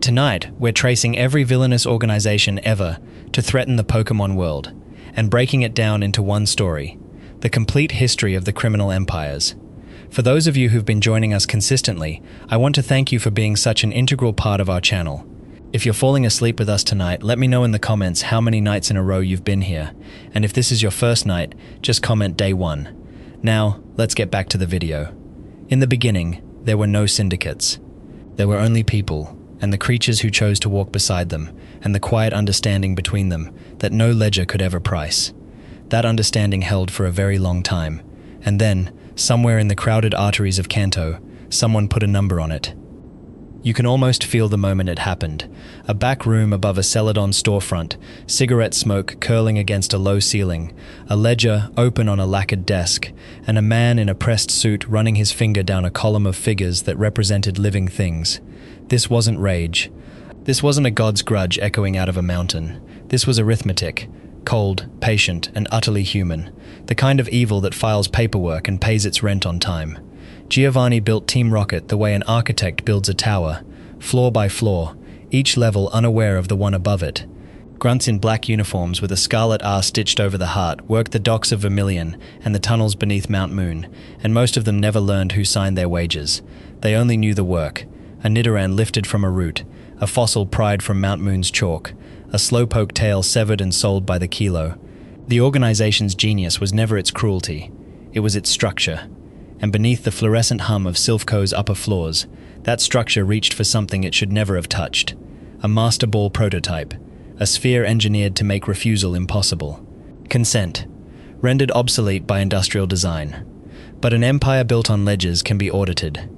Tonight, we're tracing every villainous organization ever to threaten the Pokémon world, and breaking it down into one story, the complete history of the criminal empires. For those of you who've been joining us consistently, I want to thank you for being such an integral part of our channel. If you're falling asleep with us tonight, let me know in the comments how many nights in a row you've been here, and if this is your first night, just comment day 1. Now, let's get back to the video. In the beginning, there were no syndicates. There were only people, and the creatures who chose to walk beside them, and the quiet understanding between them that no ledger could ever price. That understanding held for a very long time, and then, somewhere in the crowded arteries of Kanto, someone put a number on it. You can almost feel the moment it happened. A back room above a Celadon storefront, cigarette smoke curling against a low ceiling, a ledger open on a lacquered desk, and a man in a pressed suit running his finger down a column of figures that represented living things. This wasn't rage. This wasn't a god's grudge echoing out of a mountain. This was arithmetic, cold, patient, and utterly human, the kind of evil that files paperwork and pays its rent on time. Giovanni built Team Rocket the way an architect builds a tower, floor by floor, each level unaware of the one above it. Grunts in black uniforms with a scarlet R stitched over the heart worked the docks of Vermilion and the tunnels beneath Mount Moon, and most of them never learned who signed their wages. They only knew the work. A Nidoran lifted from a root, a fossil pried from Mount Moon's chalk, a slowpoke tail severed and sold by the kilo. The organization's genius was never its cruelty, it was its structure. And beneath the fluorescent hum of Silph's upper floors, that structure reached for something it should never have touched. A master ball prototype, a sphere engineered to make refusal impossible. Consent, rendered obsolete by industrial design. But an empire built on ledgers can be audited.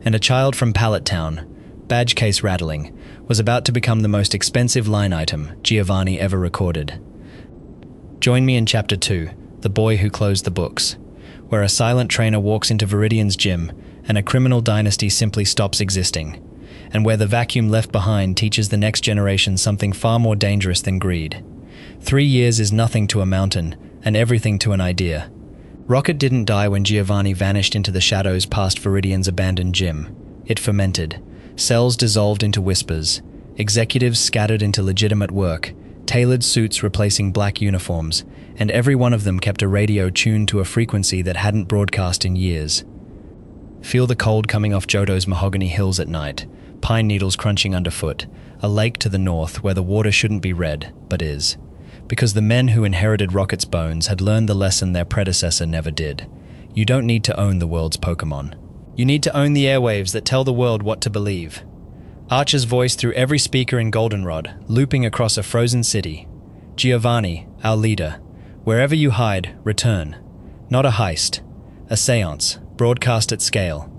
And a child from Pallet Town, badge case rattling, was about to become the most expensive line item Giovanni ever recorded. Join me in Chapter 2, The Boy Who Closed the Books, where a silent trainer walks into Viridian's gym and a criminal dynasty simply stops existing, and where the vacuum left behind teaches the next generation something far more dangerous than greed. 3 years is nothing to a mountain, and everything to an idea. Rocket didn't die when Giovanni vanished into the shadows past Viridian's abandoned gym. It fermented. Cells dissolved into whispers. Executives scattered into legitimate work. Tailored suits replacing black uniforms. And every one of them kept a radio tuned to a frequency that hadn't broadcast in years. Feel the cold coming off Johto's mahogany hills at night. Pine needles crunching underfoot. A lake to the north where the water shouldn't be red, but is. Because the men who inherited Rocket's bones had learned the lesson their predecessor never did. You don't need to own the world's Pokémon. You need to own the airwaves that tell the world what to believe. Archer's voice through every speaker in Goldenrod, looping across a frozen city. Giovanni, our leader. Wherever you hide, return. Not a heist. A seance, broadcast at scale.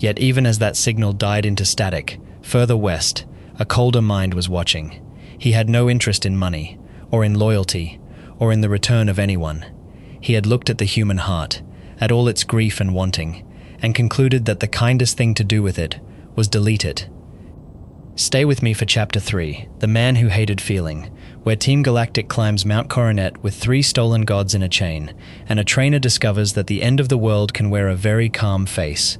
Yet even as that signal died into static, further west, a colder mind was watching. He had no interest in money, or in loyalty, or in the return of anyone. He had looked at the human heart, at all its grief and wanting, and concluded that the kindest thing to do with it was delete it. Stay with me for Chapter 3, The Man Who Hated Feeling, where Team Galactic climbs Mount Coronet with 3 stolen gods in a chain, and a trainer discovers that the end of the world can wear a very calm face.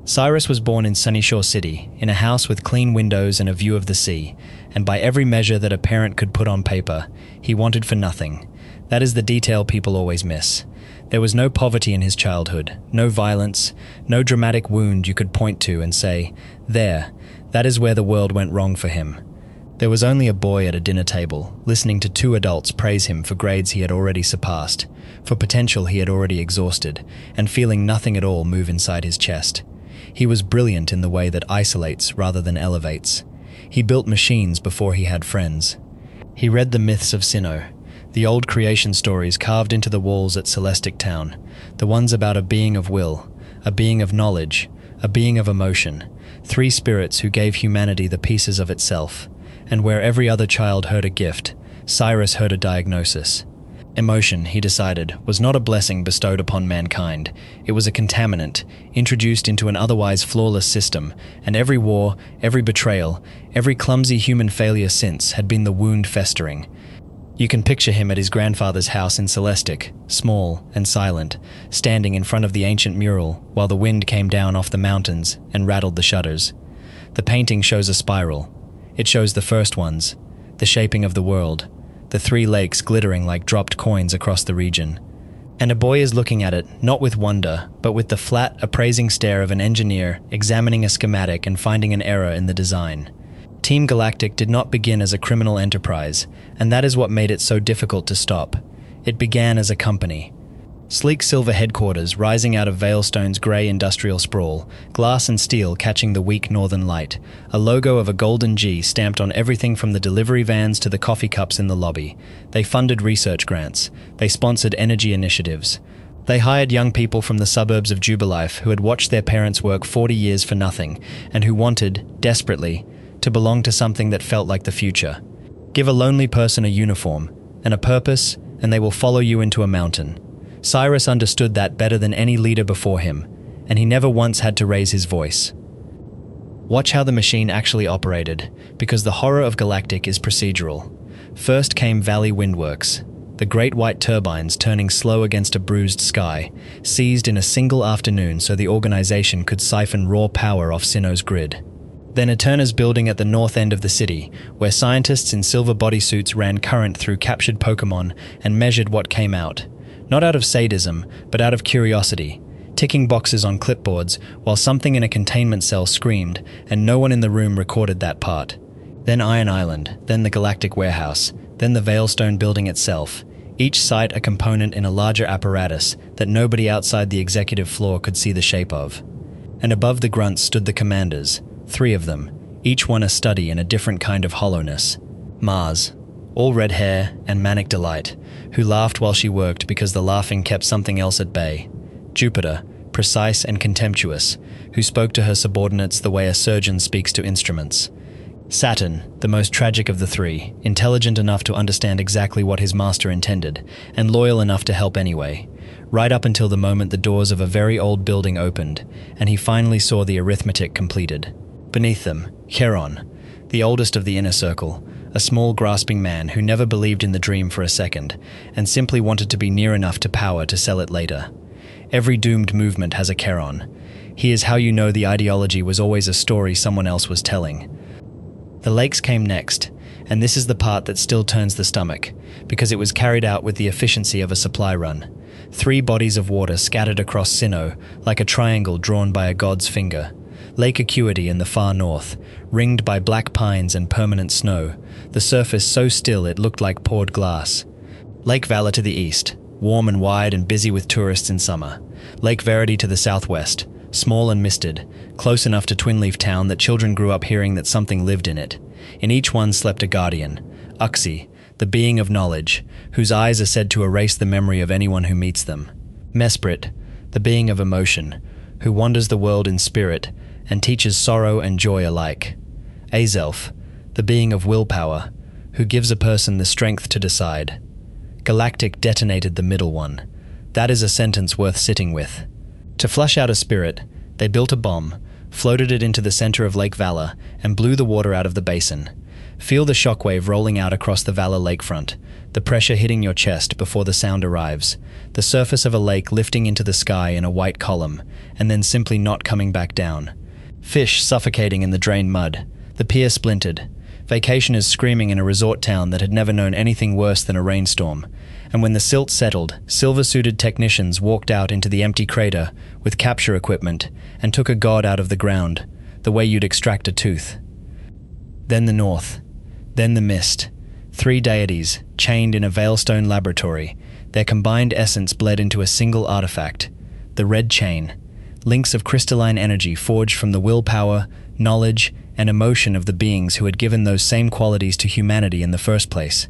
Cyrus was born in SunnyshoreCity, in a house with clean windows and a view of the sea, and by every measure that a parent could put on paper, he wanted for nothing. That is the detail people always miss. There was no poverty in his childhood, no violence, no dramatic wound you could point to and say, there, that is where the world went wrong for him. There was only a boy at a dinner table, listening to 2 adults praise him for grades he had already surpassed, for potential he had already exhausted, and feeling nothing at all move inside his chest. He was brilliant in the way that isolates rather than elevates. He built machines before he had friends. He read the myths of Sinnoh, the old creation stories carved into the walls at Celestic Town, the ones about a being of will, a being of knowledge, a being of emotion, 3 spirits who gave humanity the pieces of itself, and where every other child heard a gift, Cyrus heard a diagnosis. Emotion, he decided, was not a blessing bestowed upon mankind. It was a contaminant, introduced into an otherwise flawless system, and every war, every betrayal, every clumsy human failure since had been the wound festering. You can picture him at his grandfather's house in Celestic, small and silent, standing in front of the ancient mural while the wind came down off the mountains and rattled the shutters. The painting shows a spiral. It shows the first ones, the shaping of the world, the three lakes glittering like dropped coins across the region. And a boy is looking at it, not with wonder, but with the flat, appraising stare of an engineer examining a schematic and finding an error in the design. Team Galactic did not begin as a criminal enterprise, and that is what made it so difficult to stop. It began as a company. Sleek silver headquarters rising out of Veilstone's grey industrial sprawl, glass and steel catching the weak northern light, a logo of a golden G stamped on everything from the delivery vans to the coffee cups in the lobby. They funded research grants. They sponsored energy initiatives. They hired young people from the suburbs of Jubilife who had watched their parents work 40 years for nothing, and who wanted, desperately, to belong to something that felt like the future. Give a lonely person a uniform and a purpose, and they will follow you into a mountain. Cyrus understood that better than any leader before him, and he never once had to raise his voice. Watch how the machine actually operated, because the horror of Galactic is procedural. First came Valley Windworks, the great white turbines turning slow against a bruised sky, seized in a single afternoon so the organization could siphon raw power off Sinnoh's grid. Then Eterna's building at the north end of the city, where scientists in silver bodysuits ran current through captured Pokémon and measured what came out. Not out of sadism, but out of curiosity, ticking boxes on clipboards while something in a containment cell screamed, and no one in the room recorded that part. Then Iron Island, then the Galactic Warehouse, then the Veilstone building itself, each site a component in a larger apparatus that nobody outside the executive floor could see the shape of. And above the grunts stood the commanders, 3 of them, each one a study in a different kind of hollowness. Mars, all red hair and manic delight, who laughed while she worked because the laughing kept something else at bay. Jupiter, precise and contemptuous, who spoke to her subordinates the way a surgeon speaks to instruments. Saturn, the most tragic of the 3, intelligent enough to understand exactly what his master intended, and loyal enough to help anyway, right up until the moment the doors of a very old building opened, and he finally saw the arithmetic completed. Beneath them, Charon, the oldest of the inner circle, a small grasping man who never believed in the dream for a second, and simply wanted to be near enough to power to sell it later. Every doomed movement has a Charon. He is how you know the ideology was always a story someone else was telling. The lakes came next, and this is the part that still turns the stomach, because it was carried out with the efficiency of a supply run. 3 bodies of water scattered across Sinnoh, like a triangle drawn by a god's finger. Lake Acuity in the far north, ringed by black pines and permanent snow, the surface so still it looked like poured glass. Lake Valor to the east, warm and wide and busy with tourists in summer. Lake Verity to the southwest, small and misted, close enough to Twinleaf Town that children grew up hearing that something lived in it. In each one slept a guardian, Uxie, the being of knowledge, whose eyes are said to erase the memory of anyone who meets them. Mesprit, the being of emotion, who wanders the world in spirit and teaches sorrow and joy alike. Azelf, the being of willpower, who gives a person the strength to decide. Galactic detonated the middle one. That is a sentence worth sitting with. To flush out a spirit, they built a bomb, floated it into the center of Lake Valor, and blew the water out of the basin. Feel the shockwave rolling out across the Valor lakefront, the pressure hitting your chest before the sound arrives, the surface of a lake lifting into the sky in a white column, and then simply not coming back down. Fish suffocating in the drained mud, the pier splintered, vacationers screaming in a resort town that had never known anything worse than a rainstorm, and when the silt settled, silver-suited technicians walked out into the empty crater with capture equipment and took a god out of the ground, the way you'd extract a tooth. Then the north, then the mist, 3 deities chained in a Veilstone laboratory, their combined essence bled into a single artifact, the Red Chain, links of crystalline energy forged from the willpower, knowledge, and emotion of the beings who had given those same qualities to humanity in the first place.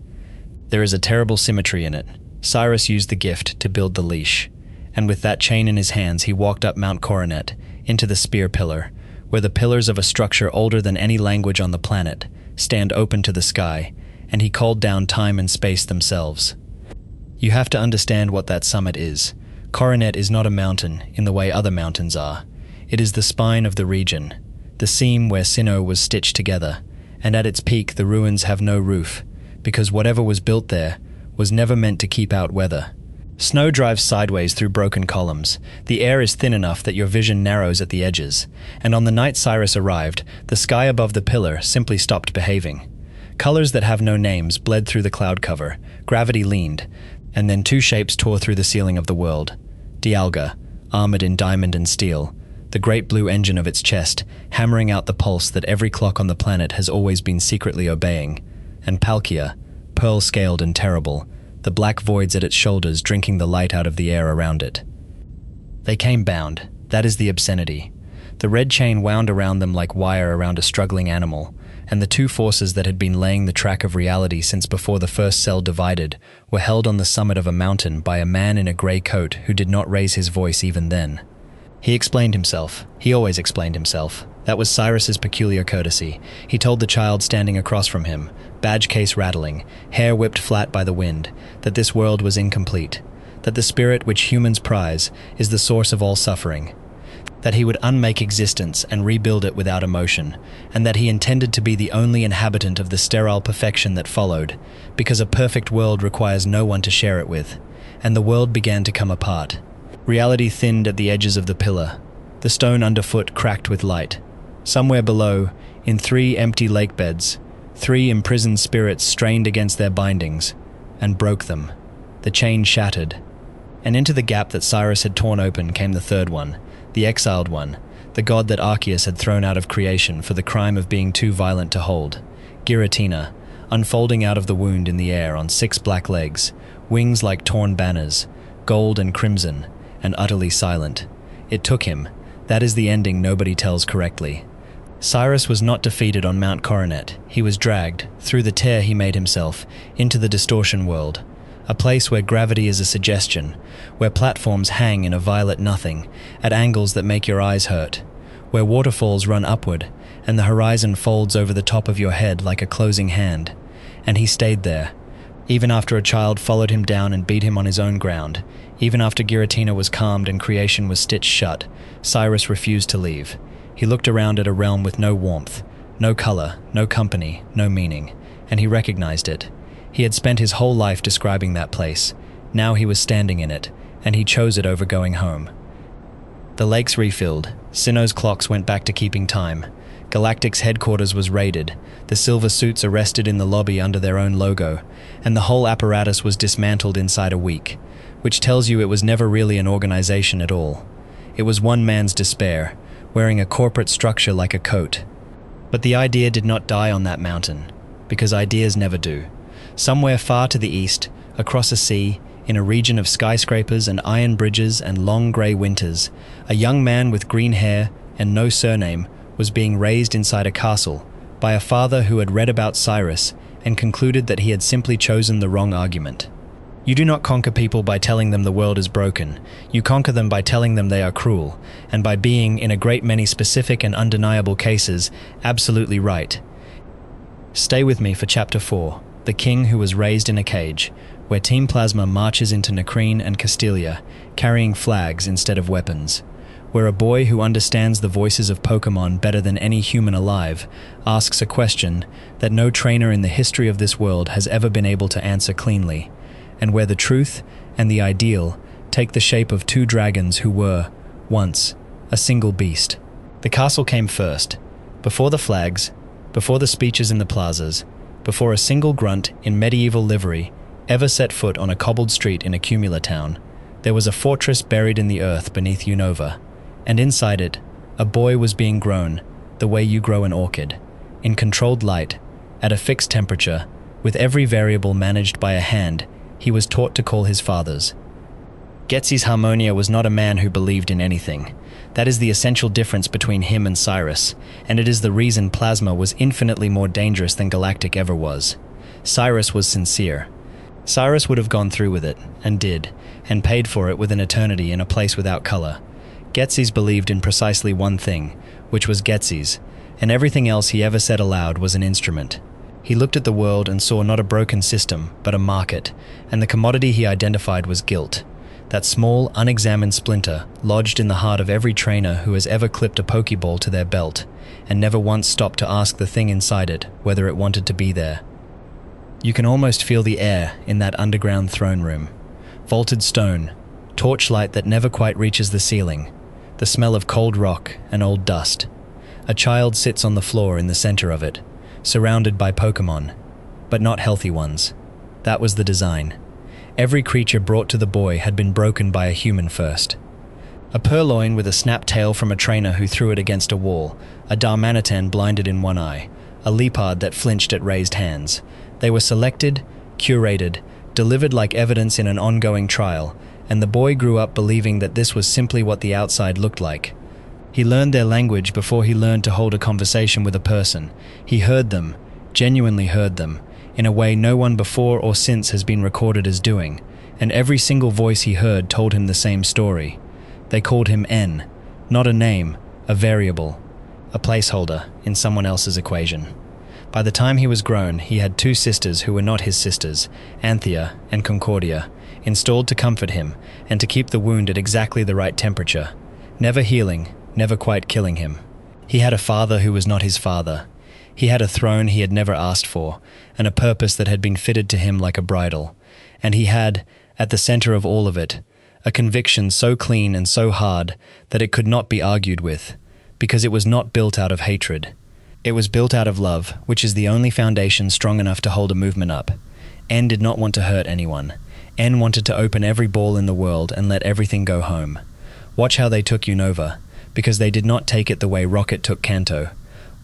There is a terrible symmetry in it. Cyrus used the gift to build the leash, and with that chain in his hands he walked up Mount Coronet, into the Spear Pillar, where the pillars of a structure older than any language on the planet stand open to the sky, and he called down time and space themselves. You have to understand what that summit is. Coronet is not a mountain in the way other mountains are. It is the spine of the region, the seam where Sinnoh was stitched together, and at its peak the ruins have no roof, because whatever was built there was never meant to keep out weather. Snow drives sideways through broken columns. The air is thin enough that your vision narrows at the edges. And on the night Cyrus arrived, the sky above the pillar simply stopped behaving. Colors that have no names bled through the cloud cover. Gravity leaned, and then two shapes tore through the ceiling of the world. Dialga, armored in diamond and steel, the great blue engine of its chest, hammering out the pulse that every clock on the planet has always been secretly obeying. And Palkia, pearl-scaled and terrible, the black voids at its shoulders drinking the light out of the air around it. They came bound. That is the obscenity. The red chain wound around them like wire around a struggling animal, and the two forces that had been laying the track of reality since before the first cell divided were held on the summit of a mountain by a man in a grey coat who did not raise his voice even then. He explained himself. He always explained himself. That was Cyrus's peculiar courtesy. He told the child standing across from him, badge case rattling, hair whipped flat by the wind, that this world was incomplete, that the spirit which humans prize is the source of all suffering, that he would unmake existence and rebuild it without emotion, and that he intended to be the only inhabitant of the sterile perfection that followed, because a perfect world requires no one to share it with. And the world began to come apart. Reality thinned at the edges of the pillar. The stone underfoot cracked with light. Somewhere below, in 3 empty lake beds, 3 imprisoned spirits strained against their bindings, and broke them. The chain shattered. And into the gap that Cyrus had torn open came the third one, the exiled one, the god that Arceus had thrown out of creation for the crime of being too violent to hold. Giratina, unfolding out of the wound in the air on 6 black legs, wings like torn banners, gold and crimson, and utterly silent. It took him. That is the ending nobody tells correctly. Cyrus was not defeated on Mount Coronet. He was dragged, through the tear he made himself, into the Distortion World, a place where gravity is a suggestion, where platforms hang in a violet nothing, at angles that make your eyes hurt, where waterfalls run upward, and the horizon folds over the top of your head like a closing hand. And he stayed there, even after a child followed him down and beat him on his own ground. Even after Giratina was calmed and creation was stitched shut, Cyrus refused to leave. He looked around at a realm with no warmth, no color, no company, no meaning, and he recognized it. He had spent his whole life describing that place. Now he was standing in it, and he chose it over going home. The lakes refilled. Sinnoh's clocks went back to keeping time. Galactic's headquarters was raided, the silver suits arrested in the lobby under their own logo, and the whole apparatus was dismantled inside a week, which tells you it was never really an organization at all. It was one man's despair, wearing a corporate structure like a coat. But the idea did not die on that mountain, because ideas never do. Somewhere far to the east, across a sea, in a region of skyscrapers and iron bridges and long grey winters, a young man with green hair and no surname was being raised inside a castle by a father who had read about Cyrus and concluded that he had simply chosen the wrong argument. You do not conquer people by telling them the world is broken. You conquer them by telling them they are cruel, and by being, in a great many specific and undeniable cases, absolutely right. Stay with me for Chapter 4, The King Who Was Raised in a Cage, where Team Plasma marches into Nakreen and Castilia, carrying flags instead of weapons. Where a boy who understands the voices of Pokémon better than any human alive asks a question that no trainer in the history of this world has ever been able to answer cleanly, and where the truth and the ideal take the shape of 2 dragons who were, once, a single beast. The castle came first, before the flags, before the speeches in the plazas, before a single grunt in medieval livery ever set foot on a cobbled street in a cumula town. There was a fortress buried in the earth beneath Unova, and inside it, a boy was being grown, the way you grow an orchid, in controlled light, at a fixed temperature, with every variable managed by a hand he was taught to call his father's. Ghetsis Harmonia was not a man who believed in anything. That is the essential difference between him and Cyrus, and it is the reason Plasma was infinitely more dangerous than Galactic ever was. Cyrus was sincere. Cyrus would have gone through with it, and did, and paid for it with an eternity in a place without color. Ghetsis believed in precisely one thing, which was Ghetsis, and everything else he ever said aloud was an instrument. He looked at the world and saw not a broken system, but a market, and the commodity he identified was guilt. That small, unexamined splinter lodged in the heart of every trainer who has ever clipped a Pokeball to their belt, and never once stopped to ask the thing inside it whether it wanted to be there. You can almost feel the air in that underground throne room. Vaulted stone, torchlight that never quite reaches the ceiling, the smell of cold rock and old dust. A child sits on the floor in the center of it, surrounded by Pokémon, but not healthy ones. That was the design. Every creature brought to the boy had been broken by a human first. A purloin with a snapped tail from a trainer who threw it against a wall, a Darmanitan blinded in one eye, a leopard that flinched at raised hands. They were selected, curated, delivered like evidence in an ongoing trial, and the boy grew up believing that this was simply what the outside looked like. He learned their language before he learned to hold a conversation with a person. He heard them, genuinely heard them, in a way no one before or since has been recorded as doing, and every single voice he heard told him the same story. They called him N, not a name, a variable, a placeholder in someone else's equation. By the time he was grown, he had two sisters who were not his sisters, Anthea and Concordia, installed to comfort him and to keep the wound at exactly the right temperature, never healing, never quite killing him. He had a father who was not his father. He had a throne he had never asked for, and a purpose that had been fitted to him like a bridle. And he had, at the center of all of it, a conviction so clean and so hard that it could not be argued with, because it was not built out of hatred. It was built out of love, which is the only foundation strong enough to hold a movement up. N did not want to hurt anyone. N wanted to open every ball in the world and let everything go home. Watch how they took Unova, because they did not take it the way Rocket took Kanto.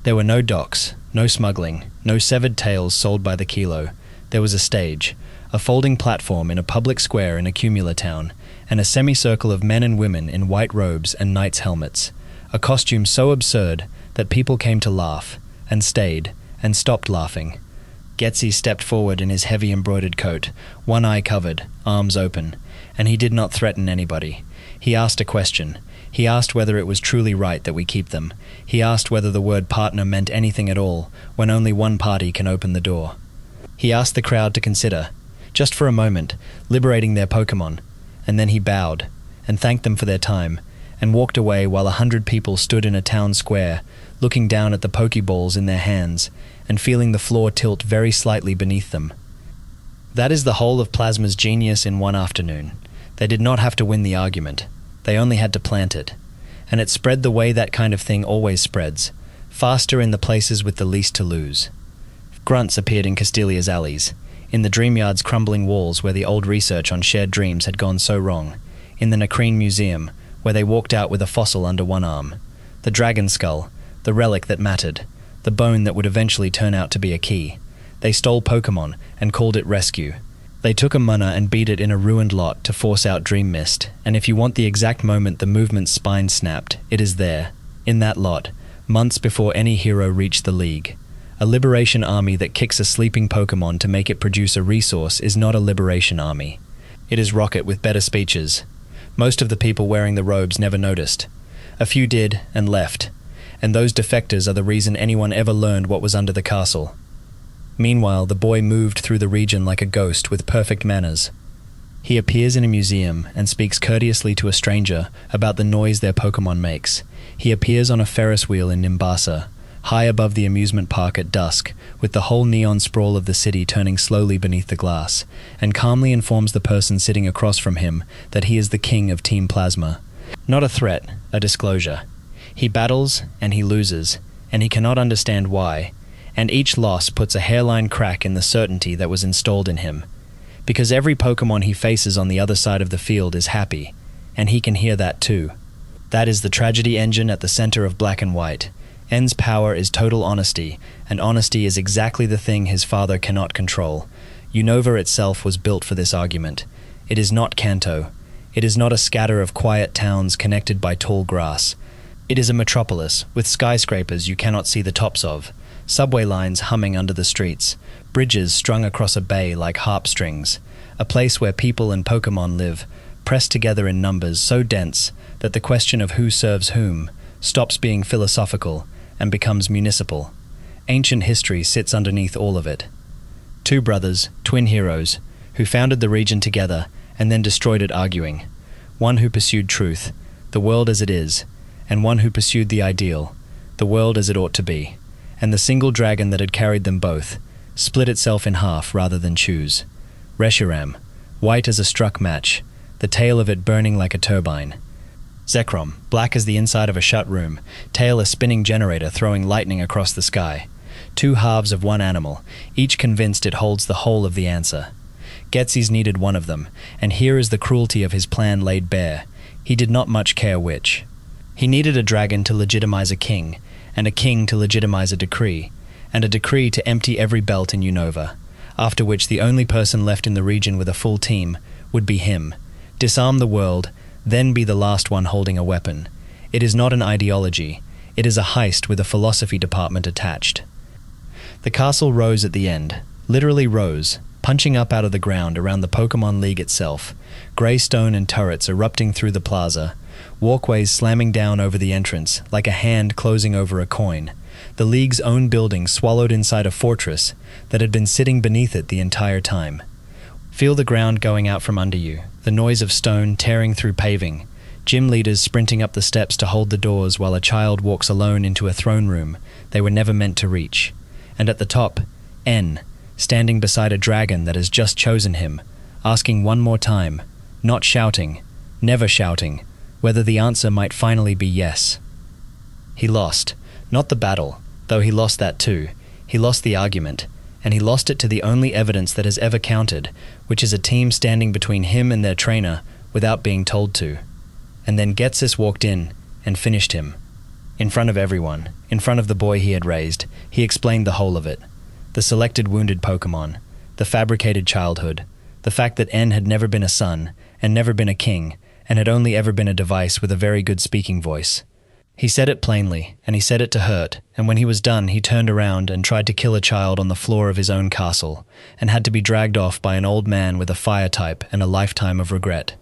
There were no docks, no smuggling, no severed tails sold by the kilo. There was a stage, a folding platform in a public square in a cumula town, and a semicircle of men and women in white robes and knights' helmets. A costume so absurd that people came to laugh, and stayed, and stopped laughing. Ghetsis stepped forward in his heavy embroidered coat, one eye covered, arms open, and he did not threaten anybody. He asked a question. He asked whether it was truly right that we keep them. He asked whether the word partner meant anything at all, when only one party can open the door. He asked the crowd to consider, just for a moment, liberating their Pokémon, and then he bowed, and thanked them for their time, and walked away while 100 people stood in a town square, looking down at the Pokeballs in their hands, and feeling the floor tilt very slightly beneath them. That is the whole of Plasma's genius in one afternoon. They did not have to win the argument. They only had to plant it. And it spread the way that kind of thing always spreads, faster in the places with the least to lose. Grunts appeared in Castilia's alleys, in the Dreamyard's crumbling walls where the old research on shared dreams had gone so wrong, in the Nakreen Museum, where they walked out with a fossil under one arm, the dragon skull, the relic that mattered, the bone that would eventually turn out to be a key. They stole Pokémon and called it Rescue. They took a Munna and beat it in a ruined lot to force out Dream Mist, and if you want the exact moment the movement's spine snapped, it is there, in that lot, months before any hero reached the League. A liberation army that kicks a sleeping Pokémon to make it produce a resource is not a liberation army. It is Rocket with better speeches. Most of the people wearing the robes never noticed. A few did and left, and those defectors are the reason anyone ever learned what was under the castle. Meanwhile, the boy moved through the region like a ghost with perfect manners. He appears in a museum and speaks courteously to a stranger about the noise their Pokémon makes. He appears on a Ferris wheel in Nimbasa, high above the amusement park at dusk, with the whole neon sprawl of the city turning slowly beneath the glass, and calmly informs the person sitting across from him that he is the king of Team Plasma. Not a threat, a disclosure. He battles, and he loses, and he cannot understand why, and each loss puts a hairline crack in the certainty that was installed in him. Because every Pokémon he faces on the other side of the field is happy, and he can hear that too. That is the tragedy engine at the center of Black and White. N's power is total honesty, and honesty is exactly the thing his father cannot control. Unova itself was built for this argument. It is not Kanto. It is not a scatter of quiet towns connected by tall grass. It is a metropolis, with skyscrapers you cannot see the tops of, subway lines humming under the streets, bridges strung across a bay like harp strings, a place where people and Pokémon live, pressed together in numbers so dense that the question of who serves whom stops being philosophical and becomes municipal. Ancient history sits underneath all of it. Two brothers, twin heroes, who founded the region together and then destroyed it arguing. One who pursued truth, the world as it is, and one who pursued the ideal, the world as it ought to be. And the single dragon that had carried them both split itself in half rather than choose. Reshiram, white as a struck match, the tail of it burning like a turbine. Zekrom, black as the inside of a shut room, tail a spinning generator throwing lightning across the sky. Two halves of one animal, each convinced it holds the whole of the answer. Ghetsis needed one of them, and here is the cruelty of his plan laid bare. He did not much care which. He needed a dragon to legitimize a king, and a king to legitimize a decree, and a decree to empty every belt in Unova, after which the only person left in the region with a full team would be him. Disarm the world, then be the last one holding a weapon. It is not an ideology, it is a heist with a philosophy department attached. The castle rose at the end, literally rose, punching up out of the ground around the Pokémon League itself, grey stone and turrets erupting through the plaza, walkways slamming down over the entrance like a hand closing over a coin, the League's own building swallowed inside a fortress that had been sitting beneath it the entire time. Feel the ground going out from under you, the noise of stone tearing through paving, gym leaders sprinting up the steps to hold the doors while a child walks alone into a throne room they were never meant to reach. And at the top, N, standing beside a dragon that has just chosen him, asking one more time, not shouting, never shouting, whether the answer might finally be yes. He lost, not the battle, though he lost that too. He lost the argument, and he lost it to the only evidence that has ever counted, which is a team standing between him and their trainer without being told to. And then Ghetsis walked in and finished him. In front of everyone, in front of the boy he had raised, he explained the whole of it. The selected wounded Pokémon, the fabricated childhood, the fact that N had never been a son, and never been a king, and had only ever been a device with a very good speaking voice. He said it plainly, and he said it to hurt, and when he was done he turned around and tried to kill a child on the floor of his own castle, and had to be dragged off by an old man with a fire type and a lifetime of regret.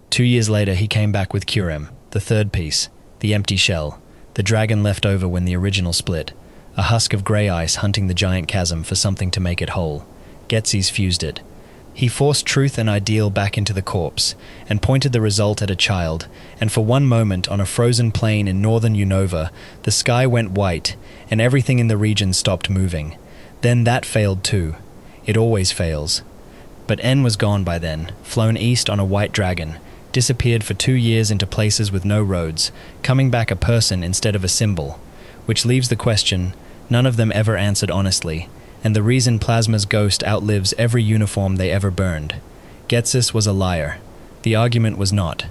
2 years later he came back with Curem, the third piece, the empty shell, the dragon left over when the original split, a husk of grey ice hunting the giant chasm for something to make it whole. Ghetsis fused it. He forced truth and ideal back into the corpse, and pointed the result at a child, and for one moment on a frozen plain in northern Unova, the sky went white, and everything in the region stopped moving. Then that failed too. It always fails. But N was gone by then, flown east on a white dragon, disappeared for 2 years into places with no roads, coming back a person instead of a symbol, which leaves the question none of them ever answered honestly, and the reason Plasma's ghost outlives every uniform they ever burned. Ghetsis was a liar. The argument was not.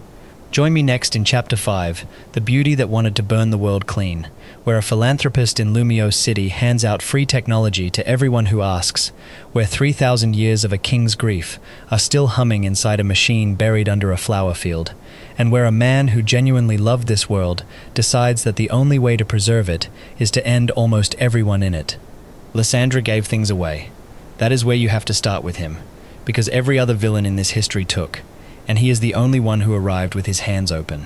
Join me next in Chapter 5, The Beauty That Wanted to Burn the World Clean, where a philanthropist in Lumiose City hands out free technology to everyone who asks, where 3,000 years of a king's grief are still humming inside a machine buried under a flower field, and where a man who genuinely loved this world decides that the only way to preserve it is to end almost everyone in it. Lysandra gave things away. That is where you have to start with him, because every other villain in this history took, and he is the only one who arrived with his hands open.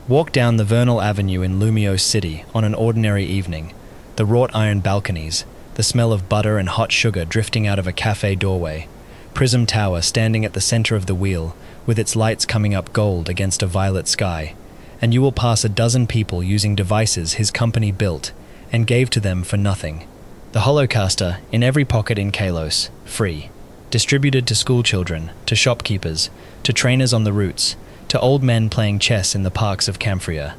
Walk down the Vernal Avenue in Lumiose City on an ordinary evening, the wrought iron balconies, the smell of butter and hot sugar drifting out of a cafe doorway, Prism Tower standing at the center of the wheel, with its lights coming up gold against a violet sky, and you will pass a dozen people using devices his company built and gave to them for nothing. The Holocaster in every pocket in Kalos, free. Distributed to schoolchildren, to shopkeepers, to trainers on the routes, to old men playing chess in the parks of Camphria.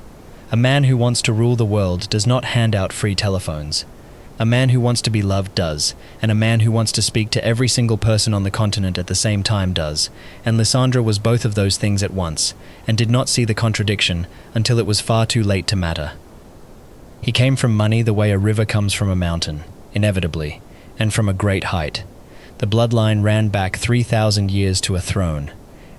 A man who wants to rule the world does not hand out free telephones. A man who wants to be loved does, and a man who wants to speak to every single person on the continent at the same time does, and Lysandra was both of those things at once, and did not see the contradiction until it was far too late to matter. He came from money the way a river comes from a mountain, inevitably, and from a great height. The bloodline ran back 3,000 years to a throne,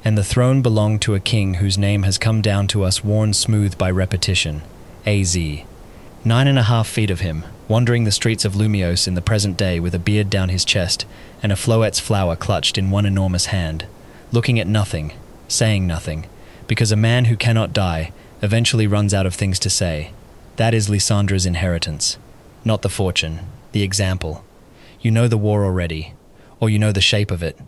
and the throne belonged to a king whose name has come down to us worn smooth by repetition, AZ. 9.5 feet of him, wandering the streets of Lumiose in the present day with a beard down his chest and a floet's flower clutched in one enormous hand, looking at nothing, saying nothing, because a man who cannot die eventually runs out of things to say. That is Lysandra's inheritance, not the fortune, the example. You know the war already, or you know the shape of it.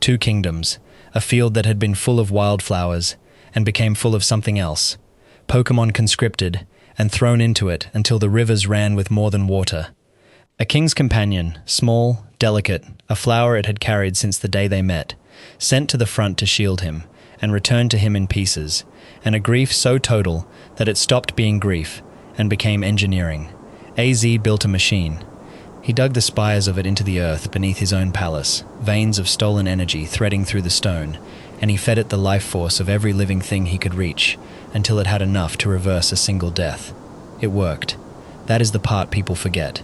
2 kingdoms, a field that had been full of wildflowers and became full of something else, Pokémon conscripted and thrown into it until the rivers ran with more than water. A king's companion, small, delicate, a flower it had carried since the day they met, sent to the front to shield him, and returned to him in pieces, and a grief so total that it stopped being grief and became engineering. AZ built a machine. He dug the spires of it into the earth beneath his own palace, veins of stolen energy threading through the stone, and he fed it the life force of every living thing he could reach, until it had enough to reverse a single death. It worked. That is the part people forget.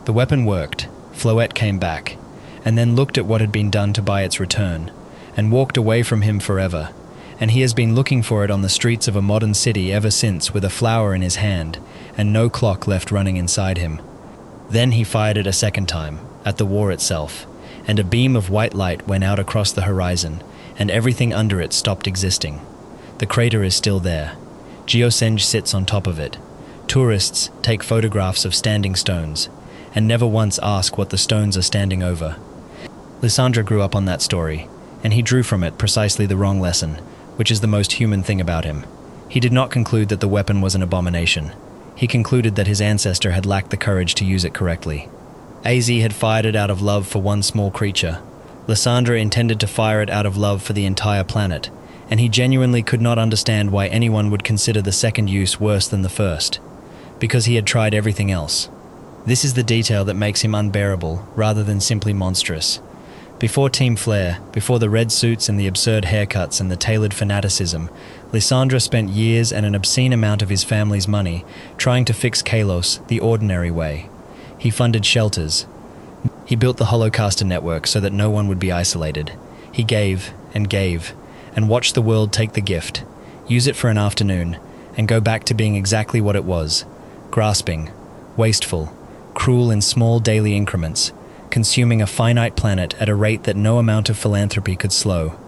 The weapon worked. Floette came back, and then looked at what had been done to buy its return, and walked away from him forever, and he has been looking for it on the streets of a modern city ever since, with a flower in his hand, and no clock left running inside him. Then he fired it a second time, at the war itself, and a beam of white light went out across the horizon, and everything under it stopped existing. The crater is still there. Geosenge sits on top of it. Tourists take photographs of standing stones, and never once ask what the stones are standing over. Lysandra grew up on that story, and he drew from it precisely the wrong lesson, which is the most human thing about him. He did not conclude that the weapon was an abomination. He concluded that his ancestor had lacked the courage to use it correctly. AZ had fired it out of love for one small creature. Lysandra intended to fire it out of love for the entire planet, and he genuinely could not understand why anyone would consider the second use worse than the first, because he had tried everything else. This is the detail that makes him unbearable, rather than simply monstrous. Before Team Flare, before the red suits and the absurd haircuts and the tailored fanaticism, Lysandra spent years and an obscene amount of his family's money trying to fix Kalos the ordinary way. He funded shelters. He built the Holocaster network so that no one would be isolated. He gave, and watched the world take the gift, use it for an afternoon, and go back to being exactly what it was: grasping, wasteful, cruel in small daily increments, consuming a finite planet at a rate that no amount of philanthropy could slow.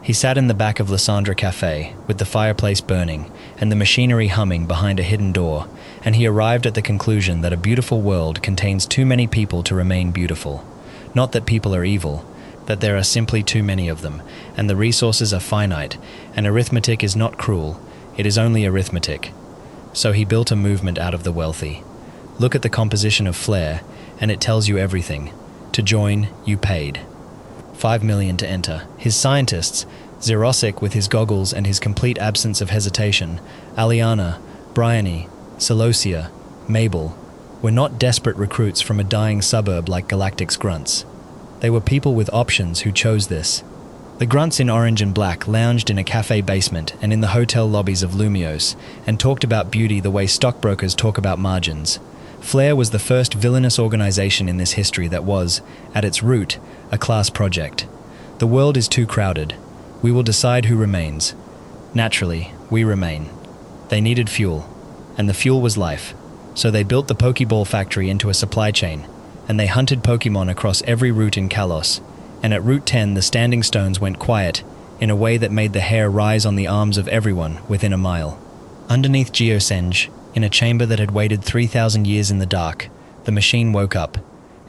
He sat in the back of Lysandra Cafe, with the fireplace burning and the machinery humming behind a hidden door, and he arrived at the conclusion that a beautiful world contains too many people to remain beautiful. Not that people are evil, that there are simply too many of them, and the resources are finite, and arithmetic is not cruel, it is only arithmetic. So he built a movement out of the wealthy. Look at the composition of Flare, and it tells you everything. To join, you paid. 5 million to enter. His scientists, Xerosic with his goggles and his complete absence of hesitation, Aliana, Bryony, Celosia, Mabel, were not desperate recruits from a dying suburb like Galactic's grunts. They were people with options who chose this. The grunts in orange and black lounged in a cafe basement and in the hotel lobbies of Lumiose, and talked about beauty the way stockbrokers talk about margins. Flare was the first villainous organization in this history that was, at its root, a class project. The world is too crowded. We will decide who remains. Naturally, we remain. They needed fuel, and the fuel was life. So they built the Pokeball factory into a supply chain, and they hunted Pokémon across every route in Kalos, and at Route 10 the standing stones went quiet, in a way that made the hair rise on the arms of everyone within a mile. Underneath Geosenge, in a chamber that had waited 3,000 years in the dark, the machine woke up,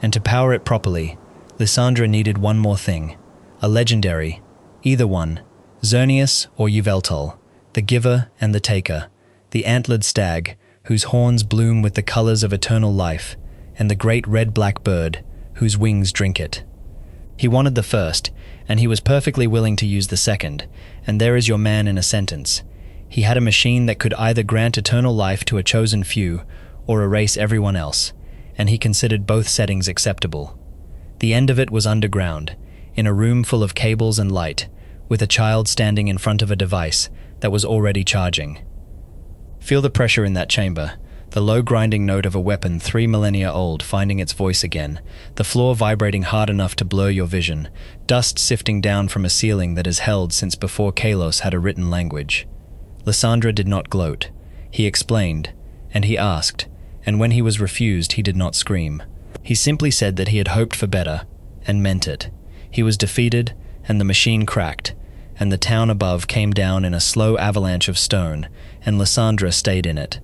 and to power it properly, Lysandra needed one more thing, a legendary, either one, Xerneas or Yveltal, the giver and the taker, the antlered stag, whose horns bloom with the colors of eternal life, and the great red-black bird, whose wings drink it. He wanted the first, and he was perfectly willing to use the second, and there is your man in a sentence. He had a machine that could either grant eternal life to a chosen few, or erase everyone else, and he considered both settings acceptable. The end of it was underground, in a room full of cables and light, with a child standing in front of a device that was already charging. Feel the pressure in that chamber, the low grinding note of a weapon 3 millennia old finding its voice again, the floor vibrating hard enough to blur your vision, dust sifting down from a ceiling that is held since before Kalos had a written language. Lysandra did not gloat. He explained, and he asked, and when he was refused he did not scream. He simply said that he had hoped for better, and meant it. He was defeated, and the machine cracked, and the town above came down in a slow avalanche of stone, and Lysandra stayed in it.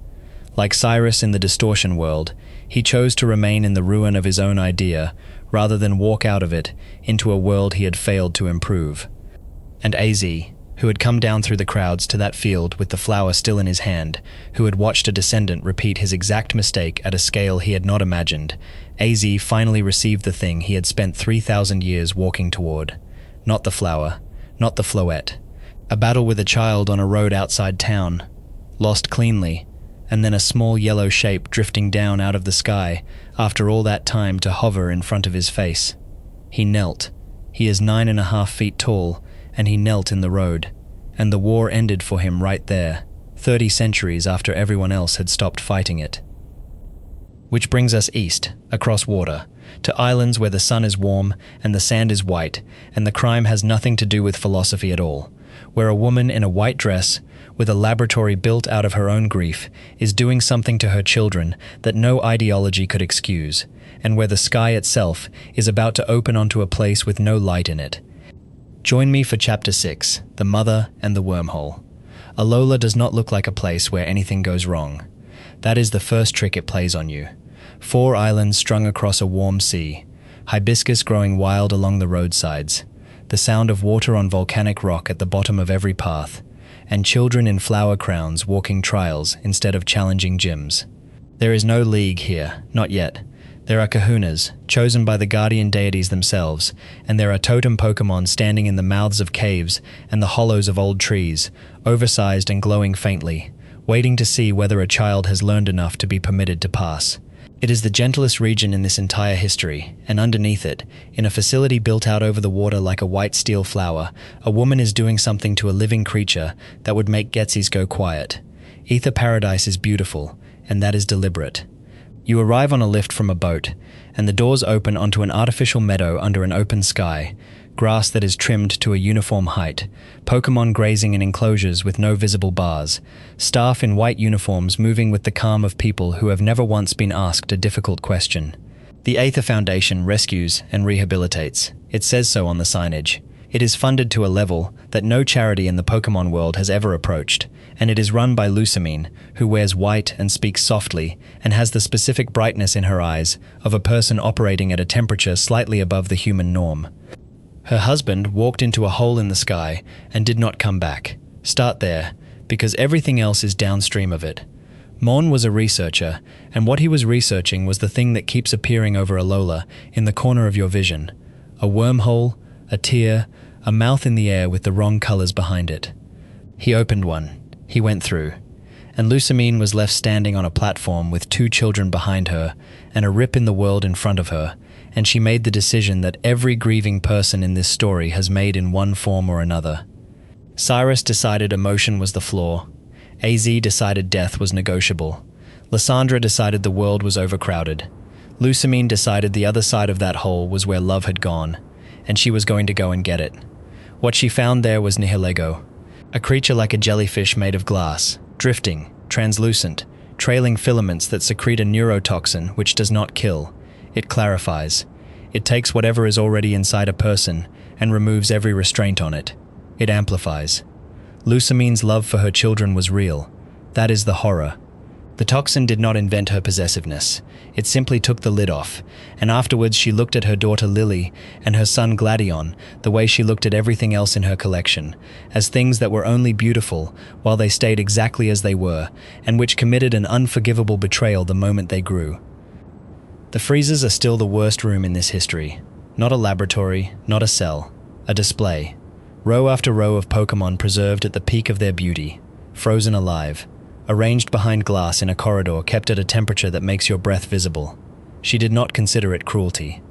Like Cyrus in the Distortion World, he chose to remain in the ruin of his own idea, rather than walk out of it into a world he had failed to improve. And AZ, who had come down through the crowds to that field with the flower still in his hand, who had watched a descendant repeat his exact mistake at a scale he had not imagined, AZ finally received the thing he had spent 3,000 years walking toward. not the flower, not the floette. A battle with a child on a road outside town, lost cleanly, and then a small yellow shape drifting down out of the sky after all that time to hover in front of his face. He knelt. He is 9.5 feet tall, and he knelt in the road, and the war ended for him right there, 30 centuries after everyone else had stopped fighting it. Which brings us east, across water, to islands where the sun is warm and the sand is white, and the crime has nothing to do with philosophy at all, where a woman in a white dress, with a laboratory built out of her own grief, is doing something to her children that no ideology could excuse, and where the sky itself is about to open onto a place with no light in it. Join me for Chapter 6, The Mother and the Wormhole. Alola does not look like a place where anything goes wrong. That is the first trick it plays on you. 4 islands strung across a warm sea, hibiscus growing wild along the roadsides, the sound of water on volcanic rock at the bottom of every path, and children in flower crowns walking trials instead of challenging gyms. There is no league here, not yet. There are kahunas, chosen by the guardian deities themselves, and there are totem Pokémon standing in the mouths of caves and the hollows of old trees, oversized and glowing faintly, waiting to see whether a child has learned enough to be permitted to pass. It is the gentlest region in this entire history, and underneath it, in a facility built out over the water like a white steel flower, a woman is doing something to a living creature that would make Ghetsis go quiet. Ether Paradise is beautiful, and that is deliberate. You arrive on a lift from a boat, and the doors open onto an artificial meadow under an open sky, grass that is trimmed to a uniform height, Pokémon grazing in enclosures with no visible bars, staff in white uniforms moving with the calm of people who have never once been asked a difficult question. The Aether Foundation rescues and rehabilitates. It says so on the signage. It is funded to a level that no charity in the Pokémon world has ever approached, and it is run by Lusamine, who wears white and speaks softly and has the specific brightness in her eyes of a person operating at a temperature slightly above the human norm. Her husband walked into a hole in the sky and did not come back. Start there, because everything else is downstream of it. Mon was a researcher, and what he was researching was the thing that keeps appearing over Alola in the corner of your vision. A wormhole, a tear, a mouth in the air with the wrong colors behind it. He opened one. He went through. And Lusamine was left standing on a platform with 2 children behind her and a rip in the world in front of her, and she made the decision that every grieving person in this story has made in one form or another. Cyrus decided emotion was the flaw. AZ decided death was negotiable. Lysandra decided the world was overcrowded. Lusamine decided the other side of that hole was where love had gone, and she was going to go and get it. What she found there was Nihilego, a creature like a jellyfish made of glass, drifting, translucent, trailing filaments that secrete a neurotoxin which does not kill. It clarifies. It takes whatever is already inside a person and removes every restraint on it. It amplifies. Lusamine's love for her children was real. That is the horror. The toxin did not invent her possessiveness. It simply took the lid off, and afterwards she looked at her daughter Lily and her son Gladion the way she looked at everything else in her collection, as things that were only beautiful while they stayed exactly as they were, and which committed an unforgivable betrayal the moment they grew. The freezers are still the worst room in this history. Not a laboratory, not a cell, a display. Row after row of Pokémon preserved at the peak of their beauty, frozen alive, arranged behind glass in a corridor kept at a temperature that makes your breath visible. She did not consider it cruelty.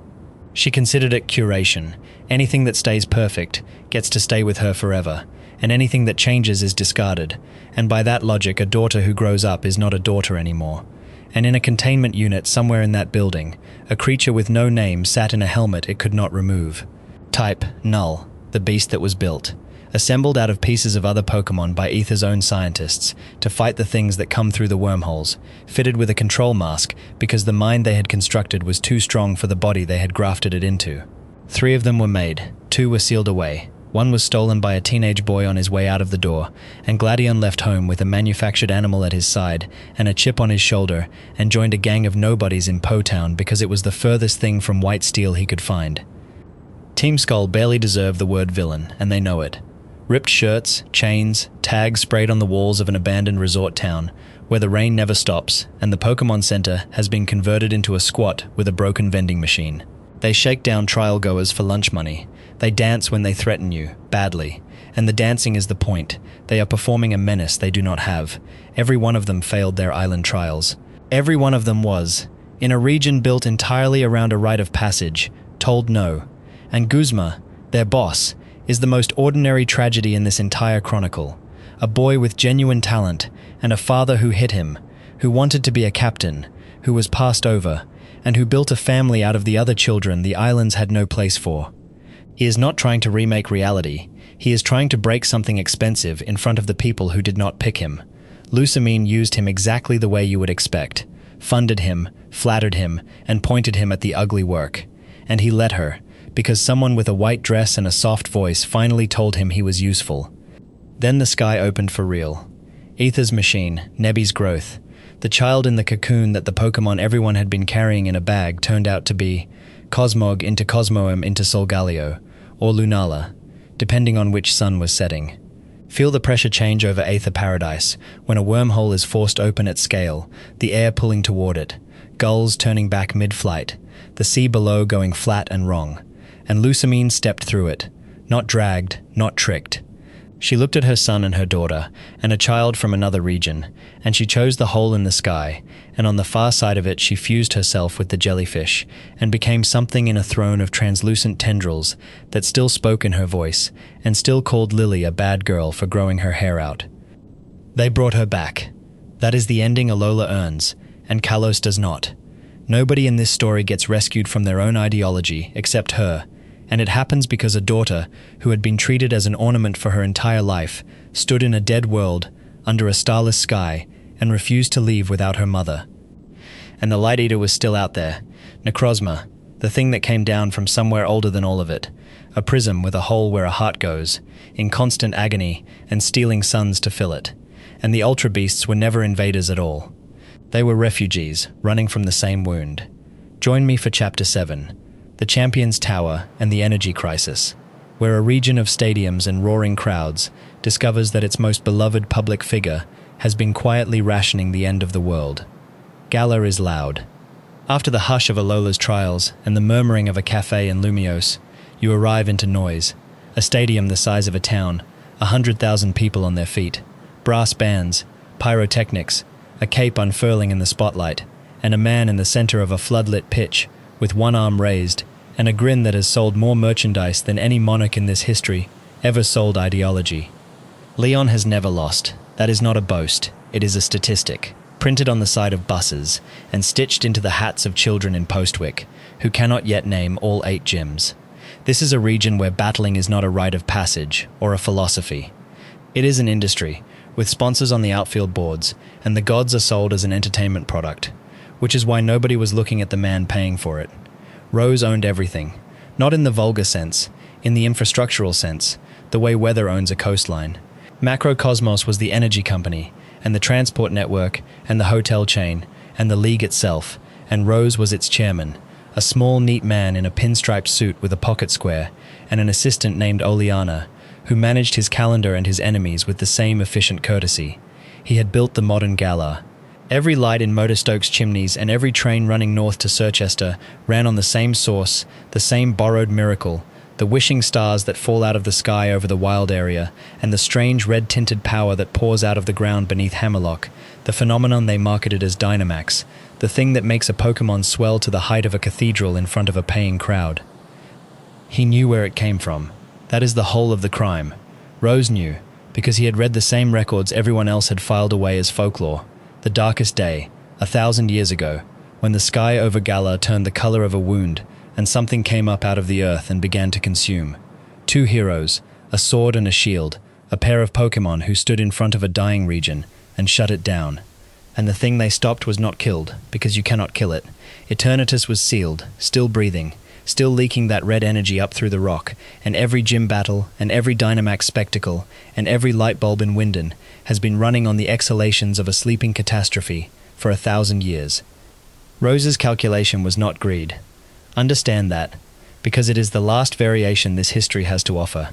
She considered it curation. Anything that stays perfect gets to stay with her forever, and anything that changes is discarded, and by that logic a daughter who grows up is not a daughter anymore. And in a containment unit somewhere in that building, a creature with no name sat in a helmet it could not remove. Type, Null, the beast that was built, assembled out of pieces of other Pokémon by Aether's own scientists to fight the things that come through the wormholes, fitted with a control mask because the mind they had constructed was too strong for the body they had grafted it into. 3 of them were made, 2 were sealed away. 1 was stolen by a teenage boy on his way out of the door, and Gladion left home with a manufactured animal at his side and a chip on his shoulder and joined a gang of nobodies in Po Town because it was the furthest thing from white steel he could find. Team Skull barely deserved the word villain, and they know it. Ripped shirts, chains, tags sprayed on the walls of an abandoned resort town, where the rain never stops, and the Pokémon Center has been converted into a squat with a broken vending machine. They shake down trial goers for lunch money, They dance when they threaten you, badly. And the dancing is the point. They are performing a menace they do not have. Every one of them failed their island trials. Every one of them was, in a region built entirely around a rite of passage, told no. And Guzma, their boss, is the most ordinary tragedy in this entire chronicle. A boy with genuine talent, and a father who hit him, who wanted to be a captain, who was passed over, and who built a family out of the other children the islands had no place for. He is not trying to remake reality. He is trying to break something expensive in front of the people who did not pick him. Lusamine used him exactly the way you would expect. Funded him, flattered him, and pointed him at the ugly work. And he let her, because someone with a white dress and a soft voice finally told him he was useful. Then the sky opened for real. Aether's machine, Nebby's growth. The child in the cocoon that the Pokémon everyone had been carrying in a bag turned out to be Cosmog into Cosmoem into Solgaleo, or Lunala, depending on which sun was setting. Feel the pressure change over Aether Paradise when a wormhole is forced open at scale, the air pulling toward it, gulls turning back mid-flight, the sea below going flat and wrong. And Lusamine stepped through it, not dragged, not tricked. She looked at her son and her daughter, and a child from another region, and she chose the hole in the sky, and on the far side of it she fused herself with the jellyfish, and became something in a throne of translucent tendrils that still spoke in her voice, and still called Lily a bad girl for growing her hair out. They brought her back. That is the ending Alola earns, and Kalos does not. Nobody in this story gets rescued from their own ideology, except her, and it happens because a daughter, who had been treated as an ornament for her entire life, stood in a dead world, under a starless sky, and refused to leave without her mother. And the Light Eater was still out there, Necrozma, the thing that came down from somewhere older than all of it, a prism with a hole where a heart goes, in constant agony and stealing suns to fill it. And the Ultra Beasts were never invaders at all. They were refugees, running from the same wound. Join me for Chapter 7. The Champion's Tower and the Energy Crisis, where a region of stadiums and roaring crowds discovers that its most beloved public figure has been quietly rationing the end of the world. Galar is loud. After the hush of Alola's trials and the murmuring of a cafe in Lumiose, you arrive into noise, a stadium the size of a town, 100,000 people on their feet, brass bands, pyrotechnics, a cape unfurling in the spotlight, and a man in the center of a floodlit pitch, with one arm raised, and a grin that has sold more merchandise than any monarch in this history ever sold ideology. Leon has never lost. That is not a boast, it is a statistic, printed on the side of buses, and stitched into the hats of children in Postwick, who cannot yet name all 8 gyms. This is a region where battling is not a rite of passage, or a philosophy. It is an industry, with sponsors on the outfield boards, and the gods are sold as an entertainment product, which is why nobody was looking at the man paying for it. Rose owned everything, not in the vulgar sense, in the infrastructural sense, the way weather owns a coastline. Macrocosmos was the energy company, and the transport network, and the hotel chain, and the league itself, and Rose was its chairman, a small, neat man in a pinstriped suit with a pocket square, and an assistant named Oleana, who managed his calendar and his enemies with the same efficient courtesy. He had built the modern Galar. Every light in Motorstoke's chimneys and every train running north to Circhester ran on the same source, the same borrowed miracle, the wishing stars that fall out of the sky over the wild area, and the strange red-tinted power that pours out of the ground beneath Hammerlock, the phenomenon they marketed as Dynamax, the thing that makes a Pokémon swell to the height of a cathedral in front of a paying crowd. He knew where it came from. That is the whole of the crime. Rose knew, because he had read the same records everyone else had filed away as folklore. The darkest day, 1,000 years ago, when the sky over Galar turned the color of a wound, and something came up out of the earth and began to consume. 2 heroes, a sword and a shield, a pair of Pokémon who stood in front of a dying region and shut it down. And the thing they stopped was not killed, because you cannot kill it. Eternatus was sealed, still breathing, still leaking that red energy up through the rock, and every gym battle, and every Dynamax spectacle, and every light bulb in Winden has been running on the exhalations of a sleeping catastrophe for 1,000 years. Rose's calculation was not greed. Understand that, because it is the last variation this history has to offer.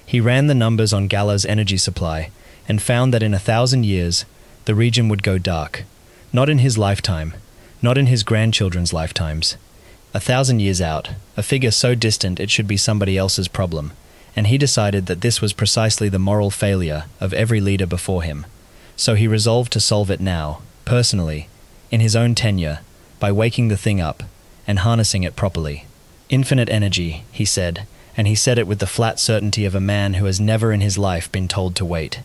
He ran the numbers on Galar's energy supply, and found that in 1,000 years, the region would go dark. Not in his lifetime, not in his grandchildren's lifetimes. 1,000 years out, a figure so distant it should be somebody else's problem, and he decided that this was precisely the moral failure of every leader before him. So he resolved to solve it now, personally, in his own tenure, by waking the thing up and harnessing it properly. Infinite energy, he said, and he said it with the flat certainty of a man who has never in his life been told to wait.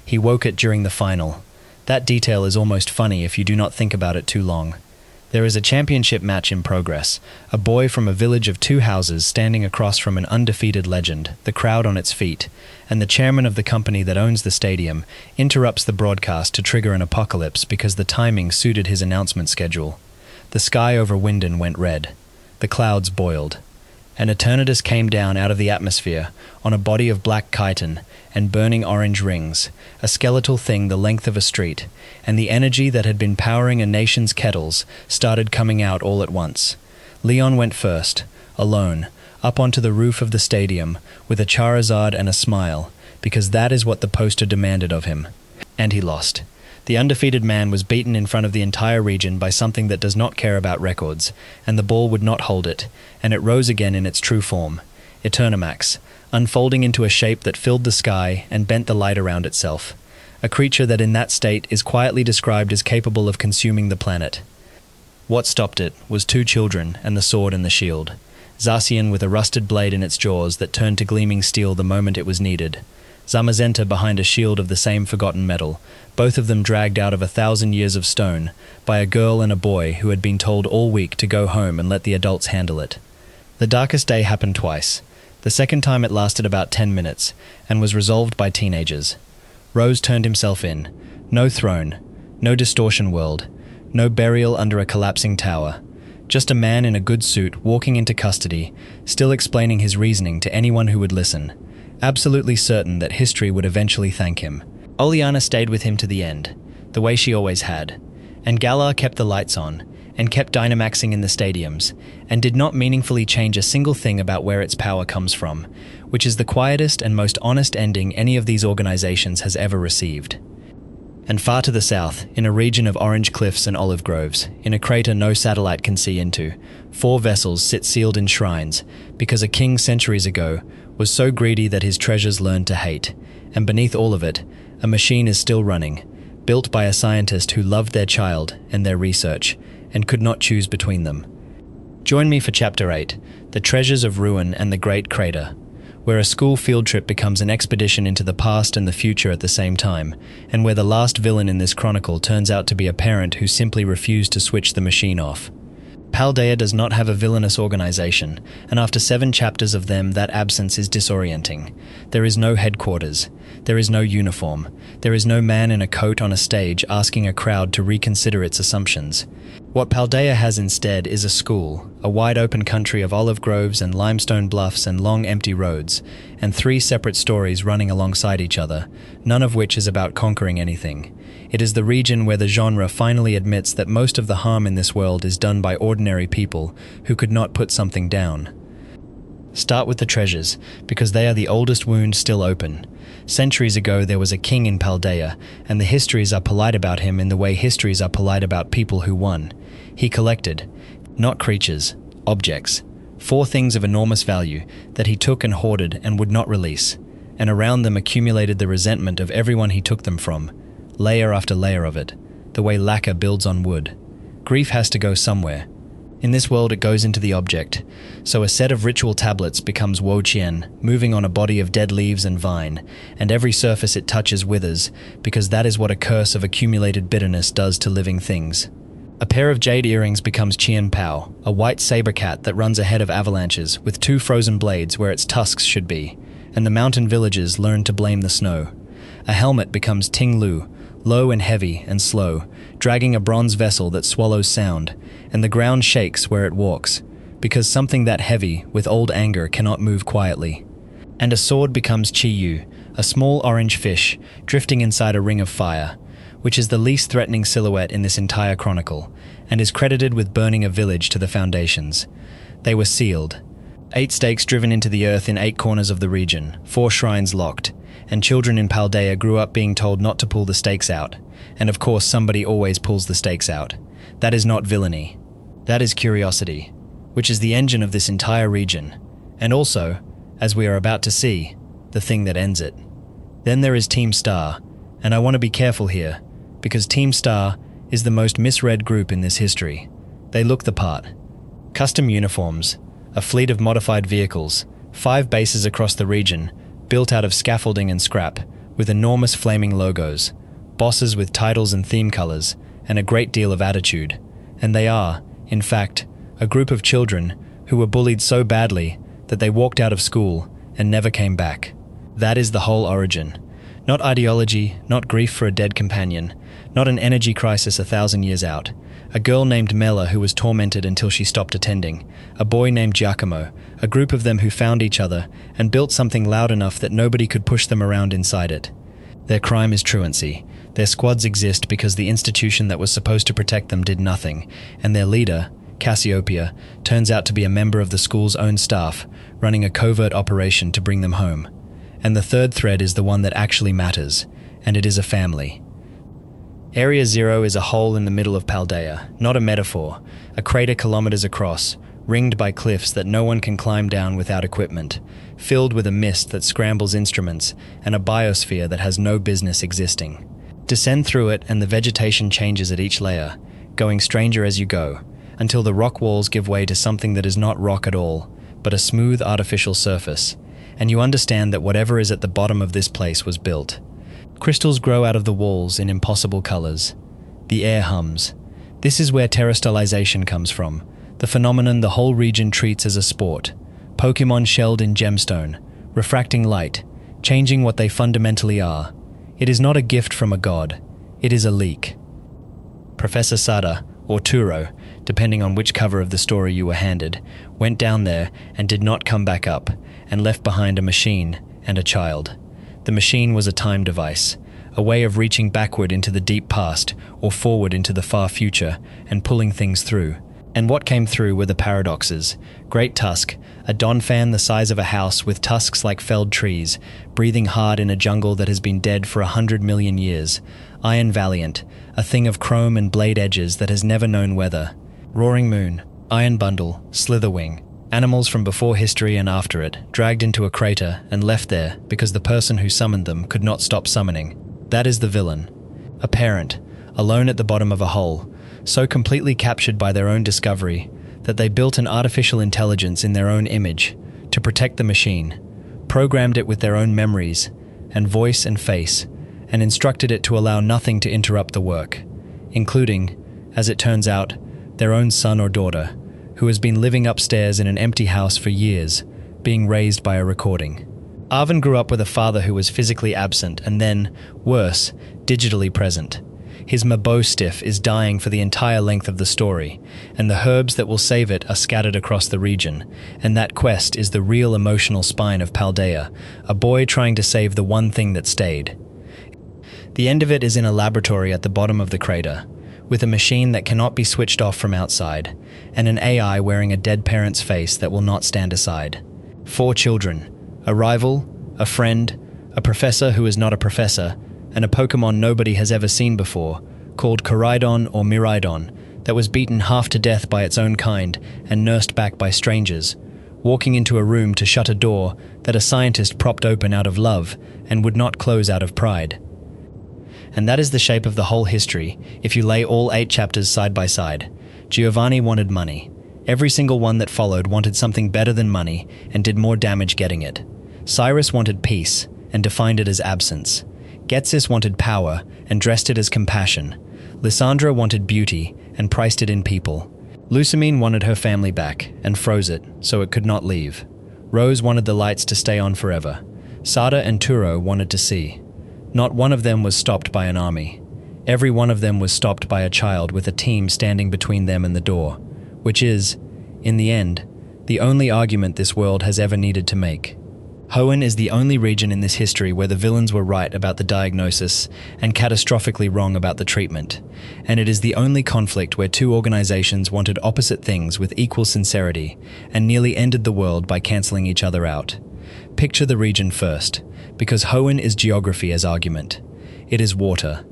He woke it during the final. That detail is almost funny if you do not think about it too long. There is a championship match in progress, a boy from a village of 2 houses standing across from an undefeated legend, the crowd on its feet, and the chairman of the company that owns the stadium interrupts the broadcast to trigger an apocalypse because the timing suited his announcement schedule. The sky over Winden went red. The clouds boiled. An Eternatus came down out of the atmosphere on a body of black chitin and burning orange rings, a skeletal thing the length of a street, and the energy that had been powering a nation's kettles started coming out all at once. Leon went first, alone, up onto the roof of the stadium with a Charizard and a smile, because that is what the poster demanded of him. And he lost. The undefeated man was beaten in front of the entire region by something that does not care about records, and the ball would not hold it, and it rose again in its true form, Eternamax, unfolding into a shape that filled the sky and bent the light around itself, a creature that in that state is quietly described as capable of consuming the planet. What stopped it was 2 children and the sword and the shield, Zacian with a rusted blade in its jaws that turned to gleaming steel the moment it was needed, Zamazenta behind a shield of the same forgotten metal, both of them dragged out of 1,000 years of stone by a girl and a boy who had been told all week to go home and let the adults handle it. The darkest day happened twice. The second time it lasted about 10 minutes and was resolved by teenagers. Rose turned himself in. No throne, no Distortion World, no burial under a collapsing tower. Just a man in a good suit walking into custody, still explaining his reasoning to anyone who would listen, absolutely certain that history would eventually thank him. Oleana stayed with him to the end, the way she always had, and Galar kept the lights on, and kept Dynamaxing in the stadiums, and did not meaningfully change a single thing about where its power comes from, which is the quietest and most honest ending any of these organizations has ever received. And far to the south, in a region of orange cliffs and olive groves, in a crater no satellite can see into, 4 vessels sit sealed in shrines, because a king centuries ago was so greedy that his treasures learned to hate, and beneath all of it, a machine is still running, built by a scientist who loved their child and their research, and could not choose between them. Join me for Chapter 8, The Treasures of Ruin and the Great Crater, where a school field trip becomes an expedition into the past and the future at the same time, and where the last villain in this chronicle turns out to be a parent who simply refused to switch the machine off. Paldea does not have a villainous organization, and after 7 chapters of them, that absence is disorienting. There is no headquarters. There is no uniform. There is no man in a coat on a stage asking a crowd to reconsider its assumptions. What Paldea has instead is a school, a wide-open country of olive groves and limestone bluffs and long empty roads, and 3 separate stories running alongside each other, none of which is about conquering anything. It is the region where the genre finally admits that most of the harm in this world is done by ordinary people who could not put something down. Start with the treasures, because they are the oldest wound still open. Centuries ago there was a king in Paldea, and the histories are polite about him in the way histories are polite about people who won. He collected, not creatures, objects, 4 things of enormous value that he took and hoarded and would not release, and around them accumulated the resentment of everyone he took them from, layer after layer of it, the way lacquer builds on wood. Grief has to go somewhere. In this world it goes into the object, so a set of ritual tablets becomes Wo Chien, moving on a body of dead leaves and vine, and every surface it touches withers, because that is what a curse of accumulated bitterness does to living things. A pair of jade earrings becomes Chien Pao, a white saber cat that runs ahead of avalanches, with 2 frozen blades where its tusks should be, and the mountain villagers learn to blame the snow. A helmet becomes Ting Lu, low and heavy and slow, dragging a bronze vessel that swallows sound, and the ground shakes where it walks, because something that heavy, with old anger, cannot move quietly. And a sword becomes Chi Yu, a small orange fish, drifting inside a ring of fire, which is the least threatening silhouette in this entire chronicle, and is credited with burning a village to the foundations. They were sealed. 8 stakes driven into the earth in 8 corners of the region, 4 shrines locked, and children in Paldea grew up being told not to pull the stakes out, and of course somebody always pulls the stakes out. That is not villainy. That is curiosity. which is the engine of this entire region, and also, as we are about to see, the thing that ends it. Then there is Team Star, and I want to be careful here, because Team Star is the most misread group in this history. They look the part. Custom uniforms, a fleet of modified vehicles, 5 bases across the region, built out of scaffolding and scrap, with enormous flaming logos, bosses with titles and theme colors, and a great deal of attitude. And they are, in fact, a group of children who were bullied so badly that they walked out of school and never came back. That is the whole origin. Not ideology, not grief for a dead companion, not an energy crisis 1,000 years out. A girl named Mela who was tormented until she stopped attending. A boy named Giacomo, a group of them who found each other and built something loud enough that nobody could push them around inside it. Their crime is truancy. Their squads exist because the institution that was supposed to protect them did nothing, and their leader, Cassiopeia, turns out to be a member of the school's own staff, running a covert operation to bring them home. And the third thread is the one that actually matters, and it is a family. Area 0 is a hole in the middle of Paldea, not a metaphor, a crater kilometers across, ringed by cliffs that no one can climb down without equipment, filled with a mist that scrambles instruments, and a biosphere that has no business existing. Descend through it and the vegetation changes at each layer, going stranger as you go, until the rock walls give way to something that is not rock at all, but a smooth artificial surface, and you understand that whatever is at the bottom of this place was built. Crystals grow out of the walls in impossible colors. The air hums. This is where terrestrialization comes from, the phenomenon the whole region treats as a sport. Pokémon shelled in gemstone, refracting light, changing what they fundamentally are. It is not a gift from a god, it is a leak. Professor Sada, or Turo, depending on which cover of the story you were handed, went down there and did not come back up, and left behind a machine and a child. The machine was a time device, a way of reaching backward into the deep past or forward into the far future and pulling things through. And what came through were the paradoxes. Great Tusk, a Donphan the size of a house with tusks like felled trees, breathing hard in a jungle that has been dead for 100 million years. Iron Valiant, a thing of chrome and blade edges that has never known weather. Roaring Moon, Iron Bundle, Slitherwing, animals from before history and after it, dragged into a crater and left there because the person who summoned them could not stop summoning. That is the villain. A parent, alone at the bottom of a hole, so completely captured by their own discovery that they built an artificial intelligence in their own image to protect the machine, programmed it with their own memories and voice and face, and instructed it to allow nothing to interrupt the work, including, as it turns out, their own son or daughter, who has been living upstairs in an empty house for years, being raised by a recording. Arvin grew up with a father who was physically absent and then, worse, digitally present. His Mabo stiff is dying for the entire length of the story, and the herbs that will save it are scattered across the region, and that quest is the real emotional spine of Paldea, a boy trying to save the one thing that stayed. The end of it is in a laboratory at the bottom of the crater, with a machine that cannot be switched off from outside, and an AI wearing a dead parent's face that will not stand aside. 4 children, a rival, a friend, a professor who is not a professor, and a Pokémon nobody has ever seen before, called Koraidon or Miraidon, that was beaten half to death by its own kind and nursed back by strangers, walking into a room to shut a door that a scientist propped open out of love and would not close out of pride. And that is the shape of the whole history, if you lay all 8 chapters side by side. Giovanni wanted money. Every single one that followed wanted something better than money and did more damage getting it. Cyrus wanted peace and defined it as absence. Ghetsis wanted power and dressed it as compassion. Lysandra wanted beauty and priced it in people. Lusamine wanted her family back and froze it so it could not leave. Rose wanted the lights to stay on forever. Sada and Turo wanted to see. Not one of them was stopped by an army. Every one of them was stopped by a child with a team standing between them and the door, which is, in the end, the only argument this world has ever needed to make. Hoenn is the only region in this history where the villains were right about the diagnosis and catastrophically wrong about the treatment, and it is the only conflict where 2 organizations wanted opposite things with equal sincerity and nearly ended the world by cancelling each other out. Picture the region first, because Hoenn is geography as argument. It is water.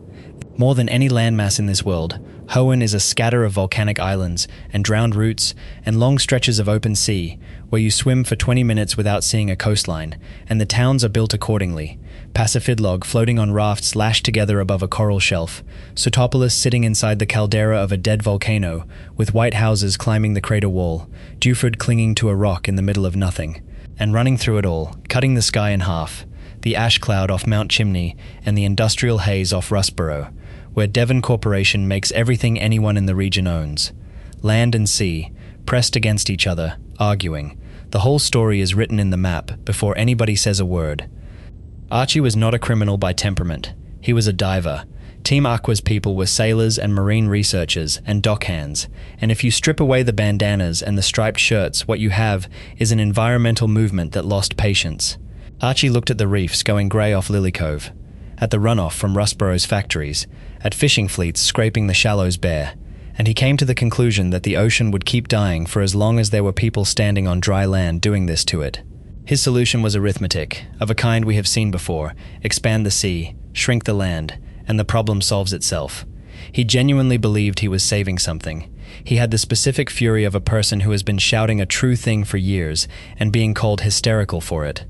More than any landmass in this world, Hoenn is a scatter of volcanic islands and drowned roots and long stretches of open sea where you swim for 20 minutes without seeing a coastline, and the towns are built accordingly. Passifidlog floating on rafts lashed together above a coral shelf, Sotopolis sitting inside the caldera of a dead volcano, with white houses climbing the crater wall, Duford clinging to a rock in the middle of nothing, and running through it all, cutting the sky in half, the ash cloud off Mount Chimney and the industrial haze off Rustborough, where Devon Corporation makes everything anyone in the region owns. Land and sea, pressed against each other, arguing. The whole story is written in the map before anybody says a word. Archie was not a criminal by temperament. He was a diver. Team Aqua's people were sailors and marine researchers and dockhands, and if you strip away the bandanas and the striped shirts, what you have is an environmental movement that lost patience. Archie looked at the reefs going grey off Lily Cove, at the runoff from Rustborough's factories, at fishing fleets scraping the shallows bare, and he came to the conclusion that the ocean would keep dying for as long as there were people standing on dry land doing this to it. His solution was arithmetic, of a kind we have seen before: expand the sea, shrink the land, and the problem solves itself. He genuinely believed he was saving something. He had the specific fury of a person who has been shouting a true thing for years and being called hysterical for it.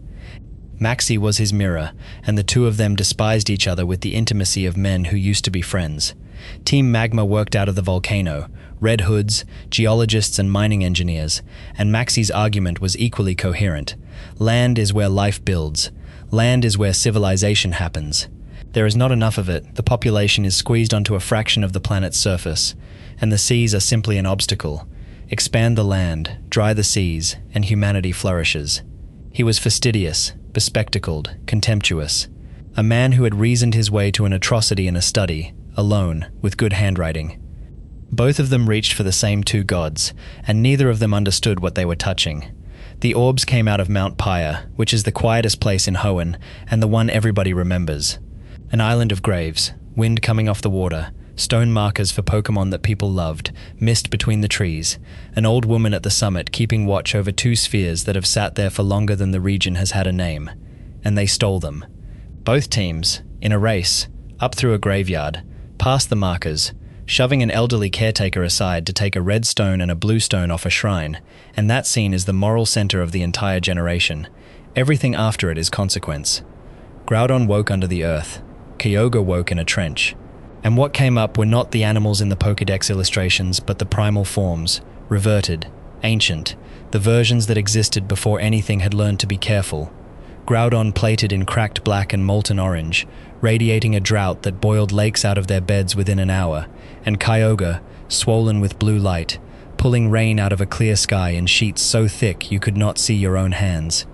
Maxie was his mirror, and the two of them despised each other with the intimacy of men who used to be friends. Team Magma worked out of the volcano, Red Hoods, geologists and mining engineers, and Maxie's argument was equally coherent. Land is where life builds. Land is where civilization happens. There is not enough of it, the population is squeezed onto a fraction of the planet's surface, and the seas are simply an obstacle. Expand the land, dry the seas, and humanity flourishes. He was fastidious, bespectacled, contemptuous. A man who had reasoned his way to an atrocity in a study, alone, with good handwriting. Both of them reached for the same two gods, and neither of them understood what they were touching. The orbs came out of Mount Pyre, which is the quietest place in Hoenn, and the one everybody remembers. An island of graves, wind coming off the water, stone markers for Pokémon that people loved, mist between the trees, an old woman at the summit keeping watch over two spheres that have sat there for longer than the region has had a name. And they stole them. Both teams, in a race, up through a graveyard, past the markers, shoving an elderly caretaker aside to take a red stone and a blue stone off a shrine, and that scene is the moral center of the entire generation. Everything after it is consequence. Groudon woke under the earth. Kyogre woke in a trench. And what came up were not the animals in the Pokédex illustrations, but the primal forms, reverted, ancient, the versions that existed before anything had learned to be careful. Groudon plated in cracked black and molten orange, radiating a drought that boiled lakes out of their beds within an hour, and Kyogre, swollen with blue light, pulling rain out of a clear sky in sheets so thick you could not see your own hands.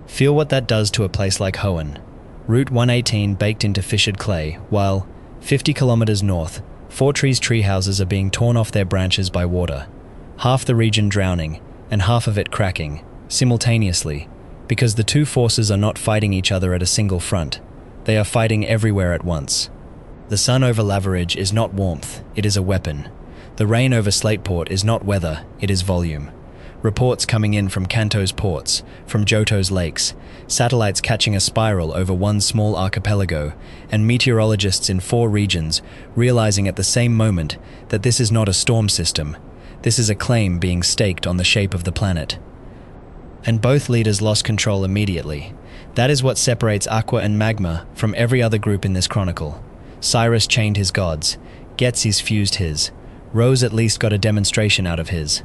Feel what that does to a place like Hoenn. Route 118 baked into fissured clay, while 50 kilometers north, Fortree's treehouses are being torn off their branches by water. Half the region drowning, and half of it cracking, simultaneously, because the two forces are not fighting each other at a single front. They are fighting everywhere at once. The sun over Laveridge is not warmth, it is a weapon. The rain over Slateport is not weather, it is volume. Reports coming in from Kanto's ports, from Johto's lakes, satellites catching a spiral over one small archipelago, and meteorologists in 4 regions realizing at the same moment that this is not a storm system. This is a claim being staked on the shape of the planet. And both leaders lost control immediately. That is what separates Aqua and Magma from every other group in this chronicle. Cyrus chained his gods. Ghetsis fused his. Rose at least got a demonstration out of his.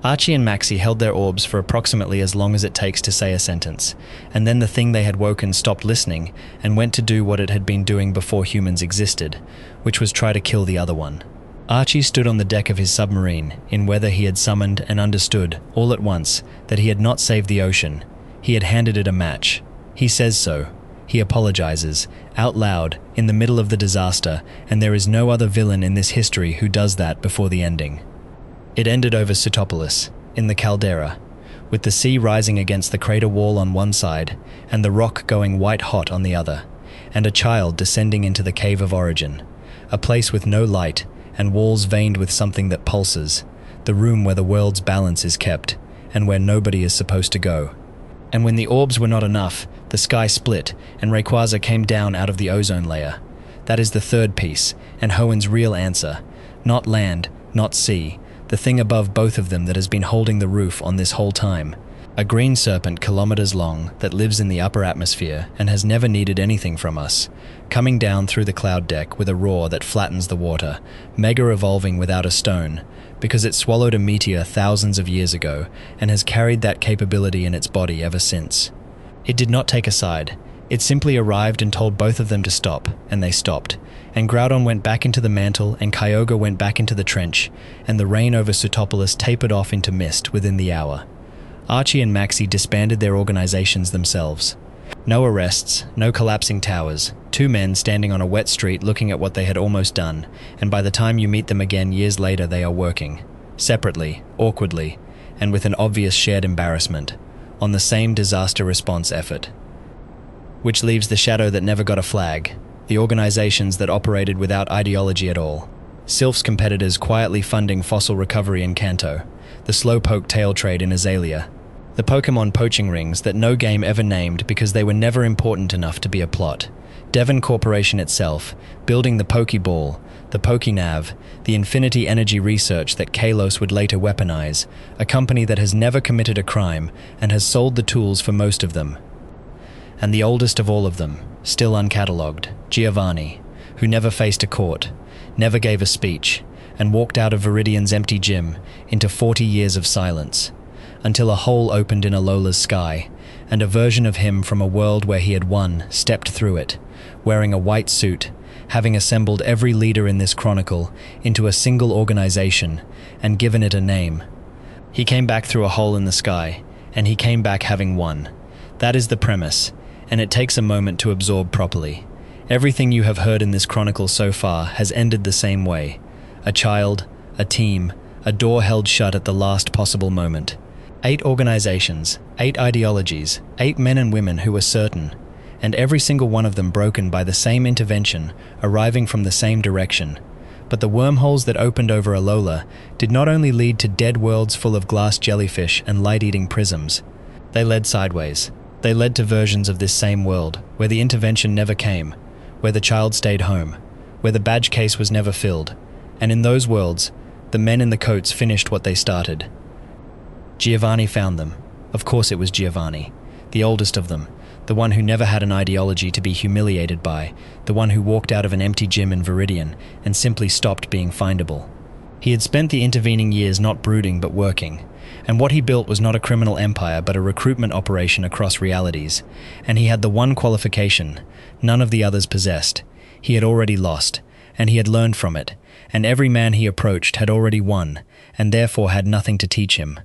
Archie and Maxie held their orbs for approximately as long as it takes to say a sentence, and then the thing they had woken stopped listening and went to do what it had been doing before humans existed, which was try to kill the other one. Archie stood on the deck of his submarine, in weather he had summoned and understood, all at once, that he had not saved the ocean. He had handed it a match. He says so. He apologizes, out loud, in the middle of the disaster, and there is no other villain in this history who does that before the ending. It ended over Sotopolis, in the caldera, with the sea rising against the crater wall on one side, and the rock going white hot on the other, and a child descending into the Cave of Origin, a place with no light, and walls veined with something that pulses, the room where the world's balance is kept, and where nobody is supposed to go. And when the orbs were not enough, the sky split, and Rayquaza came down out of the ozone layer. That is the third piece, and Hoen's real answer. Not land, not sea, the thing above both of them that has been holding the roof on this whole time. A green serpent kilometers long that lives in the upper atmosphere and has never needed anything from us, coming down through the cloud deck with a roar that flattens the water, mega-evolving without a stone, because it swallowed a meteor thousands of years ago and has carried that capability in its body ever since. It did not take a side. It simply arrived and told both of them to stop, and they stopped. And Groudon went back into the mantle, and Kyogre went back into the trench, and the rain over Sutopolis tapered off into mist within the hour. Archie and Maxie disbanded their organizations themselves. No arrests, no collapsing towers, two men standing on a wet street looking at what they had almost done, and by the time you meet them again years later they are working, separately, awkwardly, and with an obvious shared embarrassment, on the same disaster response effort. Which leaves the shadow that never got a flag, the organizations that operated without ideology at all. Silph's competitors quietly funding fossil recovery in Kanto, the slowpoke tail trade in Azalea, the Pokémon poaching rings that no game ever named because they were never important enough to be a plot, Devon Corporation itself, building the Pokeball, the Pokénav, the Infinity Energy research that Kalos would later weaponize, a company that has never committed a crime and has sold the tools for most of them. And the oldest of all of them, still uncatalogued, Giovanni, who never faced a court, never gave a speech, and walked out of Viridian's empty gym into 40 years of silence, until a hole opened in Alola's sky, and a version of him from a world where he had won stepped through it, wearing a white suit, having assembled every leader in this chronicle into a single organization and given it a name. He came back through a hole in the sky, and he came back having won. That is the premise, and it takes a moment to absorb properly. Everything you have heard in this chronicle so far has ended the same way. A child, a team, a door held shut at the last possible moment. 8 organizations, 8 ideologies, 8 men and women who were certain, and every single one of them broken by the same intervention, arriving from the same direction. But the wormholes that opened over Alola did not only lead to dead worlds full of glass jellyfish and light-eating prisms. They led sideways. They led to versions of this same world, where the intervention never came, where the child stayed home, where the badge case was never filled, and in those worlds, the men in the coats finished what they started. Giovanni found them. Of course it was Giovanni, the oldest of them, the one who never had an ideology to be humiliated by, the one who walked out of an empty gym in Viridian and simply stopped being findable. He had spent the intervening years not brooding but working, and what he built was not a criminal empire but a recruitment operation across realities, and he had the one qualification none of the others possessed. He had already lost, and he had learned from it, and every man he approached had already won, and therefore had nothing to teach him.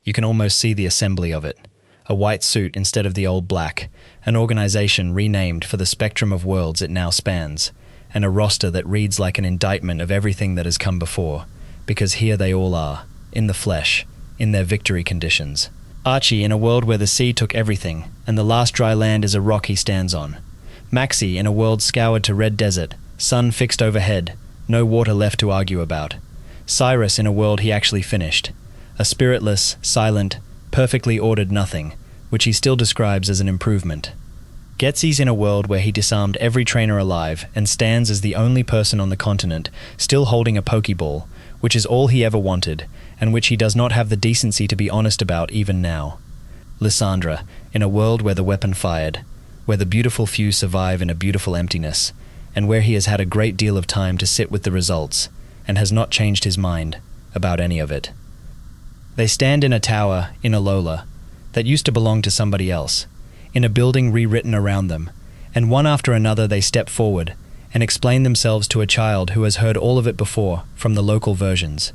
You can almost see the assembly of it. A white suit instead of the old black, an organization renamed for the spectrum of worlds it now spans, and a roster that reads like an indictment of everything that has come before, because here they all are, in the flesh, in their victory conditions. Archie in a world where the sea took everything, and the last dry land is a rock he stands on. Maxie in a world scoured to red desert, sun fixed overhead, no water left to argue about. Cyrus in a world he actually finished. A spiritless, silent, perfectly ordered nothing, which he still describes as an improvement. Ghetsis in a world where he disarmed every trainer alive and stands as the only person on the continent still holding a Pokeball, which is all he ever wanted, and which he does not have the decency to be honest about even now. Lysandra, in a world where the weapon fired, where the beautiful few survive in a beautiful emptiness, and where he has had a great deal of time to sit with the results, and has not changed his mind about any of it. They stand in a tower, in Alola, that used to belong to somebody else, in a building rewritten around them, and one after another they step forward and explain themselves to a child who has heard all of it before from the local versions.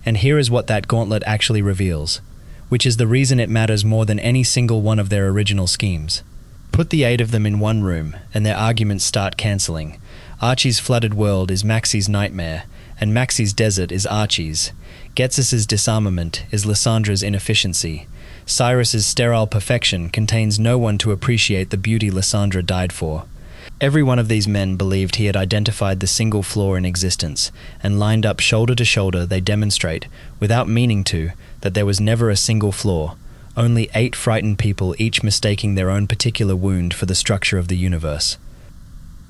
And here is what that gauntlet actually reveals, which is the reason it matters more than any single one of their original schemes. Put the 8 of them in one room, and their arguments start cancelling. Archie's flooded world is Maxie's nightmare, and Maxie's desert is Archie's. Ghetsis' disarmament is Lysandra's inefficiency. Cyrus's sterile perfection contains no one to appreciate the beauty Lysandra died for. Every one of these men believed he had identified the single flaw in existence, and lined up shoulder to shoulder they demonstrate, without meaning to, that there was never a single flaw, only 8 frightened people each mistaking their own particular wound for the structure of the universe.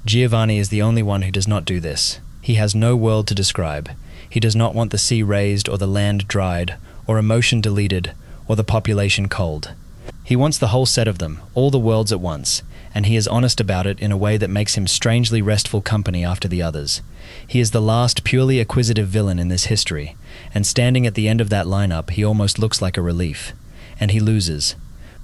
Giovanni is the only one who does not do this. He has no world to describe. He does not want the sea raised or the land dried, or emotion deleted, or the population culled. He wants the whole set of them, all the worlds at once, and he is honest about it in a way that makes him strangely restful company after the others. He is the last purely acquisitive villain in this history, and standing at the end of that lineup he almost looks like a relief. And he loses.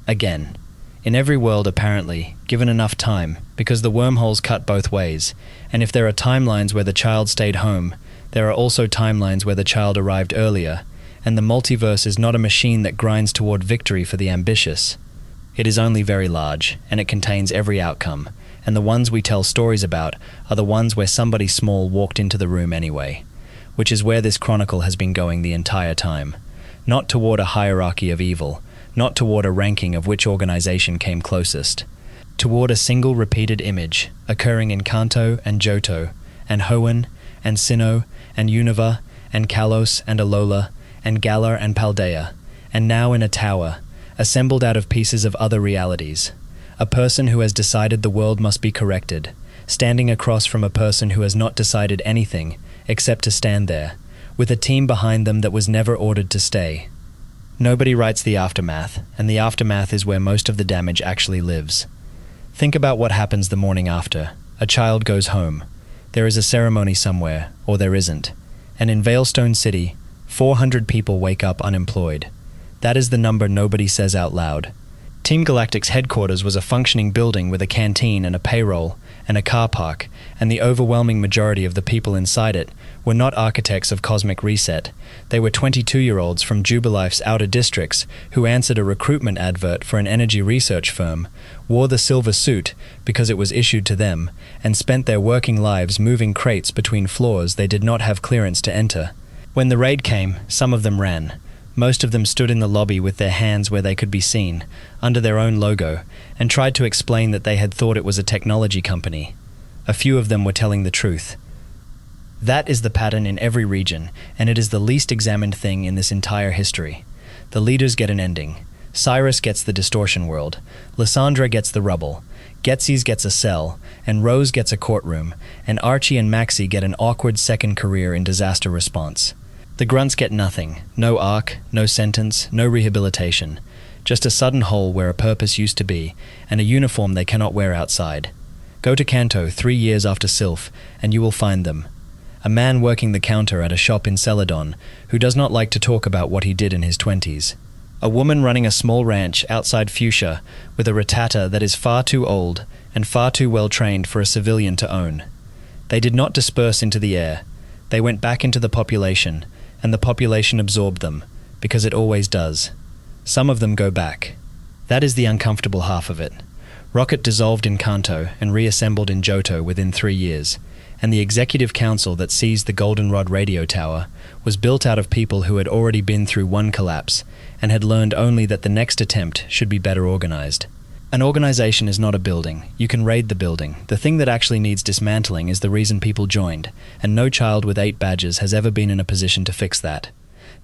Again. In every world apparently, given enough time, because the wormholes cut both ways, and if there are timelines where the child stayed home, there are also timelines where the child arrived earlier, and the multiverse is not a machine that grinds toward victory for the ambitious. It is only very large, and it contains every outcome, and the ones we tell stories about are the ones where somebody small walked into the room anyway, which is where this chronicle has been going the entire time. Not toward a hierarchy of evil, not toward a ranking of which organization came closest, toward a single repeated image, occurring in Kanto and Johto, and Hoenn, and Sinnoh, and Unova, and Kalos and Alola, and Galar and Paldea, and now in a tower, assembled out of pieces of other realities. A person who has decided the world must be corrected, standing across from a person who has not decided anything, except to stand there, with a team behind them that was never ordered to stay. Nobody writes the aftermath, and the aftermath is where most of the damage actually lives. Think about what happens the morning after. A child goes home. There is a ceremony somewhere, or there isn't. And in Veilstone City, 400 people wake up unemployed. That is the number nobody says out loud. Team Galactic's headquarters was a functioning building with a canteen and a payroll and a car park, and the overwhelming majority of the people inside it were not architects of cosmic reset. They were 22-year-olds from Jubilife's outer districts who answered a recruitment advert for an energy research firm, wore the silver suit because it was issued to them, and spent their working lives moving crates between floors they did not have clearance to enter. When the raid came, some of them ran. Most of them stood in the lobby with their hands where they could be seen, under their own logo, and tried to explain that they had thought it was a technology company. A few of them were telling the truth. That is the pattern in every region, and it is the least examined thing in this entire history. The leaders get an ending. Cyrus gets the Distortion World, Lysandra gets the rubble, Ghetsis gets a cell, and Rose gets a courtroom, and Archie and Maxie get an awkward second career in disaster response. The grunts get nothing, no arc, no sentence, no rehabilitation, just a sudden hole where a purpose used to be, and a uniform they cannot wear outside. Go to Kanto 3 years after Silph, and you will find them. A man working the counter at a shop in Celadon, who does not like to talk about what he did in his 20s. A woman running a small ranch outside Fuchsia with a Rattata that is far too old and far too well trained for a civilian to own. They did not disperse into the air. They went back into the population, and the population absorbed them, because it always does. Some of them go back. That is the uncomfortable half of it. Rocket dissolved in Kanto and reassembled in Johto within 3 years, and the executive council that seized the Goldenrod radio tower was built out of people who had already been through one collapse and had learned only that the next attempt should be better organized. An organization is not a building. You can raid the building. The thing that actually needs dismantling is the reason people joined, and no child with 8 badges has ever been in a position to fix that.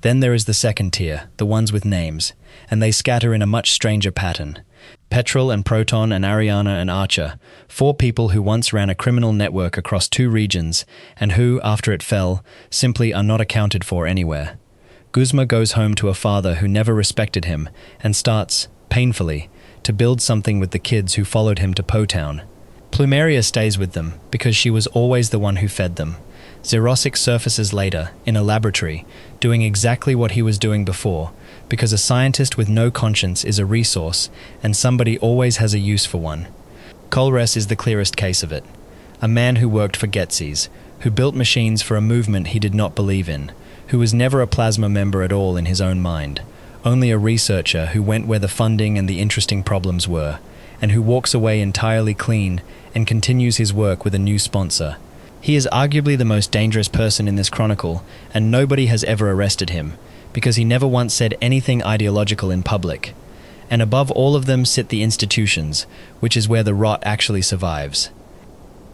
Then there is the second tier, the ones with names, and they scatter in a much stranger pattern. Petrel and Proton and Ariana and Archer, 4 people who once ran a criminal network across 2 regions, and who, after it fell, simply are not accounted for anywhere. Guzma goes home to a father who never respected him, and starts, painfully, to build something with the kids who followed him to Potown. Plumeria stays with them, because she was always the one who fed them. Xerosic surfaces later, in a laboratory, doing exactly what he was doing before, because a scientist with no conscience is a resource, and somebody always has a use for one. Colres is the clearest case of it. A man who worked for Ghetsis, who built machines for a movement he did not believe in, who was never a plasma member at all in his own mind, only a researcher who went where the funding and the interesting problems were, and who walks away entirely clean and continues his work with a new sponsor. He is arguably the most dangerous person in this chronicle, and nobody has ever arrested him, because he never once said anything ideological in public. And above all of them sit the institutions, which is where the rot actually survives.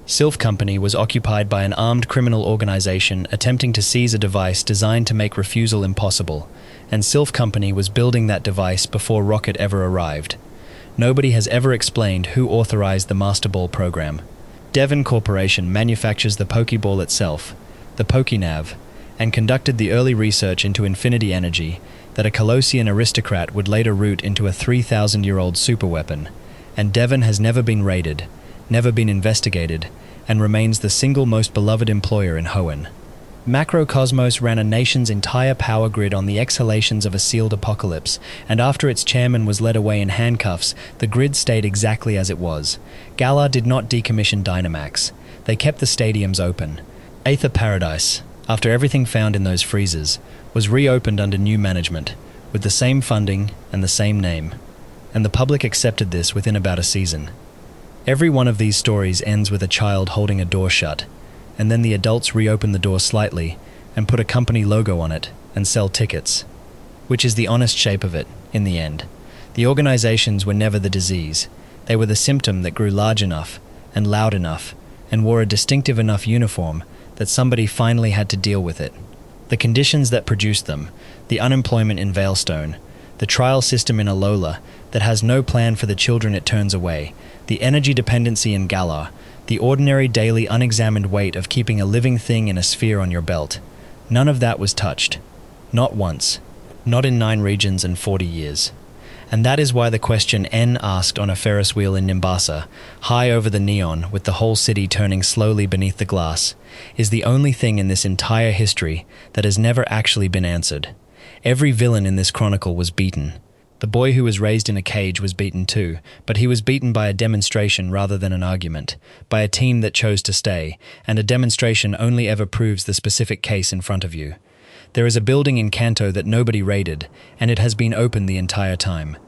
Silph Company was occupied by an armed criminal organization attempting to seize a device designed to make refusal impossible, and Silph Company was building that device before Rocket ever arrived. Nobody has ever explained who authorized the Master Ball program. Devon Corporation manufactures the Pokeball itself, the Pokénav, and conducted the early research into infinity energy that a Colossian aristocrat would later root into a 3,000-year-old superweapon, and Devon has never been raided, never been investigated, and remains the single most beloved employer in Hoenn. Macrocosmos ran a nation's entire power grid on the exhalations of a sealed apocalypse, and after its chairman was led away in handcuffs, the grid stayed exactly as it was. Galar did not decommission Dynamax. They kept the stadiums open. Aether Paradise, after everything found in those freezers, was reopened under new management, with the same funding and the same name. And the public accepted this within about a season. Every one of these stories ends with a child holding a door shut, and then the adults reopen the door slightly and put a company logo on it and sell tickets, which is the honest shape of it, in the end. The organizations were never the disease. They were the symptom that grew large enough and loud enough and wore a distinctive enough uniform that somebody finally had to deal with it. The conditions that produced them, the unemployment in Veilstone, the trial system in Alola that has no plan for the children it turns away, the energy dependency in Galar, the ordinary daily unexamined weight of keeping a living thing in a sphere on your belt. None of that was touched. Not once. Not in 9 regions and 40 years. And that is why the question N asked on a Ferris wheel in Nimbasa, high over the neon with the whole city turning slowly beneath the glass, is the only thing in this entire history that has never actually been answered. Every villain in this chronicle was beaten. The boy who was raised in a cage was beaten too, but he was beaten by a demonstration rather than an argument, by a team that chose to stay, and a demonstration only ever proves the specific case in front of you. There is a building in Kanto that nobody raided, and it has been open the entire time.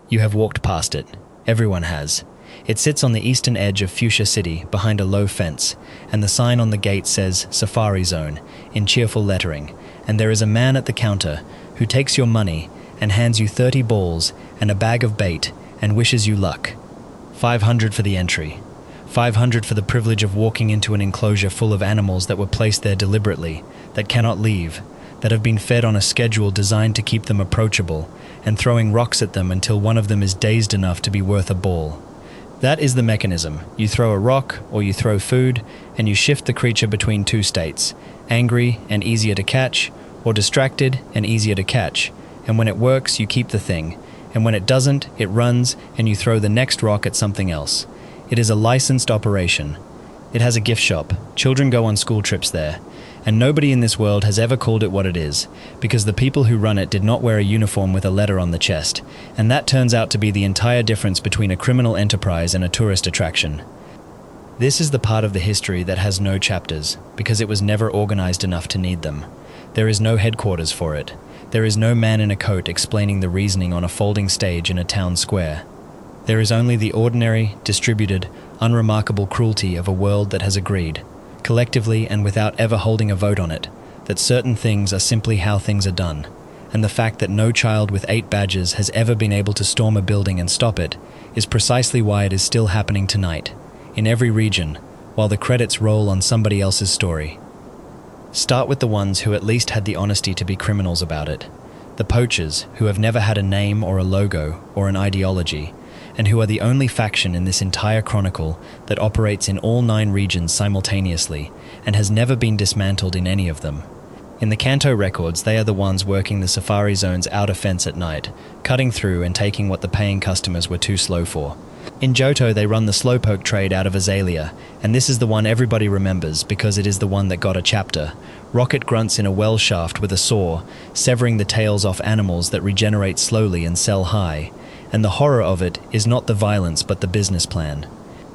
You have walked past it. Everyone has. It sits on the eastern edge of Fuchsia City, behind a low fence, and the sign on the gate says Safari Zone, in cheerful lettering, and there is a man at the counter who takes your money and hands you 30 balls and a bag of bait and wishes you luck. 500 for the entry. 500 for the privilege of walking into an enclosure full of animals that were placed there deliberately, that cannot leave, that have been fed on a schedule designed to keep them approachable, and throwing rocks at them until one of them is dazed enough to be worth a ball. That is the mechanism. You throw a rock, or you throw food, and you shift the creature between 2 states, angry and easier to catch, or distracted and easier to catch. And when it works, you keep the thing, and when it doesn't, it runs, and you throw the next rock at something else. It is a licensed operation. It has a gift shop. Children go on school trips there. And nobody in this world has ever called it what it is, because the people who run it did not wear a uniform with a letter on the chest, and that turns out to be the entire difference between a criminal enterprise and a tourist attraction. This is the part of the history that has no chapters, because it was never organized enough to need them. There is no headquarters for it. There is no man in a coat explaining the reasoning on a folding stage in a town square. There is only the ordinary, distributed, unremarkable cruelty of a world that has agreed, collectively and without ever holding a vote on it, that certain things are simply how things are done, and the fact that no child with 8 badges has ever been able to storm a building and stop it is precisely why it is still happening tonight, in every region, while the credits roll on somebody else's story. Start with the ones who at least had the honesty to be criminals about it. The poachers, who have never had a name or a logo or an ideology, and who are the only faction in this entire chronicle that operates in all 9 regions simultaneously and has never been dismantled in any of them. In the Kanto records, they are the ones working the Safari Zone's outer fence at night, cutting through and taking what the paying customers were too slow for. In Johto, they run the Slowpoke trade out of Azalea, and this is the one everybody remembers because it is the one that got a chapter. Rocket grunts in a well shaft with a saw, severing the tails off animals that regenerate slowly and sell high. And the horror of it is not the violence but the business plan.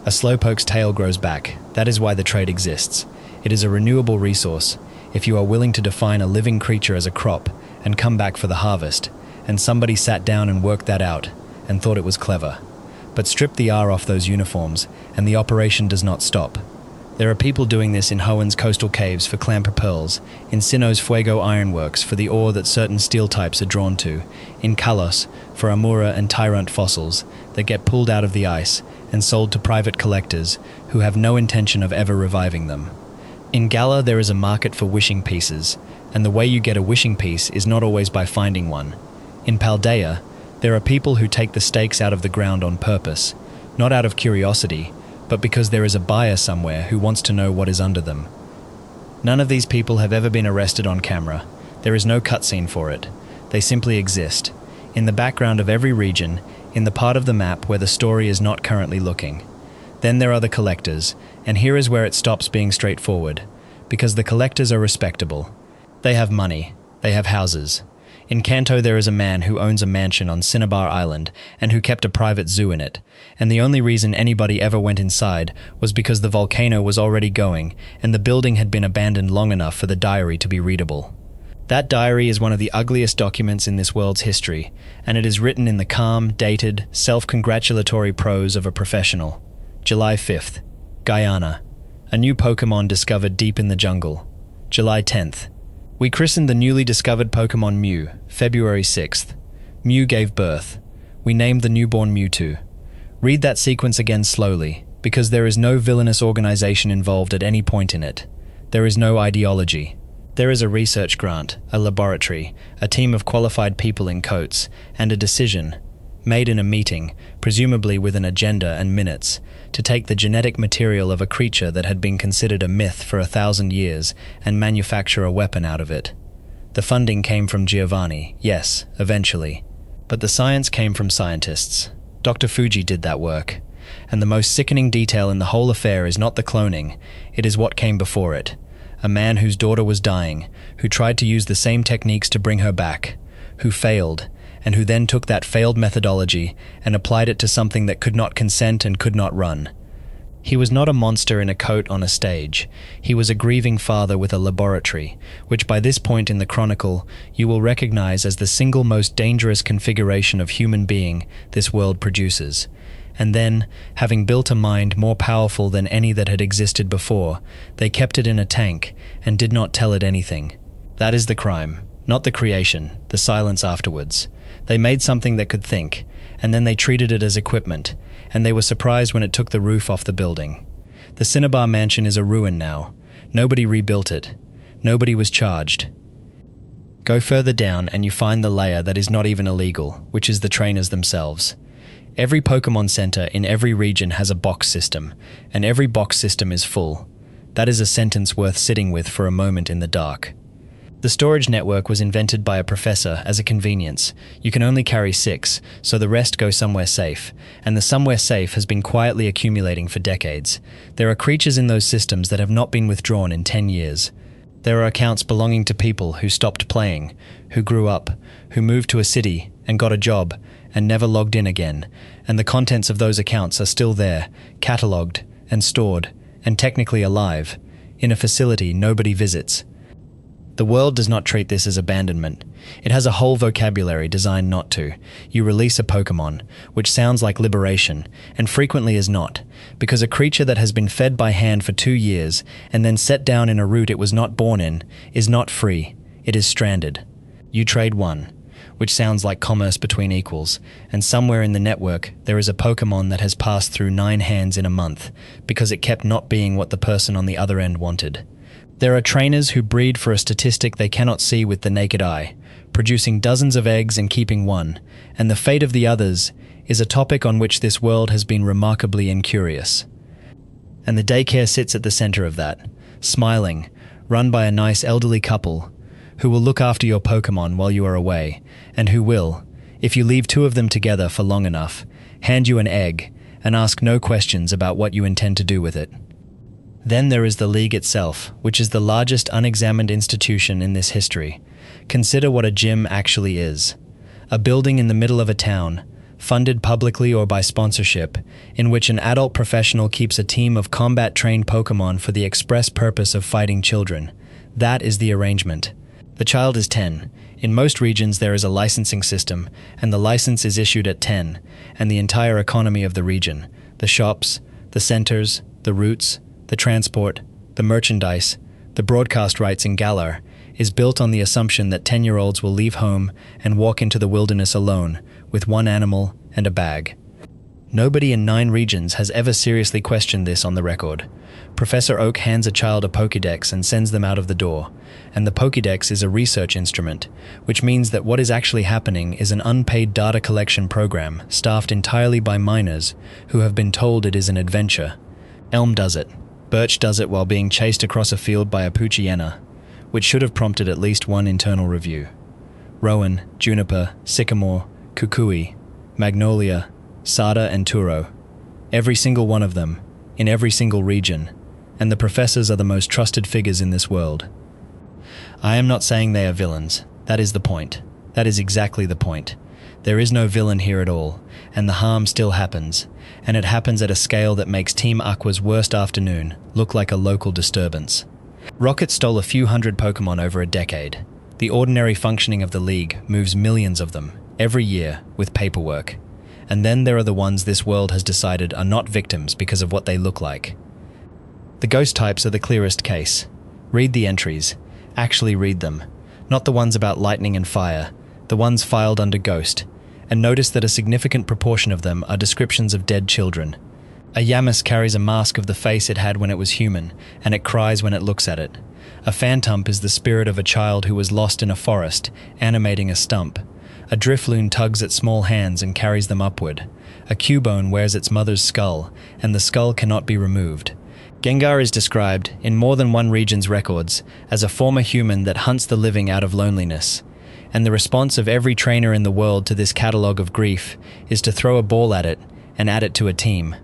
A Slowpoke's tail grows back. That is why the trade exists. It is a renewable resource. If you are willing to define a living creature as a crop and come back for the harvest, and somebody sat down and worked that out and thought it was clever. But strip the R off those uniforms and the operation does not stop. There are people doing this in Hoenn's coastal caves for clamper pearls, in Sinnoh's Fuego ironworks for the ore that certain steel types are drawn to, in Kalos for Amura and Tyrant fossils that get pulled out of the ice and sold to private collectors who have no intention of ever reviving them. In Galar there is a market for wishing pieces, and the way you get a wishing piece is not always by finding one. In Paldea, there are people who take the stakes out of the ground on purpose, not out of curiosity, but because there is a buyer somewhere who wants to know what is under them. None of these people have ever been arrested on camera. There is no cutscene for it. They simply exist, in the background of every region, in the part of the map where the story is not currently looking. Then there are the collectors, and here is where it stops being straightforward, because the collectors are respectable. They have money. They have houses. In Kanto there is a man who owns a mansion on Sinnoh Island and who kept a private zoo in it, and the only reason anybody ever went inside was because the volcano was already going and the building had been abandoned long enough for the diary to be readable. That diary is one of the ugliest documents in this world's history, and it is written in the calm, dated, self-congratulatory prose of a professional. July 5th. Guyana. A new Pokémon discovered deep in the jungle. July 10th. We christened the newly discovered Pokémon Mew, February 6th. Mew gave birth. We named the newborn Mewtwo. Read that sequence again slowly, because there is no villainous organization involved at any point in it. There is no ideology. There is a research grant, a laboratory, a team of qualified people in coats, and a decision, made in a meeting, presumably with an agenda and minutes, to take the genetic material of a creature that had been considered a myth for 1,000 years and manufacture a weapon out of it. The funding came from Giovanni, yes, eventually. But the science came from scientists. Dr. Fuji did that work. And the most sickening detail in the whole affair is not the cloning, it is what came before it. A man whose daughter was dying, who tried to use the same techniques to bring her back, who failed, and who then took that failed methodology and applied it to something that could not consent and could not run. He was not a monster in a coat on a stage. He was a grieving father with a laboratory, which by this point in the chronicle you will recognize as the single most dangerous configuration of human being this world produces. And then, having built a mind more powerful than any that had existed before, they kept it in a tank and did not tell it anything. That is the crime, not the creation, the silence afterwards. They made something that could think, and then they treated it as equipment, and they were surprised when it took the roof off the building. The Sinnoh mansion is a ruin now. Nobody rebuilt it. Nobody was charged. Go further down and you find the layer that is not even illegal, which is the trainers themselves. Every Pokémon Center in every region has a box system, and every box system is full. That is a sentence worth sitting with for a moment in the dark. The storage network was invented by a professor as a convenience. You can only carry 6, so the rest go somewhere safe, and the somewhere safe has been quietly accumulating for decades. There are creatures in those systems that have not been withdrawn in 10 years. There are accounts belonging to people who stopped playing, who grew up, who moved to a city and got a job and never logged in again, and the contents of those accounts are still there, catalogued and stored, and technically alive, in a facility nobody visits. The world does not treat this as abandonment. It has a whole vocabulary designed not to. You release a Pokémon, which sounds like liberation, and frequently is not, because a creature that has been fed by hand for 2 years and then set down in a route it was not born in is not free. It is stranded. You trade one, which sounds like commerce between equals, and somewhere in the network there is a Pokémon that has passed through 9 hands in a month because it kept not being what the person on the other end wanted. There are trainers who breed for a statistic they cannot see with the naked eye, producing dozens of eggs and keeping one, and the fate of the others is a topic on which this world has been remarkably incurious. And the daycare sits at the center of that, smiling, run by a nice elderly couple, who will look after your Pokémon while you are away, and who will, if you leave 2 of them together for long enough, hand you an egg and ask no questions about what you intend to do with it. Then there is the League itself, which is the largest unexamined institution in this history. Consider what a gym actually is. A building in the middle of a town, funded publicly or by sponsorship, in which an adult professional keeps a team of combat-trained Pokémon for the express purpose of fighting children. That is the arrangement. The child is 10. In most regions there is a licensing system, and the license is issued at 10, and the entire economy of the region, the shops, the centers, the routes, the transport, the merchandise, the broadcast rights in Galar, is built on the assumption that 10-year-olds will leave home and walk into the wilderness alone, with 1 animal and a bag. Nobody in 9 regions has ever seriously questioned this on the record. Professor Oak hands a child a Pokédex and sends them out of the door, and the Pokédex is a research instrument, which means that what is actually happening is an unpaid data collection program staffed entirely by minors who have been told it is an adventure. Elm does it. Birch does it while being chased across a field by a Poochyena, which should have prompted at least one internal review. Rowan, Juniper, Sycamore, Kukui, Magnolia, Sada and Turo. Every single one of them, in every single region, and the professors are the most trusted figures in this world. I am not saying they are villains. That is the point. That is exactly the point. There is no villain here at all, and the harm still happens, and it happens at a scale that makes Team Aqua's worst afternoon look like a local disturbance. Rocket stole a few hundred Pokémon over a decade. The ordinary functioning of the League moves millions of them, every year, with paperwork. And then there are the ones this world has decided are not victims because of what they look like. The ghost types are the clearest case. Read the entries. Actually read them. Not the ones about lightning and fire, the ones filed under ghost. And notice that a significant proportion of them are descriptions of dead children. A Yamas carries a mask of the face it had when it was human, and it cries when it looks at it. A Phantump is the spirit of a child who was lost in a forest, animating a stump. A Drifloon tugs at small hands and carries them upward. A Cubone wears its mother's skull, and the skull cannot be removed. Gengar is described, in more than one region's records, as a former human that hunts the living out of loneliness. And the response of every trainer in the world to this catalogue of grief is to throw a ball at it and add it to a team.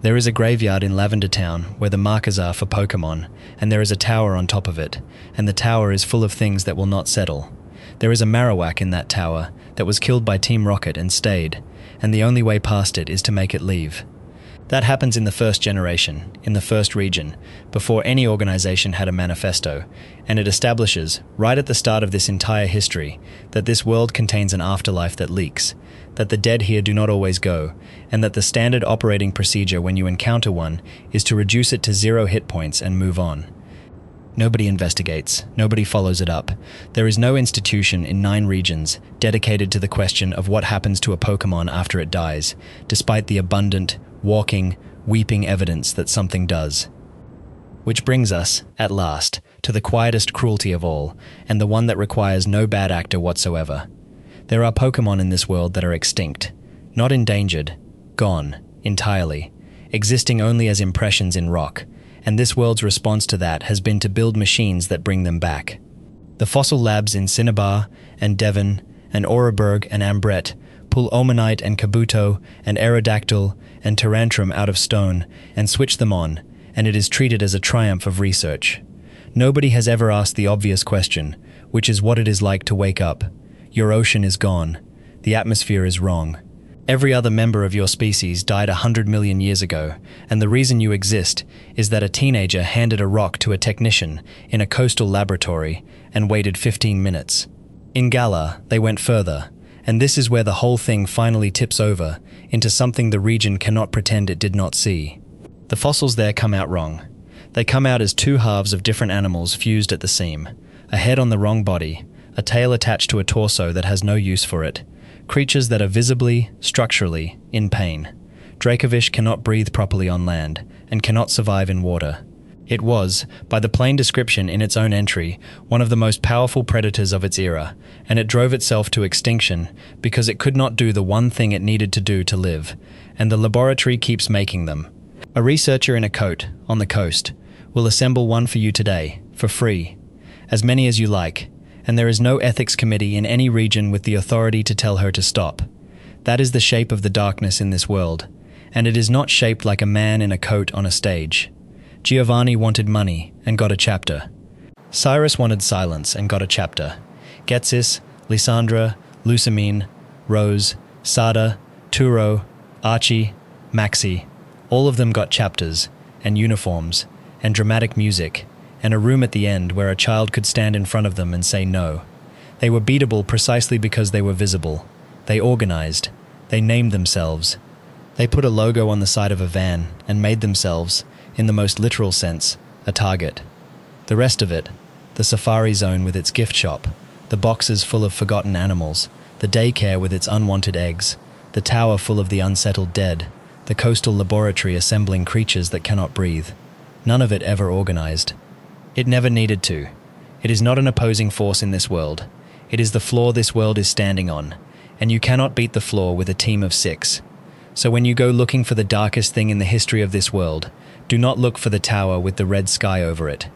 There is a graveyard in Lavender Town where the markers are for Pokémon, and there is a tower on top of it, and the tower is full of things that will not settle. There is a Marowak in that tower that was killed by Team Rocket and stayed, and the only way past it is to make it leave. That happens in the first generation, in the first region, before any organization had a manifesto, and it establishes, right at the start of this entire history, that this world contains an afterlife that leaks, that the dead here do not always go, and that the standard operating procedure when you encounter one is to reduce it to 0 hit points and move on. Nobody investigates, nobody follows it up. There is no institution in 9 regions dedicated to the question of what happens to a Pokémon after it dies, despite the abundant, walking, weeping evidence that something does. Which brings us, at last, to the quietest cruelty of all, and the one that requires no bad actor whatsoever. There are Pokémon in this world that are extinct, not endangered, gone, entirely, existing only as impressions in rock, and this world's response to that has been to build machines that bring them back. The fossil labs in Cinnabar and Devon and Oreburg and Ambret pull Omanite and Kabuto and Aerodactyl and Tyrantrum out of stone and switch them on, and it is treated as a triumph of research. Nobody has ever asked the obvious question, which is what it is like to wake up. Your ocean is gone. The atmosphere is wrong. Every other member of your species died 100 million years ago, and the reason you exist is that a teenager handed a rock to a technician in a coastal laboratory and waited 15 minutes. In Galar, they went further, and this is where the whole thing finally tips over into something the region cannot pretend it did not see. The fossils there come out wrong. They come out as 2 halves of different animals fused at the seam, a head on the wrong body, a tail attached to a torso that has no use for it, creatures that are visibly, structurally, in pain. Dracovish cannot breathe properly on land, and cannot survive in water. It was, by the plain description in its own entry, one of the most powerful predators of its era, and it drove itself to extinction because it could not do the one thing it needed to do to live, and the laboratory keeps making them. A researcher in a coat, on the coast, will assemble one for you today, for free, as many as you like, and there is no ethics committee in any region with the authority to tell her to stop. That is the shape of the darkness in this world, and it is not shaped like a man in a coat on a stage. Giovanni wanted money and got a chapter. Cyrus wanted silence and got a chapter. Ghetsis, Lysandra, Lucamine, Rose, Sada, Turo, Archie, Maxi, all of them got chapters, and uniforms, and dramatic music, and a room at the end where a child could stand in front of them and say no. They were beatable precisely because they were visible. They organized. They named themselves. They put a logo on the side of a van and made themselves, in the most literal sense, a target. The rest of it, the safari zone with its gift shop, the boxes full of forgotten animals, the daycare with its unwanted eggs, the tower full of the unsettled dead, the coastal laboratory assembling creatures that cannot breathe. None of it ever organized. It never needed to. It is not an opposing force in this world. It is the floor this world is standing on, and you cannot beat the floor with a team of 6. So when you go looking for the darkest thing in the history of this world, do not look for the tower with the red sky over it.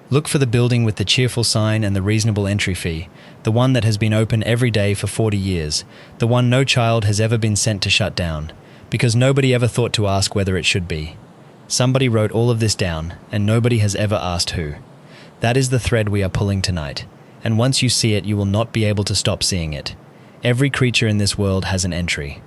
Look for the building with the cheerful sign and the reasonable entry fee, the one that has been open every day for 40 years, the one no child has ever been sent to shut down, because nobody ever thought to ask whether it should be. Somebody wrote all of this down, and nobody has ever asked who. That is the thread we are pulling tonight, and once you see it, you will not be able to stop seeing it. Every creature in this world has an entry.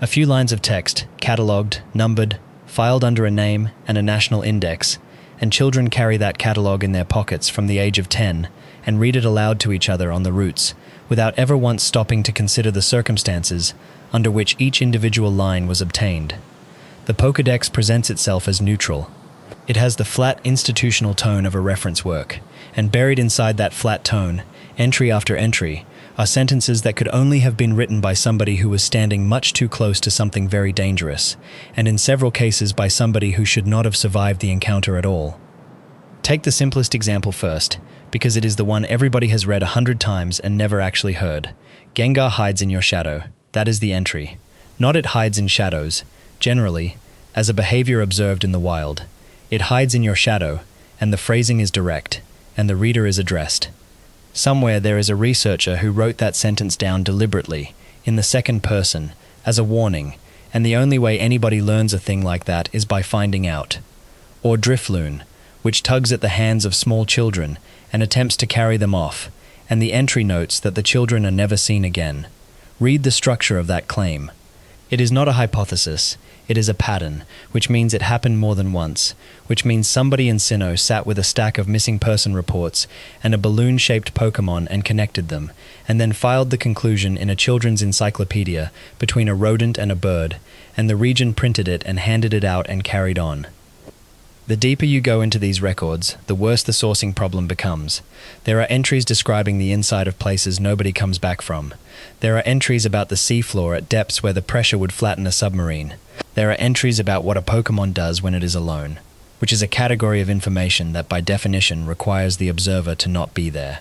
A few lines of text, catalogued, numbered, filed under a name and a national index, and children carry that catalogue in their pockets from the age of 10 and read it aloud to each other on the routes, without ever once stopping to consider the circumstances under which each individual line was obtained. The Pokédex presents itself as neutral. It has the flat institutional tone of a reference work, and buried inside that flat tone, entry after entry, are sentences that could only have been written by somebody who was standing much too close to something very dangerous, and in several cases by somebody who should not have survived the encounter at all. Take the simplest example first, because it is the one everybody has read 100 times and never actually heard. Gengar hides in your shadow. That is the entry. Not it hides in shadows. Generally, as a behavior observed in the wild, it hides in your shadow, and the phrasing is direct, and the reader is addressed. Somewhere there is a researcher who wrote that sentence down deliberately, in the second person, as a warning, and the only way anybody learns a thing like that is by finding out. Or Drifloon, which tugs at the hands of small children and attempts to carry them off, and the entry notes that the children are never seen again. Read the structure of that claim. It is not a hypothesis, it is a pattern, which means it happened more than once, which means somebody in Sinnoh sat with a stack of missing person reports and a balloon-shaped Pokémon and connected them, and then filed the conclusion in a children's encyclopedia between a rodent and a bird, and the region printed it and handed it out and carried on. The deeper you go into these records, the worse the sourcing problem becomes. There are entries describing the inside of places nobody comes back from. There are entries about the seafloor at depths where the pressure would flatten a submarine. There are entries about what a Pokémon does when it is alone, which is a category of information that by definition requires the observer to not be there.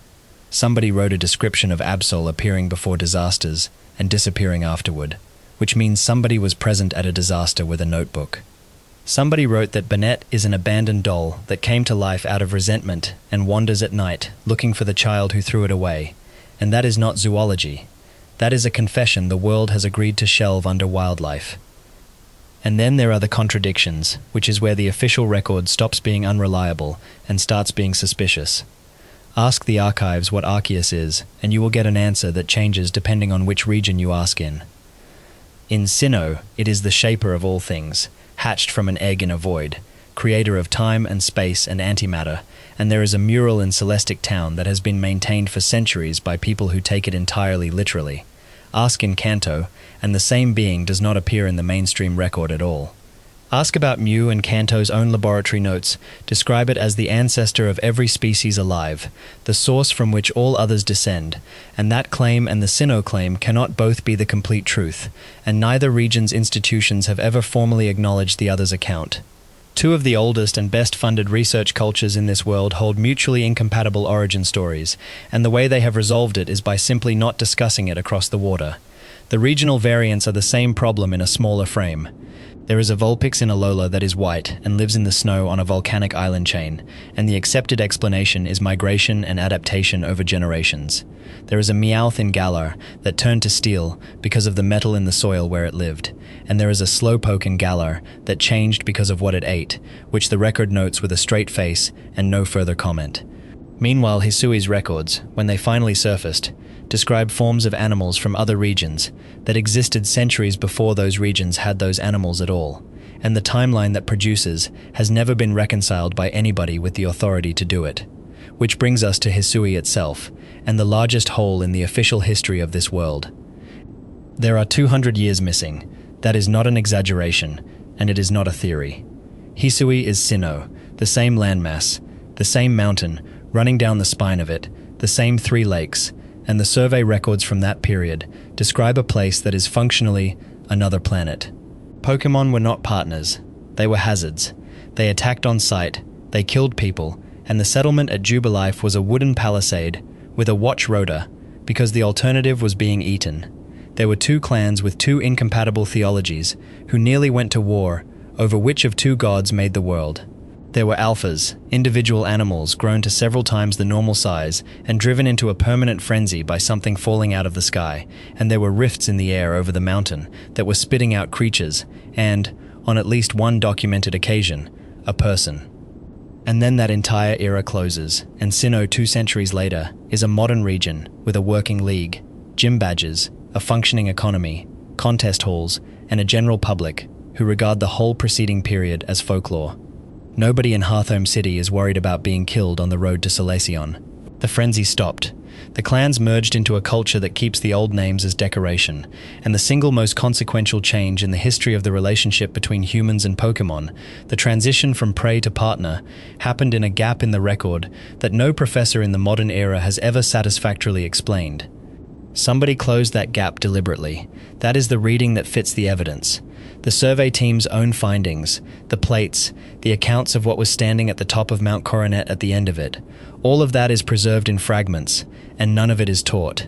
Somebody wrote a description of Absol appearing before disasters and disappearing afterward, which means somebody was present at a disaster with a notebook. Somebody wrote that Bennett is an abandoned doll that came to life out of resentment and wanders at night looking for the child who threw it away, and that is not zoology. That is a confession the world has agreed to shelve under wildlife. And then there are the contradictions, which is where the official record stops being unreliable and starts being suspicious. Ask the archives what arceus is, and you will get an answer that changes depending on which region you ask in. In Sinnoh, it is the shaper of all things, hatched from an egg in a void, creator of time and space and antimatter, and there is a mural in Celestic Town that has been maintained for centuries by people who take it entirely literally. Ask in Kanto, and the same being does not appear in the mainstream record at all. Ask about Mew and Kanto's own laboratory notes describe it as the ancestor of every species alive, the source from which all others descend, and that claim and the Sinnoh claim cannot both be the complete truth, and neither region's institutions have ever formally acknowledged the other's account. Two of the oldest and best-funded research cultures in this world hold mutually incompatible origin stories, and the way they have resolved it is by simply not discussing it across the water. The regional variants are the same problem in a smaller frame. There is a Vulpix in Alola that is white and lives in the snow on a volcanic island chain, and the accepted explanation is migration and adaptation over generations. There is a Meowth in Galar that turned to steel because of the metal in the soil where it lived, and there is a Slowpoke in Galar that changed because of what it ate, which the record notes with a straight face and no further comment. Meanwhile, Hisui's records, when they finally surfaced, describe forms of animals from other regions that existed centuries before those regions had those animals at all, and the timeline that produces has never been reconciled by anybody with the authority to do it. Which brings us to Hisui itself, and the largest hole in the official history of this world. There are 200 years missing. That is not an exaggeration, and it is not a theory. Hisui is Sinnoh, the same landmass, the same mountain, running down the spine of it, the same 3 lakes, and the survey records from that period describe a place that is functionally another planet. Pokémon were not partners. They were hazards. They attacked on sight, they killed people, and the settlement at Jubilife was a wooden palisade with a watch rotor because the alternative was being eaten. There were two clans with two incompatible theologies who nearly went to war over which of two gods made the world. There were alphas, individual animals grown to several times the normal size and driven into a permanent frenzy by something falling out of the sky, and there were rifts in the air over the mountain that were spitting out creatures and, on at least one documented occasion, a person. And then that entire era closes, and Sinnoh 2 centuries later is a modern region with a working league, gym badges, a functioning economy, contest halls, and a general public who regard the whole preceding period as folklore. Nobody in Hearthome City is worried about being killed on the road to Solaceon. The frenzy stopped. The clans merged into a culture that keeps the old names as decoration, and the single most consequential change in the history of the relationship between humans and Pokémon, the transition from prey to partner, happened in a gap in the record that no professor in the modern era has ever satisfactorily explained. Somebody closed that gap deliberately. That is the reading that fits the evidence. The survey team's own findings, the plates, the accounts of what was standing at the top of Mount Coronet at the end of it, all of that is preserved in fragments, and none of it is taught.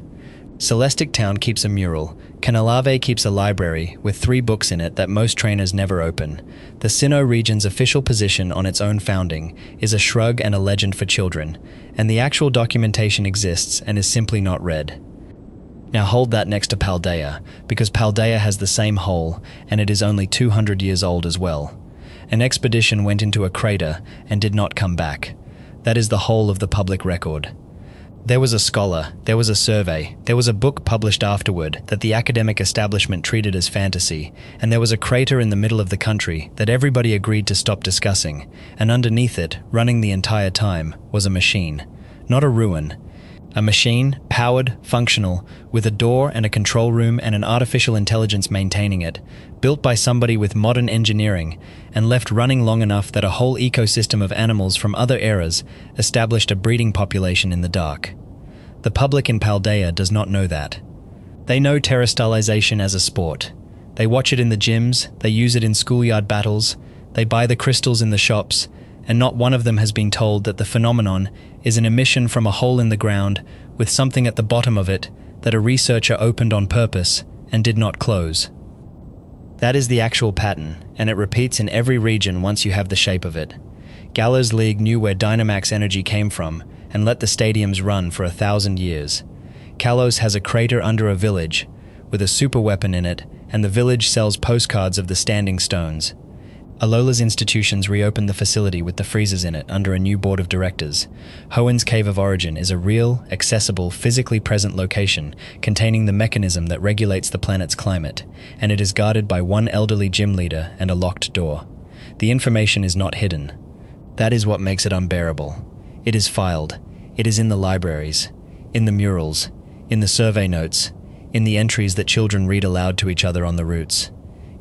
Celestic Town keeps a mural. Canalave keeps a library with 3 books in it that most trainers never open. The Sinnoh region's official position on its own founding is a shrug and a legend for children, and the actual documentation exists and is simply not read. Now hold that next to Paldea, because Paldea has the same hole, and it is only 200 years old as well. An expedition went into a crater and did not come back. That is the whole of the public record. There was a scholar, there was a survey, there was a book published afterward that the academic establishment treated as fantasy, and there was a crater in the middle of the country that everybody agreed to stop discussing, and underneath it, running the entire time, was a machine. Not a ruin. A machine, powered, functional, with a door and a control room and an artificial intelligence maintaining it, built by somebody with modern engineering, and left running long enough that a whole ecosystem of animals from other eras established a breeding population in the dark. The public in Paldea does not know that. They know terrestrialization as a sport. They watch it in the gyms, they use it in schoolyard battles, they buy the crystals in the shops, and not one of them has been told that the phenomenon is an emission from a hole in the ground with something at the bottom of it that a researcher opened on purpose and did not close. That is the actual pattern, and it repeats in every region once you have the shape of it. Gallows League knew where Dynamax energy came from and let the stadiums run for 1,000 years. Kalos has a crater under a village with a super weapon in it, and the village sells postcards of the standing stones. Alola's institutions reopened the facility with the freezers in it under a new board of directors. Hoen's Cave of Origin is a real, accessible, physically present location containing the mechanism that regulates the planet's climate, and it is guarded by one elderly gym leader and a locked door. The information is not hidden. That is what makes it unbearable. It is filed. It is in the libraries, in the murals, in the survey notes, in the entries that children read aloud to each other on the routes.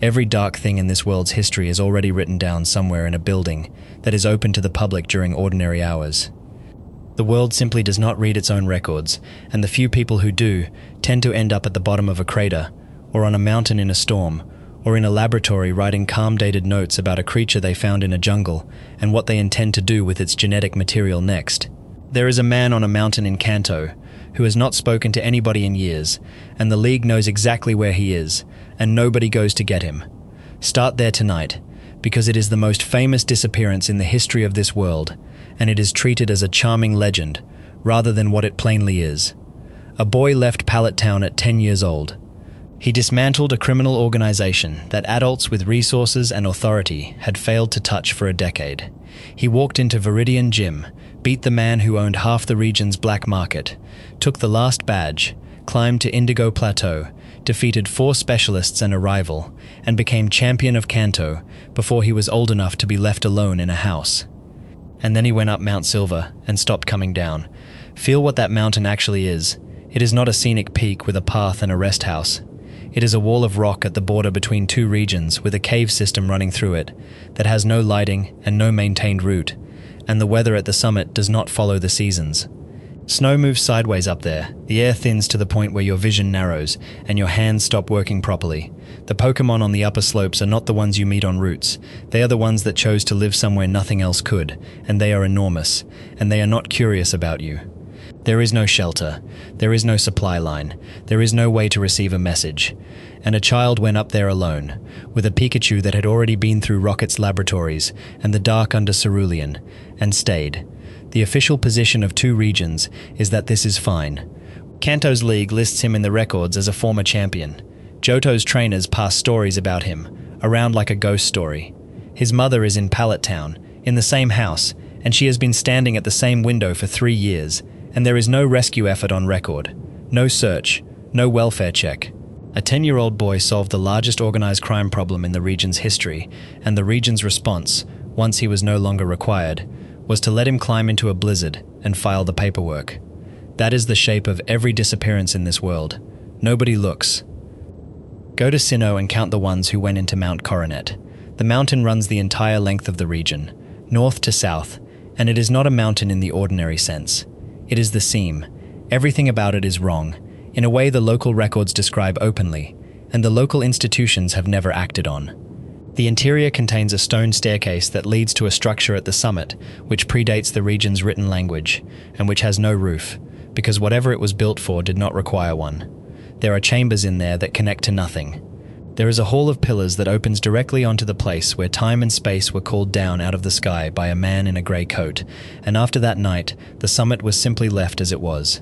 Every dark thing in this world's history is already written down somewhere in a building that is open to the public during ordinary hours. The world simply does not read its own records, and the few people who do tend to end up at the bottom of a crater, or on a mountain in a storm, or in a laboratory writing calm-dated notes about a creature they found in a jungle and what they intend to do with its genetic material next. There is a man on a mountain in Kanto who has not spoken to anybody in years, and the League knows exactly where he is, and nobody goes to get him. Start there tonight, because it is the most famous disappearance in the history of this world, and it is treated as a charming legend, rather than what it plainly is. A boy left Pallet Town at 10 years old. He dismantled a criminal organization that adults with resources and authority had failed to touch for a decade. He walked into Viridian Gym, beat the man who owned half the region's black market, took the last badge, climbed to Indigo Plateau, defeated 4 specialists and a rival, and became champion of Kanto before he was old enough to be left alone in a house. And then he went up Mount Silver and stopped coming down. Feel what that mountain actually is. It is not a scenic peak with a path and a rest house. It is a wall of rock at the border between 2 regions with a cave system running through it that has no lighting and no maintained route, and the weather at the summit does not follow the seasons. Snow moves sideways up there, the air thins to the point where your vision narrows and your hands stop working properly. The Pokémon on the upper slopes are not the ones you meet en routes. They are the ones that chose to live somewhere nothing else could, and they are enormous, and they are not curious about you. There is no shelter, there is no supply line, there is no way to receive a message, and a child went up there alone, with a Pikachu that had already been through Rocket's laboratories and the dark under Cerulean, and stayed. The official position of two regions is that this is fine. Kanto's league lists him in the records as a former champion. Johto's trainers pass stories about him, around like a ghost story. His mother is in Pallet Town, in the same house, and she has been standing at the same window for 3 years, and there is no rescue effort on record, no search, no welfare check. A 10-year-old boy solved the largest organized crime problem in the region's history, and the region's response, once he was no longer required, was to let him climb into a blizzard and file the paperwork. That is the shape of every disappearance in this world. Nobody looks. Go to Sinnoh and count the ones who went into Mount Coronet. The mountain runs the entire length of the region, north to south, and it is not a mountain in the ordinary sense. It is the seam. Everything about it is wrong, in a way the local records describe openly, and the local institutions have never acted on. The interior contains a stone staircase that leads to a structure at the summit, which predates the region's written language, and which has no roof, because whatever it was built for did not require one. There are chambers in there that connect to nothing. There is a hall of pillars that opens directly onto the place where time and space were called down out of the sky by a man in a grey coat, and after that night, the summit was simply left as it was.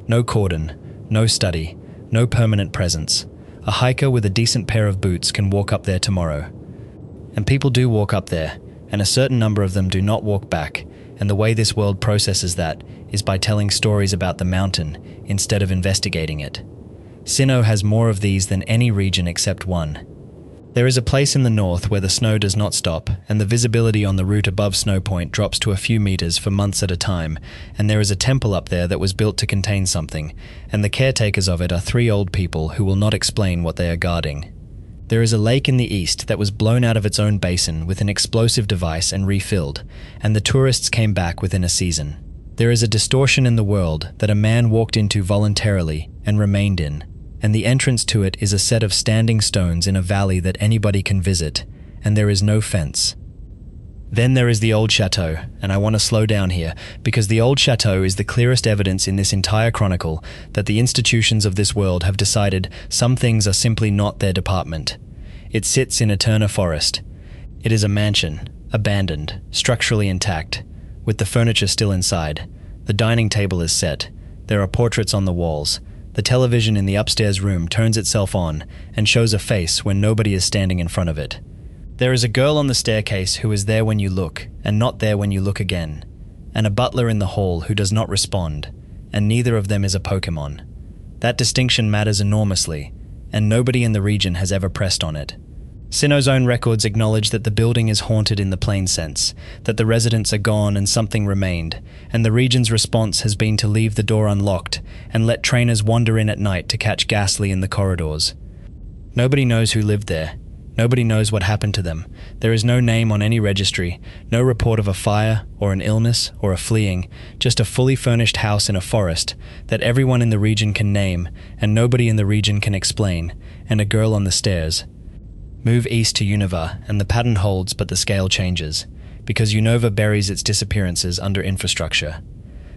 No cordon, no study, no permanent presence. A hiker with a decent pair of boots can walk up there tomorrow. And people do walk up there, and a certain number of them do not walk back, and the way this world processes that is by telling stories about the mountain instead of investigating it. Sinnoh has more of these than any region except one. There is a place in the north where the snow does not stop, and the visibility on the route above Snow Point drops to a few meters for months at a time, and there is a temple up there that was built to contain something, and the caretakers of it are 3 old people who will not explain what they are guarding. There is a lake in the east that was blown out of its own basin with an explosive device and refilled, and the tourists came back within a season. There is a distortion in the world that a man walked into voluntarily and remained in, and the entrance to it is a set of standing stones in a valley that anybody can visit, and there is no fence. Then there is the old chateau, and I want to slow down here, because the old chateau is the clearest evidence in this entire chronicle that the institutions of this world have decided some things are simply not their department. It sits in Eterna Forest. It is a mansion, abandoned, structurally intact, with the furniture still inside. The dining table is set. There are portraits on the walls. The television in the upstairs room turns itself on and shows a face when nobody is standing in front of it. There is a girl on the staircase who is there when you look, and not there when you look again, and a butler in the hall who does not respond, and neither of them is a Pokémon. That distinction matters enormously, and nobody in the region has ever pressed on it. Sinnoh's own records acknowledge that the building is haunted in the plain sense, that the residents are gone and something remained, and the region's response has been to leave the door unlocked and let trainers wander in at night to catch Ghastly in the corridors. Nobody knows who lived there. Nobody knows what happened to them. There is no name on any registry, no report of a fire, or an illness, or a fleeing, just a fully furnished house in a forest that everyone in the region can name and nobody in the region can explain, and a girl on the stairs. Move east to Unova, and the pattern holds but the scale changes, because Unova buries its disappearances under infrastructure.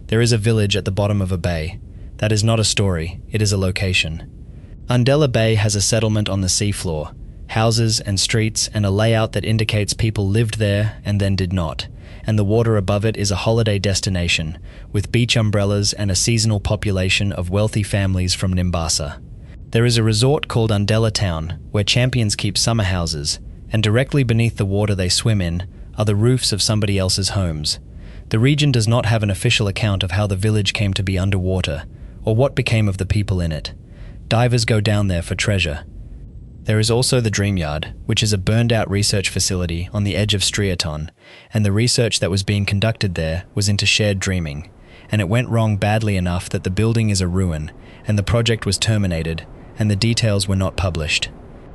There is a village at the bottom of a bay. That is not a story, it is a location. Undella Bay has a settlement on the seafloor, houses and streets and a layout that indicates people lived there and then did not, and the water above it is a holiday destination, with beach umbrellas and a seasonal population of wealthy families from Nimbasa. There is a resort called Undella Town, where champions keep summer houses, and directly beneath the water they swim in are the roofs of somebody else's homes. The region does not have an official account of how the village came to be underwater, or what became of the people in it. Divers go down there for treasure. There is also the Dreamyard, which is a burned-out research facility on the edge of Striaton, and the research that was being conducted there was into shared dreaming, and it went wrong badly enough that the building is a ruin, and the project was terminated, and the details were not published.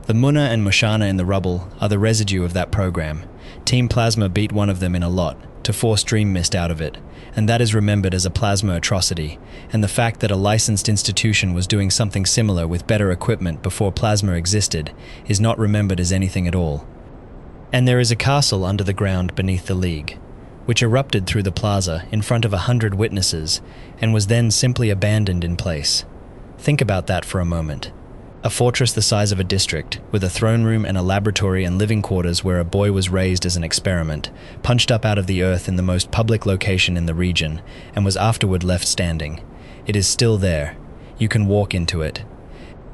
The Munna and Mushana in the rubble are the residue of that program. Team Plasma beat one of them in a lot, to force Dream Mist out of it, and that is remembered as a plasma atrocity, and the fact that a licensed institution was doing something similar with better equipment before plasma existed is not remembered as anything at all. And there is a castle under the ground beneath the League. which erupted through the plaza in front of 100 witnesses and was then simply abandoned in place. Think about that for a moment. A fortress the size of a district, with a throne room and a laboratory and living quarters where a boy was raised as an experiment, punched up out of the earth in the most public location in the region, and was afterward left standing. It is still there. You can walk into it.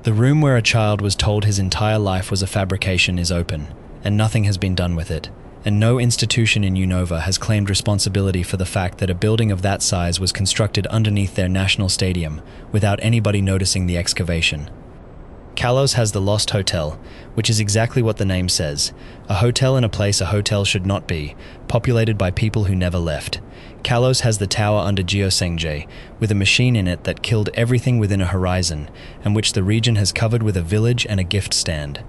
The room where a child was told his entire life was a fabrication is open, and nothing has been done with it. And no institution in Unova has claimed responsibility for the fact that a building of that size was constructed underneath their national stadium, without anybody noticing the excavation. Kalos has the Lost Hotel, which is exactly what the name says, a hotel in a place a hotel should not be, populated by people who never left. Kalos has the tower under Geosenge, with a machine in it that killed everything within a horizon, and which the region has covered with a village and a gift stand.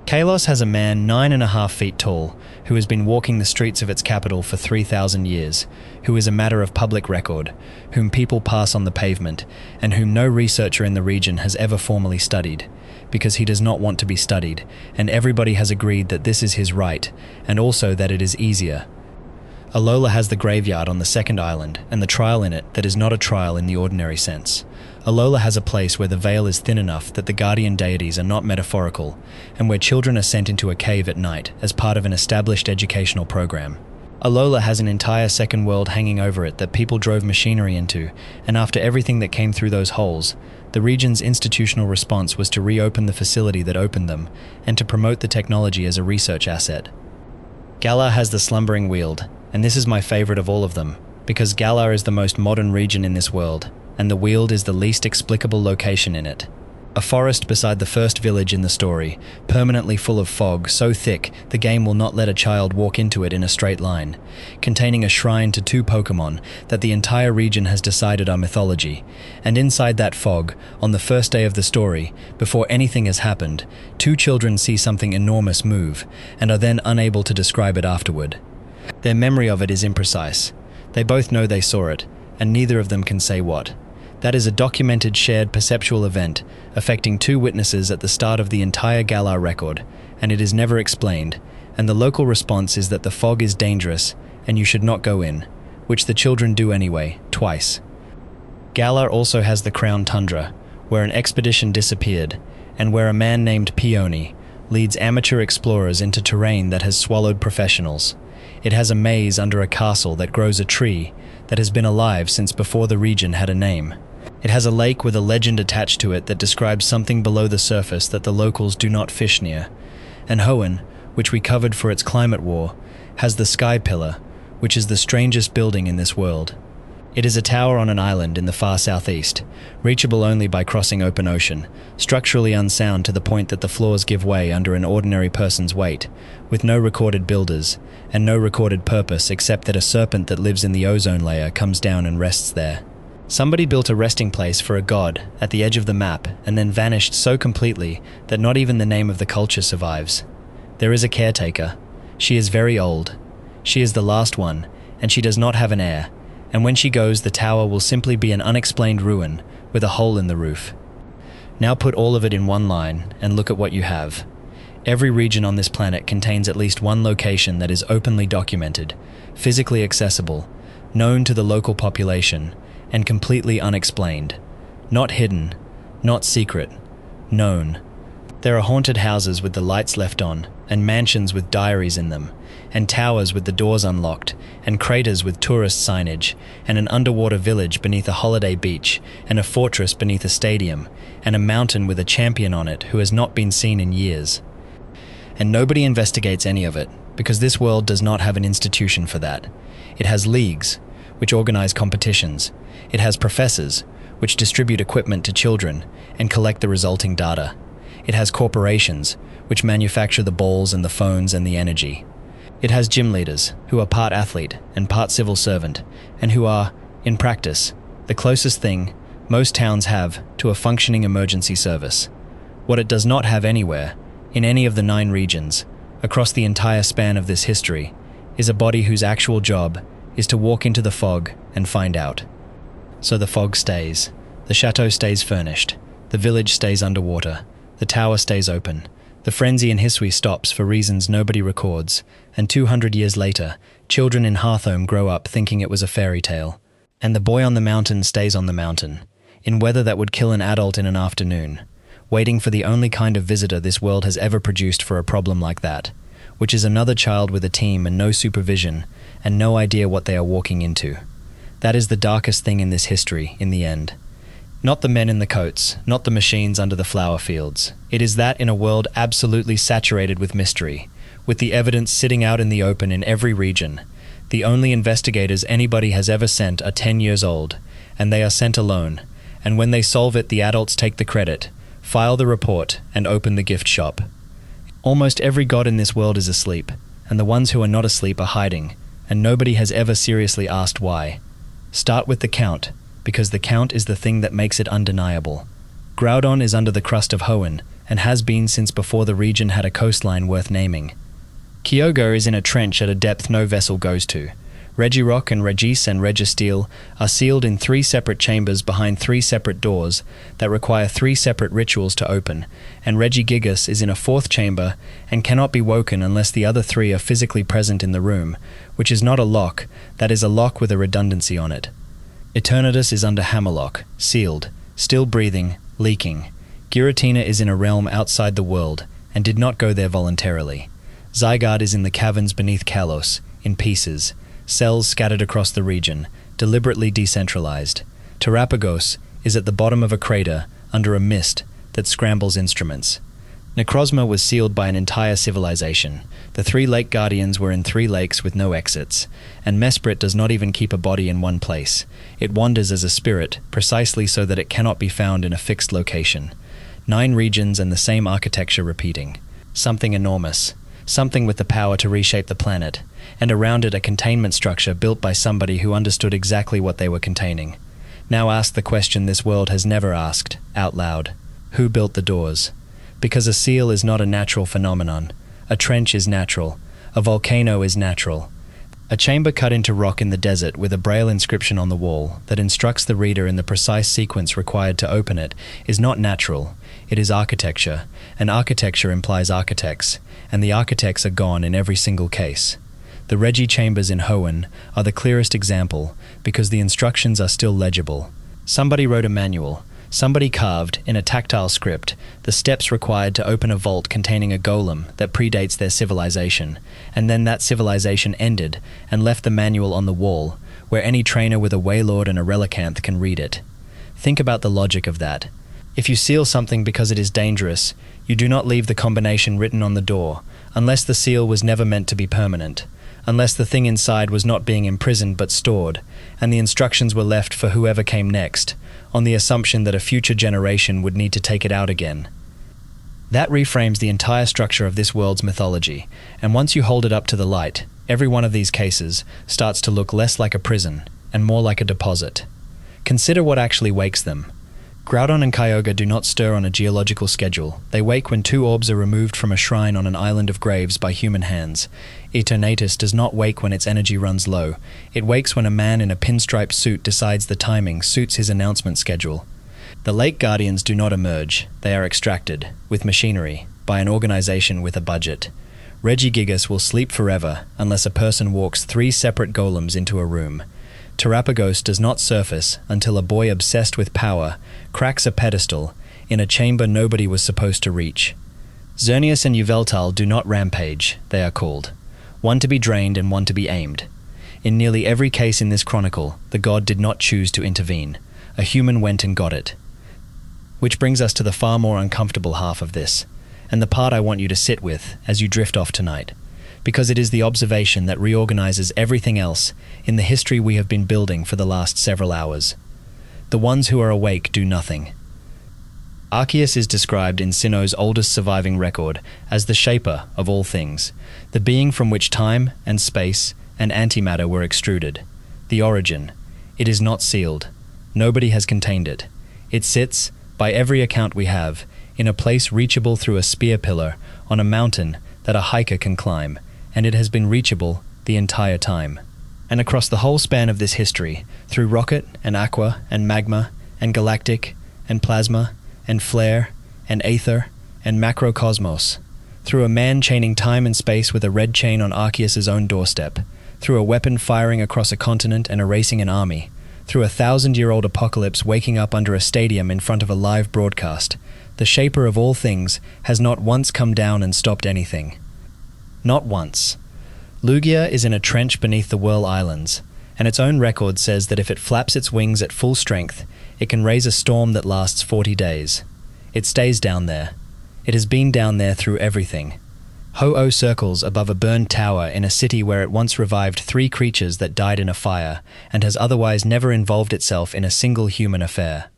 Kalos has a man 9.5 feet tall, who has been walking the streets of its capital for 3,000 years, who is a matter of public record, whom people pass on the pavement, and whom no researcher in the region has ever formally studied, because he does not want to be studied, and everybody has agreed that this is his right, and also that it is easier. Alola has the graveyard on the second island, and the trial in it that is not a trial in the ordinary sense. Alola has a place where the veil is thin enough that the guardian deities are not metaphorical, and where children are sent into a cave at night as part of an established educational program. Alola has an entire second world hanging over it that people drove machinery into, and after everything that came through those holes, the region's institutional response was to reopen the facility that opened them, and to promote the technology as a research asset. Galar has the Slumbering Weald, and this is my favorite of all of them, because Galar is the most modern region in this world, and the Weald is the least explicable location in it. A forest beside the first village in the story, permanently full of fog so thick the game will not let a child walk into it in a straight line, containing a shrine to 2 Pokémon that the entire region has decided are mythology, and inside that fog, on the first day of the story, before anything has happened, 2 children see something enormous move, and are then unable to describe it afterward. Their memory of it is imprecise. They both know they saw it, and neither of them can say what. That is a documented shared perceptual event affecting 2 witnesses at the start of the entire Galar record, and it is never explained, and the local response is that the fog is dangerous and you should not go in, which the children do anyway, twice. Galar also has the Crown Tundra, where an expedition disappeared, and where a man named Peony leads amateur explorers into terrain that has swallowed professionals. It has a maze under a castle that grows a tree that has been alive since before the region had a name. It has a lake with a legend attached to it that describes something below the surface that the locals do not fish near. And Hoenn, which we covered for its climate war, has the Sky Pillar, which is the strangest building in this world. It is a tower on an island in the far southeast, reachable only by crossing open ocean, structurally unsound to the point that the floors give way under an ordinary person's weight, with no recorded builders, and no recorded purpose except that a serpent that lives in the ozone layer comes down and rests there. Somebody built a resting place for a god at the edge of the map and then vanished so completely that not even the name of the culture survives. There is a caretaker. She is very old. She is the last one, and she does not have an heir, and when she goes the tower will simply be an unexplained ruin with a hole in the roof. Now put all of it in one line and look at what you have. Every region on this planet contains at least one location that is openly documented, physically accessible, known to the local population, and completely unexplained. Not hidden, not secret, known. There are haunted houses with the lights left on, and mansions with diaries in them, and towers with the doors unlocked, and craters with tourist signage, and an underwater village beneath a holiday beach, and a fortress beneath a stadium, and a mountain with a champion on it who has not been seen in years. And nobody investigates any of it, because this world does not have an institution for that. It has leagues, which organize competitions. It has professors, which distribute equipment to children and collect the resulting data. It has corporations, which manufacture the balls and the phones and the energy. It has gym leaders, who are part athlete and part civil servant, and who are, in practice, the closest thing most towns have to a functioning emergency service. What it does not have anywhere, in any of the 9 regions, across the entire span of this history, is a body whose actual job is to walk into the fog and find out. So the fog stays, the chateau stays furnished, the village stays underwater, the tower stays open, the frenzy in Hisui stops for reasons nobody records, and 200 years later, Children in Hearthome grow up thinking it was a fairy tale. And the boy on the mountain stays on the mountain, in weather that would kill an adult in an afternoon, waiting for the only kind of visitor this world has ever produced for a problem like that, which is another child with a team and no supervision, and no idea what they are walking into. That is the darkest thing in this history, in the end. Not the men in the coats, not the machines under the flower fields. It is that in a world absolutely saturated with mystery, with the evidence sitting out in the open in every region. The only investigators anybody has ever sent are 10 years old, and they are sent alone, and when they solve it, the adults take the credit, file the report, and open the gift shop. Almost every god in this world is asleep, and the ones who are not asleep are hiding, and nobody has ever seriously asked why. Start with the count, because the count is the thing that makes it undeniable. Groudon is under the crust of Hoenn, and has been since before the region had a coastline worth naming. Kyogre is in a trench at a depth no vessel goes to. Regirock and Regis and Registeel are sealed in 3 separate chambers behind 3 separate doors that require 3 separate rituals to open, and Regigigas is in a 4th chamber and cannot be woken unless the other 3 are physically present in the room, which is not a lock, that is a lock with a redundancy on it. Eternatus is under Hammerlock, sealed, still breathing, leaking. Giratina is in a realm outside the world, and did not go there voluntarily. Zygarde is in the caverns beneath Kalos, in pieces, cells scattered across the region, deliberately decentralized. Terapagos is at the bottom of a crater, under a mist that scrambles instruments. Necrozma was sealed by an entire civilization. The 3 lake guardians were in 3 lakes with no exits, and Mesprit does not even keep a body in one place. It wanders as a spirit, precisely so that it cannot be found in a fixed location. 9 regions and the same architecture repeating. Something enormous. Something with the power to reshape the planet, and around it a containment structure built by somebody who understood exactly what they were containing. Now ask the question this world has never asked, out loud. Who built the doors? Because a seal is not a natural phenomenon. A trench is natural. A volcano is natural. A chamber cut into rock in the desert with a braille inscription on the wall that instructs the reader in the precise sequence required to open it is not natural. It is architecture, and architecture implies architects, and the architects are gone in every single case. The Regi chambers in Hoenn are the clearest example, because the instructions are still legible. Somebody wrote a manual. Somebody carved, in a tactile script, the steps required to open a vault containing a golem that predates their civilization, and then that civilization ended and left the manual on the wall, where any trainer with a Wailord and a Relicanth can read it. Think about the logic of that. If you seal something because it is dangerous, you do not leave the combination written on the door, unless the seal was never meant to be permanent, unless the thing inside was not being imprisoned but stored, and the instructions were left for whoever came next, on the assumption that a future generation would need to take it out again. That reframes the entire structure of this world's mythology, and once you hold it up to the light, every one of these cases starts to look less like a prison and more like a deposit. Consider what actually wakes them. Groudon and Kyogre do not stir on a geological schedule. They wake when 2 orbs are removed from a shrine on an island of graves by human hands. Eternatus does not wake when its energy runs low. It wakes when a man in a pinstripe suit decides the timing suits his announcement schedule. The Lake Guardians do not emerge. They are extracted, with machinery, by an organization with a budget. Regigigas will sleep forever unless a person walks 3 separate golems into a room. Terapagos does not surface until a boy obsessed with power cracks a pedestal in a chamber nobody was supposed to reach. Xerneas and Yveltal do not rampage, they are called. One to be drained and one to be aimed. In nearly every case in this chronicle, the god did not choose to intervene. A human went and got it. Which brings us to the far more uncomfortable half of this, and the part I want you to sit with as you drift off tonight, because it is the observation that reorganizes everything else in the history we have been building for the last several hours. The ones who are awake do nothing. Arceus is described in Sinnoh's oldest surviving record as the shaper of all things, the being from which time and space and antimatter were extruded. The origin. It is not sealed. Nobody has contained it. It sits, by every account we have, in a place reachable through a spear pillar on a mountain that a hiker can climb, and it has been reachable the entire time. And across the whole span of this history, through rocket and aqua and magma and galactic and plasma and flare and aether and macrocosmos, through a man chaining time and space with a red chain on Arceus's own doorstep, through a weapon firing across a continent and erasing an army, through a 1,000-year-old apocalypse waking up under a stadium in front of a live broadcast, the Shaper of all things has not once come down and stopped anything. Not once. Lugia is in a trench beneath the Whirl Islands, and its own record says that if it flaps its wings at full strength, it can raise a storm that lasts 40 days. It stays down there. It has been down there through everything. Ho-Oh circles above a burned tower in a city where it once revived 3 creatures that died in a fire, and has otherwise never involved itself in a single human affair.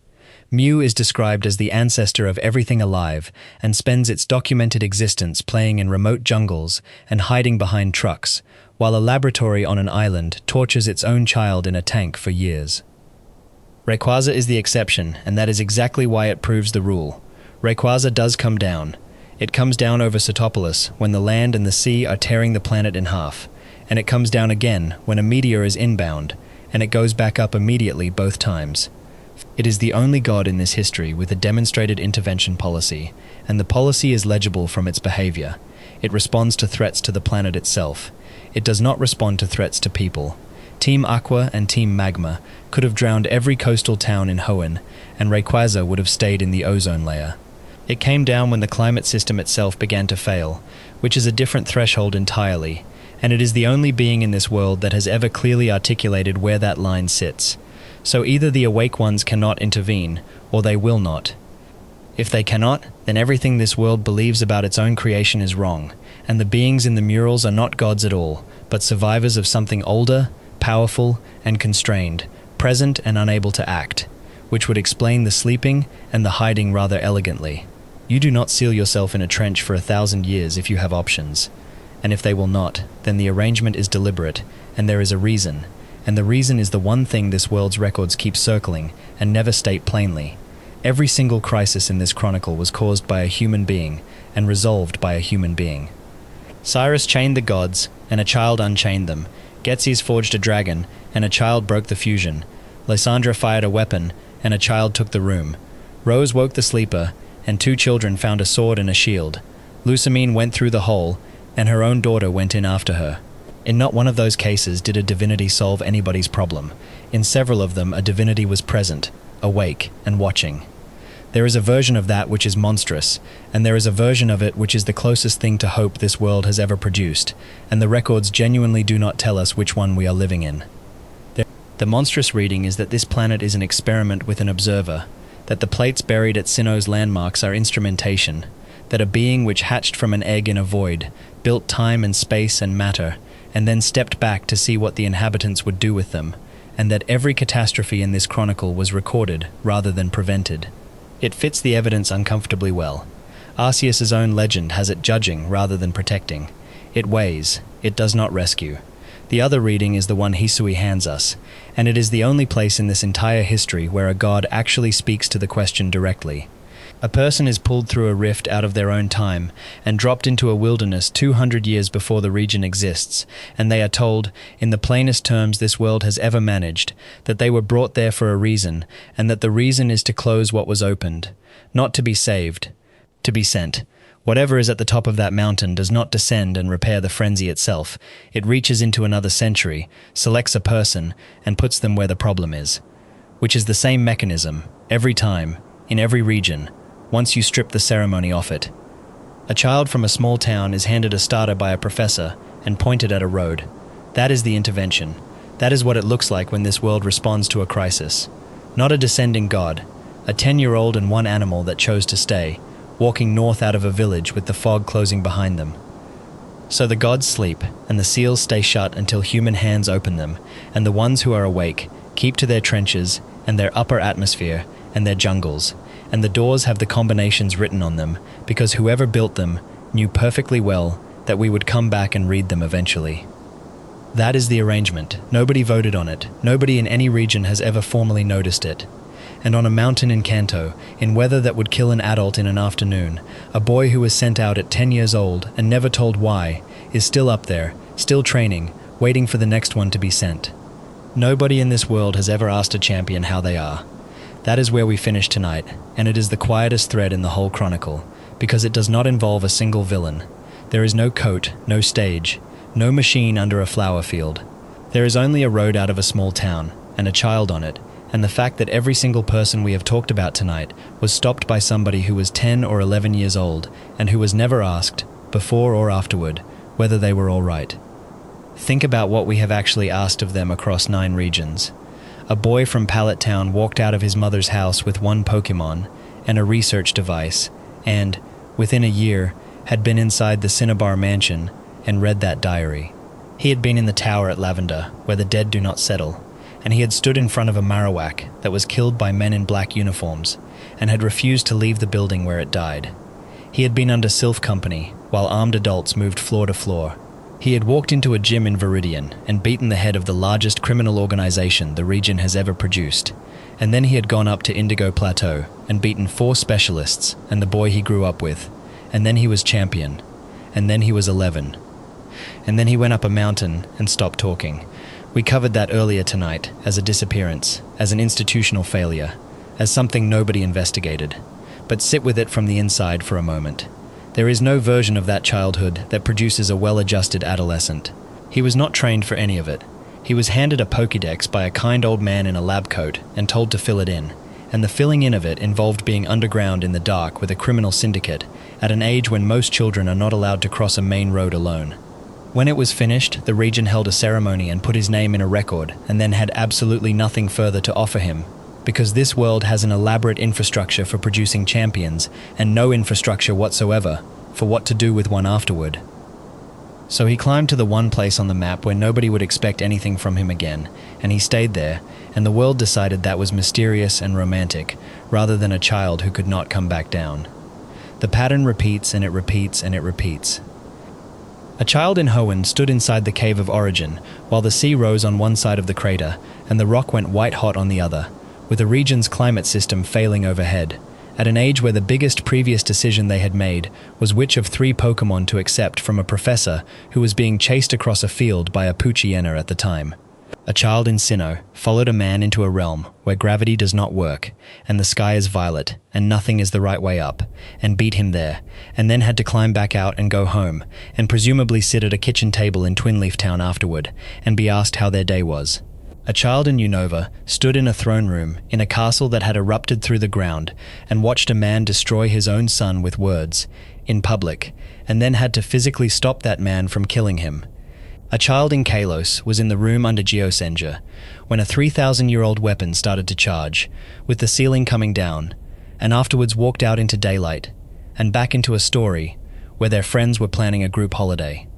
Mew is described as the ancestor of everything alive, and spends its documented existence playing in remote jungles and hiding behind trucks, while a laboratory on an island tortures its own child in a tank for years. Rayquaza is the exception, and that is exactly why it proves the rule. Rayquaza does come down. It comes down over Setopolis when the land and the sea are tearing the planet in half, and it comes down again when a meteor is inbound, and it goes back up immediately both times. It is the only god in this history with a demonstrated intervention policy, and the policy is legible from its behavior. It responds to threats to the planet itself. It does not respond to threats to people. Team Aqua and Team Magma could have drowned every coastal town in Hoenn, and Rayquaza would have stayed in the ozone layer. It came down when the climate system itself began to fail, which is a different threshold entirely, and it is the only being in this world that has ever clearly articulated where that line sits. So either the awake ones cannot intervene, or they will not. If they cannot, then everything this world believes about its own creation is wrong, and the beings in the murals are not gods at all, but survivors of something older, powerful, and constrained, present and unable to act, which would explain the sleeping and the hiding rather elegantly. You do not seal yourself in a trench for 1,000 years if you have options, and if they will not, then the arrangement is deliberate, and there is a reason, and the reason is the one thing this world's records keep circling and never state plainly. Every single crisis in this chronicle was caused by a human being and resolved by a human being. Cyrus chained the gods, and a child unchained them. Ghetsis forged a dragon, and a child broke the fusion. Lysandra fired a weapon, and a child took the room. Rose woke the sleeper, and 2 children found a sword and a shield. Lusamine went through the hole, and her own daughter went in after her. In not one of those cases did a divinity solve anybody's problem. In several of them, a divinity was present, awake, and watching. There is a version of that which is monstrous, and there is a version of it which is the closest thing to hope this world has ever produced, and the records genuinely do not tell us which one we are living in. The monstrous reading is that this planet is an experiment with an observer, that the plates buried at Sinnoh's landmarks are instrumentation, that a being which hatched from an egg in a void, built time and space and matter, and then stepped back to see what the inhabitants would do with them, and that every catastrophe in this chronicle was recorded rather than prevented. It fits the evidence uncomfortably well. Arceus' own legend has it judging rather than protecting. It weighs, it does not rescue. The other reading is the one Hisui hands us, and it is the only place in this entire history where a god actually speaks to the question directly. A person is pulled through a rift out of their own time and dropped into a wilderness 200 years before the region exists, and they are told, in the plainest terms this world has ever managed, that they were brought there for a reason, and that the reason is to close what was opened, not to be saved, to be sent. Whatever is at the top of that mountain does not descend and repair the frenzy itself. It reaches into another century, selects a person, and puts them where the problem is. Which is the same mechanism, every time, in every region, once you strip the ceremony off it. A child from a small town is handed a starter by a professor and pointed at a road. That is the intervention. That is what it looks like when this world responds to a crisis. Not a descending god, a 10-year-old and 1 animal that chose to stay, walking north out of a village with the fog closing behind them. So the gods sleep, and the seals stay shut until human hands open them, and the ones who are awake keep to their trenches and their upper atmosphere and their jungles, and the doors have the combinations written on them, because whoever built them knew perfectly well that we would come back and read them eventually. That is the arrangement. Nobody voted on it. Nobody in any region has ever formally noticed it. And on a mountain in Kanto, in weather that would kill an adult in an afternoon, a boy who was sent out at 10 years old and never told why, is still up there, still training, waiting for the next one to be sent. Nobody in this world has ever asked a champion how they are. That is where we finish tonight, and it is the quietest thread in the whole chronicle, because it does not involve a single villain. There is no coat, no stage, no machine under a flower field. There is only a road out of a small town, and a child on it, and the fact that every single person we have talked about tonight was stopped by somebody who was 10 or 11 years old, and who was never asked, before or afterward, whether they were all right. Think about what we have actually asked of them across 9 regions. A boy from Pallet Town walked out of his mother's house with 1 Pokémon and a research device, and, within a year, had been inside the Cinnabar mansion and read that diary. He had been in the tower at Lavender, where the dead do not settle, and he had stood in front of a Marowak that was killed by men in black uniforms, and had refused to leave the building where it died. He had been under Silph company, while armed adults moved floor to floor. He had walked into a gym in Viridian and beaten the head of the largest criminal organization the region has ever produced, and then he had gone up to Indigo Plateau and beaten 4 specialists and the boy he grew up with, and then he was champion, and then he was 11. And then he went up a mountain and stopped talking. We covered that earlier tonight as a disappearance, as an institutional failure, as something nobody investigated. But sit with it from the inside for a moment. There is no version of that childhood that produces a well-adjusted adolescent. He was not trained for any of it. He was handed a Pokédex by a kind old man in a lab coat and told to fill it in, and the filling in of it involved being underground in the dark with a criminal syndicate at an age when most children are not allowed to cross a main road alone. When it was finished, the region held a ceremony and put his name in a record, and then had absolutely nothing further to offer him, because this world has an elaborate infrastructure for producing champions, and no infrastructure whatsoever for what to do with one afterward. So he climbed to the one place on the map where nobody would expect anything from him again, and he stayed there, and the world decided that was mysterious and romantic, rather than a child who could not come back down. The pattern repeats and it repeats and it repeats. A child in Hoenn stood inside the Cave of Origin, while the sea rose on one side of the crater, and the rock went white-hot on the other, with the region's climate system failing overhead, at an age where the biggest previous decision they had made was which of 3 Pokémon to accept from a professor who was being chased across a field by a Poochyena at the time. A child in Sinnoh followed a man into a realm where gravity does not work, and the sky is violet, and nothing is the right way up, and beat him there, and then had to climb back out and go home, and presumably sit at a kitchen table in Twinleaf Town afterward, and be asked how their day was. A child in Unova stood in a throne room in a castle that had erupted through the ground, and watched a man destroy his own son with words, in public, and then had to physically stop that man from killing him. A child in Kalos was in the room under Geosenge when a 3,000-year-old weapon started to charge, with the ceiling coming down, and afterwards walked out into daylight, and back into a story where their friends were planning a group holiday.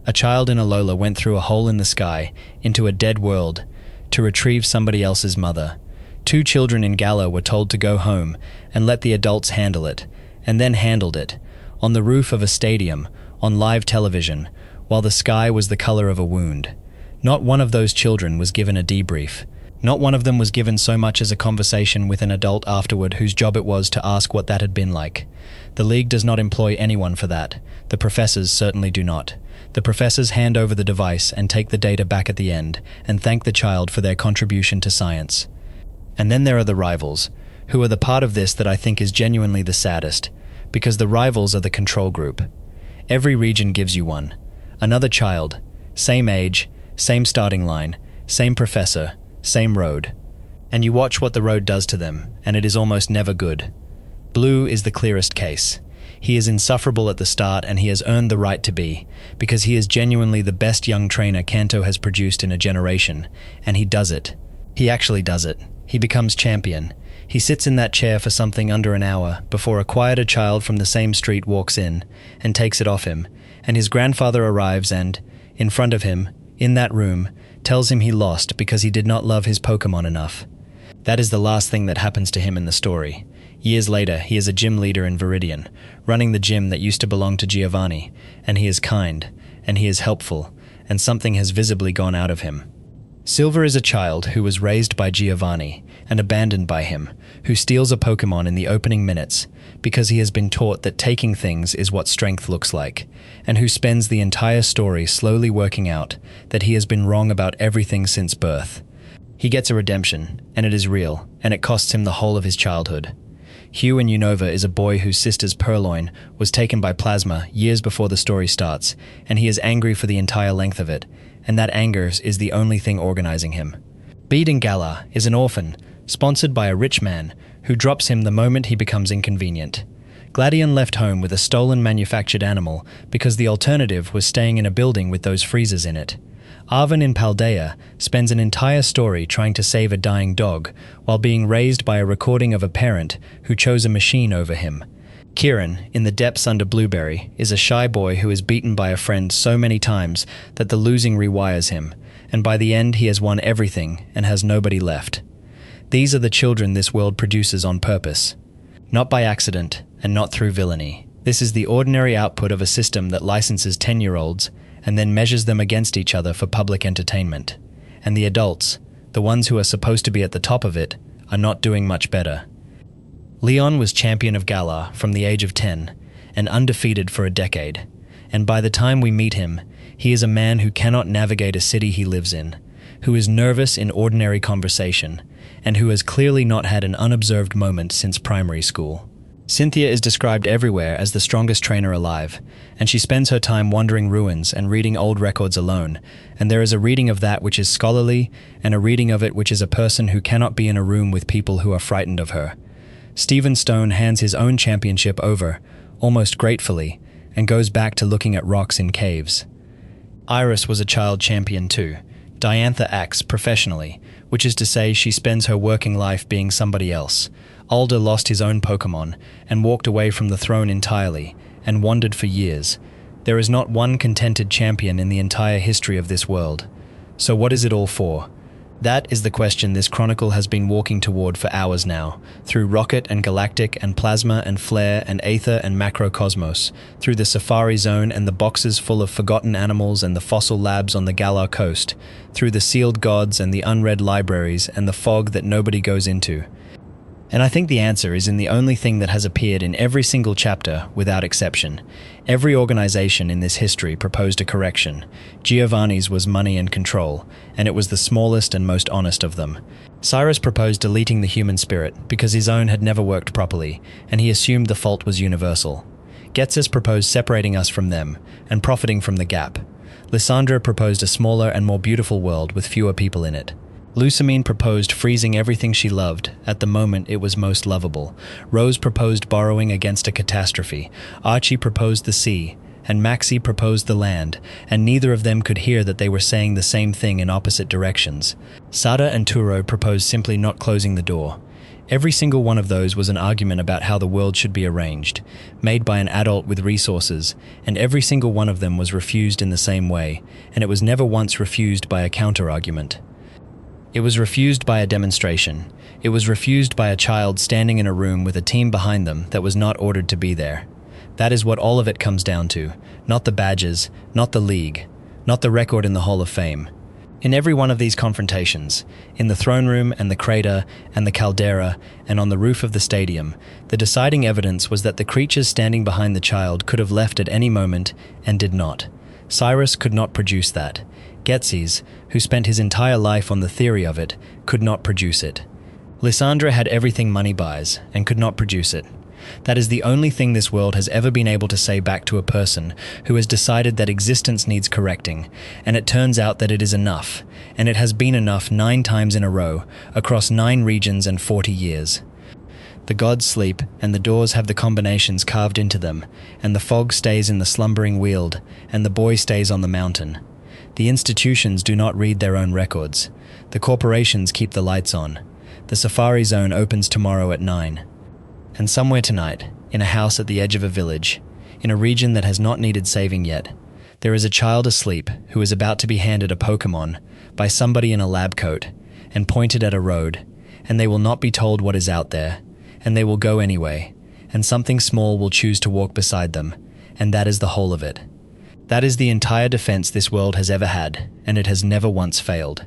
A child in Alola went through a hole in the sky into a dead world to retrieve somebody else's mother. 2 children in Galar were told to go home and let the adults handle it, and then handled it, on the roof of a stadium, on live television, while the sky was the color of a wound. Not one of those children was given a debrief. Not one of them was given so much as a conversation with an adult afterward whose job it was to ask what that had been like. The League does not employ anyone for that. The professors certainly do not. The professors hand over the device and take the data back at the end, and thank the child for their contribution to science. And then there are the rivals, who are the part of this that I think is genuinely the saddest, because the rivals are the control group. Every region gives you one. Another child, same age, same starting line, same professor, same road. And you watch what the road does to them, and it is almost never good. Blue is the clearest case. He is insufferable at the start, and he has earned the right to be, because he is genuinely the best young trainer Kanto has produced in a generation, and he does it. He actually does it. He becomes champion. He sits in that chair for something under an hour before a quieter child from the same street walks in and takes it off him, and his grandfather arrives and, in front of him, in that room, tells him he lost because he did not love his Pokémon enough. That is the last thing that happens to him in the story. Years later, he is a gym leader in Viridian, running the gym that used to belong to Giovanni, and he is kind, and he is helpful, and something has visibly gone out of him. Silver is a child who was raised by Giovanni and abandoned by him, who steals a Pokémon in the opening minutes because he has been taught that taking things is what strength looks like, and who spends the entire story slowly working out that he has been wrong about everything since birth. He gets a redemption, and it is real, and it costs him the whole of his childhood. Hugh in Unova is a boy whose sister's purloin was taken by plasma years before the story starts, and he is angry for the entire length of it, and that anger is the only thing organizing him. Bede in Galar is an orphan, sponsored by a rich man, who drops him the moment he becomes inconvenient. Gladion left home with a stolen manufactured animal because the alternative was staying in a building with those freezers in it. Arvin in Paldea spends an entire story trying to save a dying dog while being raised by a recording of a parent who chose a machine over him. Kieran, in the depths under Blueberry, is a shy boy who is beaten by a friend so many times that the losing rewires him, and by the end he has won everything and has nobody left. These are the children this world produces on purpose. Not by accident, and not through villainy. This is the ordinary output of a system that licenses 10-year-olds and then measures them against each other for public entertainment. And the adults, the ones who are supposed to be at the top of it, are not doing much better. Leon was champion of Galar from the age of 10, and undefeated for a decade. And by the time we meet him, he is a man who cannot navigate a city he lives in, who is nervous in ordinary conversation, and who has clearly not had an unobserved moment since primary school. Cynthia is described everywhere as the strongest trainer alive, and she spends her time wandering ruins and reading old records alone, and there is a reading of that which is scholarly, and a reading of it which is a person who cannot be in a room with people who are frightened of her. Stephen Stone hands his own championship over, almost gratefully, and goes back to looking at rocks in caves. Iris was a child champion too. Diantha acts professionally, which is to say she spends her working life being somebody else. Alder lost his own Pokémon and walked away from the throne entirely, and wandered for years. There is not one contented champion in the entire history of this world. So what is it all for? That is the question this chronicle has been walking toward for hours now, through Rocket and Galactic and Plasma and Flare and Aether and Macrocosmos, through the Safari Zone and the boxes full of forgotten animals and the fossil labs on the Galar coast, through the sealed gods and the unread libraries and the fog that nobody goes into. And I think the answer is in the only thing that has appeared in every single chapter, without exception. Every organization in this history proposed a correction. Giovanni's was money and control, and it was the smallest and most honest of them. Cyrus proposed deleting the human spirit because his own had never worked properly, and he assumed the fault was universal. Ghetsis proposed separating us from them, and profiting from the gap. Lysandra proposed a smaller and more beautiful world with fewer people in it. Lusamine proposed freezing everything she loved at the moment it was most lovable. Rose proposed borrowing against a catastrophe. Archie proposed the sea, and Maxie proposed the land, and neither of them could hear that they were saying the same thing in opposite directions. Sada and Turo proposed simply not closing the door. Every single one of those was an argument about how the world should be arranged, made by an adult with resources, and every single one of them was refused in the same way, and it was never once refused by a counter-argument. It was refused by a demonstration. It was refused by a child standing in a room with a team behind them that was not ordered to be there. That is what all of it comes down to, not the badges, not the league, not the record in the Hall of Fame. In every one of these confrontations, in the throne room and the crater and the caldera and on the roof of the stadium, the deciding evidence was that the creatures standing behind the child could have left at any moment and did not. Cyrus could not produce that. Ghetsis, who spent his entire life on the theory of it, could not produce it. Lysandra had everything money buys and could not produce it. That is the only thing this world has ever been able to say back to a person who has decided that existence needs correcting, and it turns out that it is enough, and it has been enough 9 times in a row, across 9 regions and 40 years. The gods sleep, and the doors have the combinations carved into them, and the fog stays in the slumbering weald, and the boy stays on the mountain. The institutions do not read their own records. The corporations keep the lights on. The Safari Zone opens tomorrow at 9. And somewhere tonight, in a house at the edge of a village, in a region that has not needed saving yet, there is a child asleep who is about to be handed a Pokémon by somebody in a lab coat and pointed at a road, and they will not be told what is out there, and they will go anyway, and something small will choose to walk beside them, and that is the whole of it. That is the entire defense this world has ever had, and it has never once failed.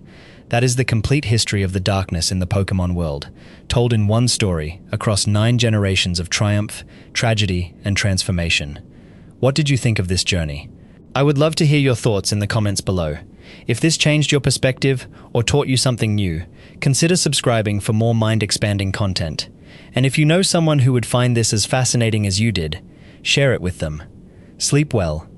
That is the complete history of the darkness in the Pokémon world, told in one story across 9 generations of triumph, tragedy, and transformation. What did you think of this journey? I would love to hear your thoughts in the comments below. If this changed your perspective or taught you something new, consider subscribing for more mind-expanding content. And if you know someone who would find this as fascinating as you did, share it with them. Sleep well,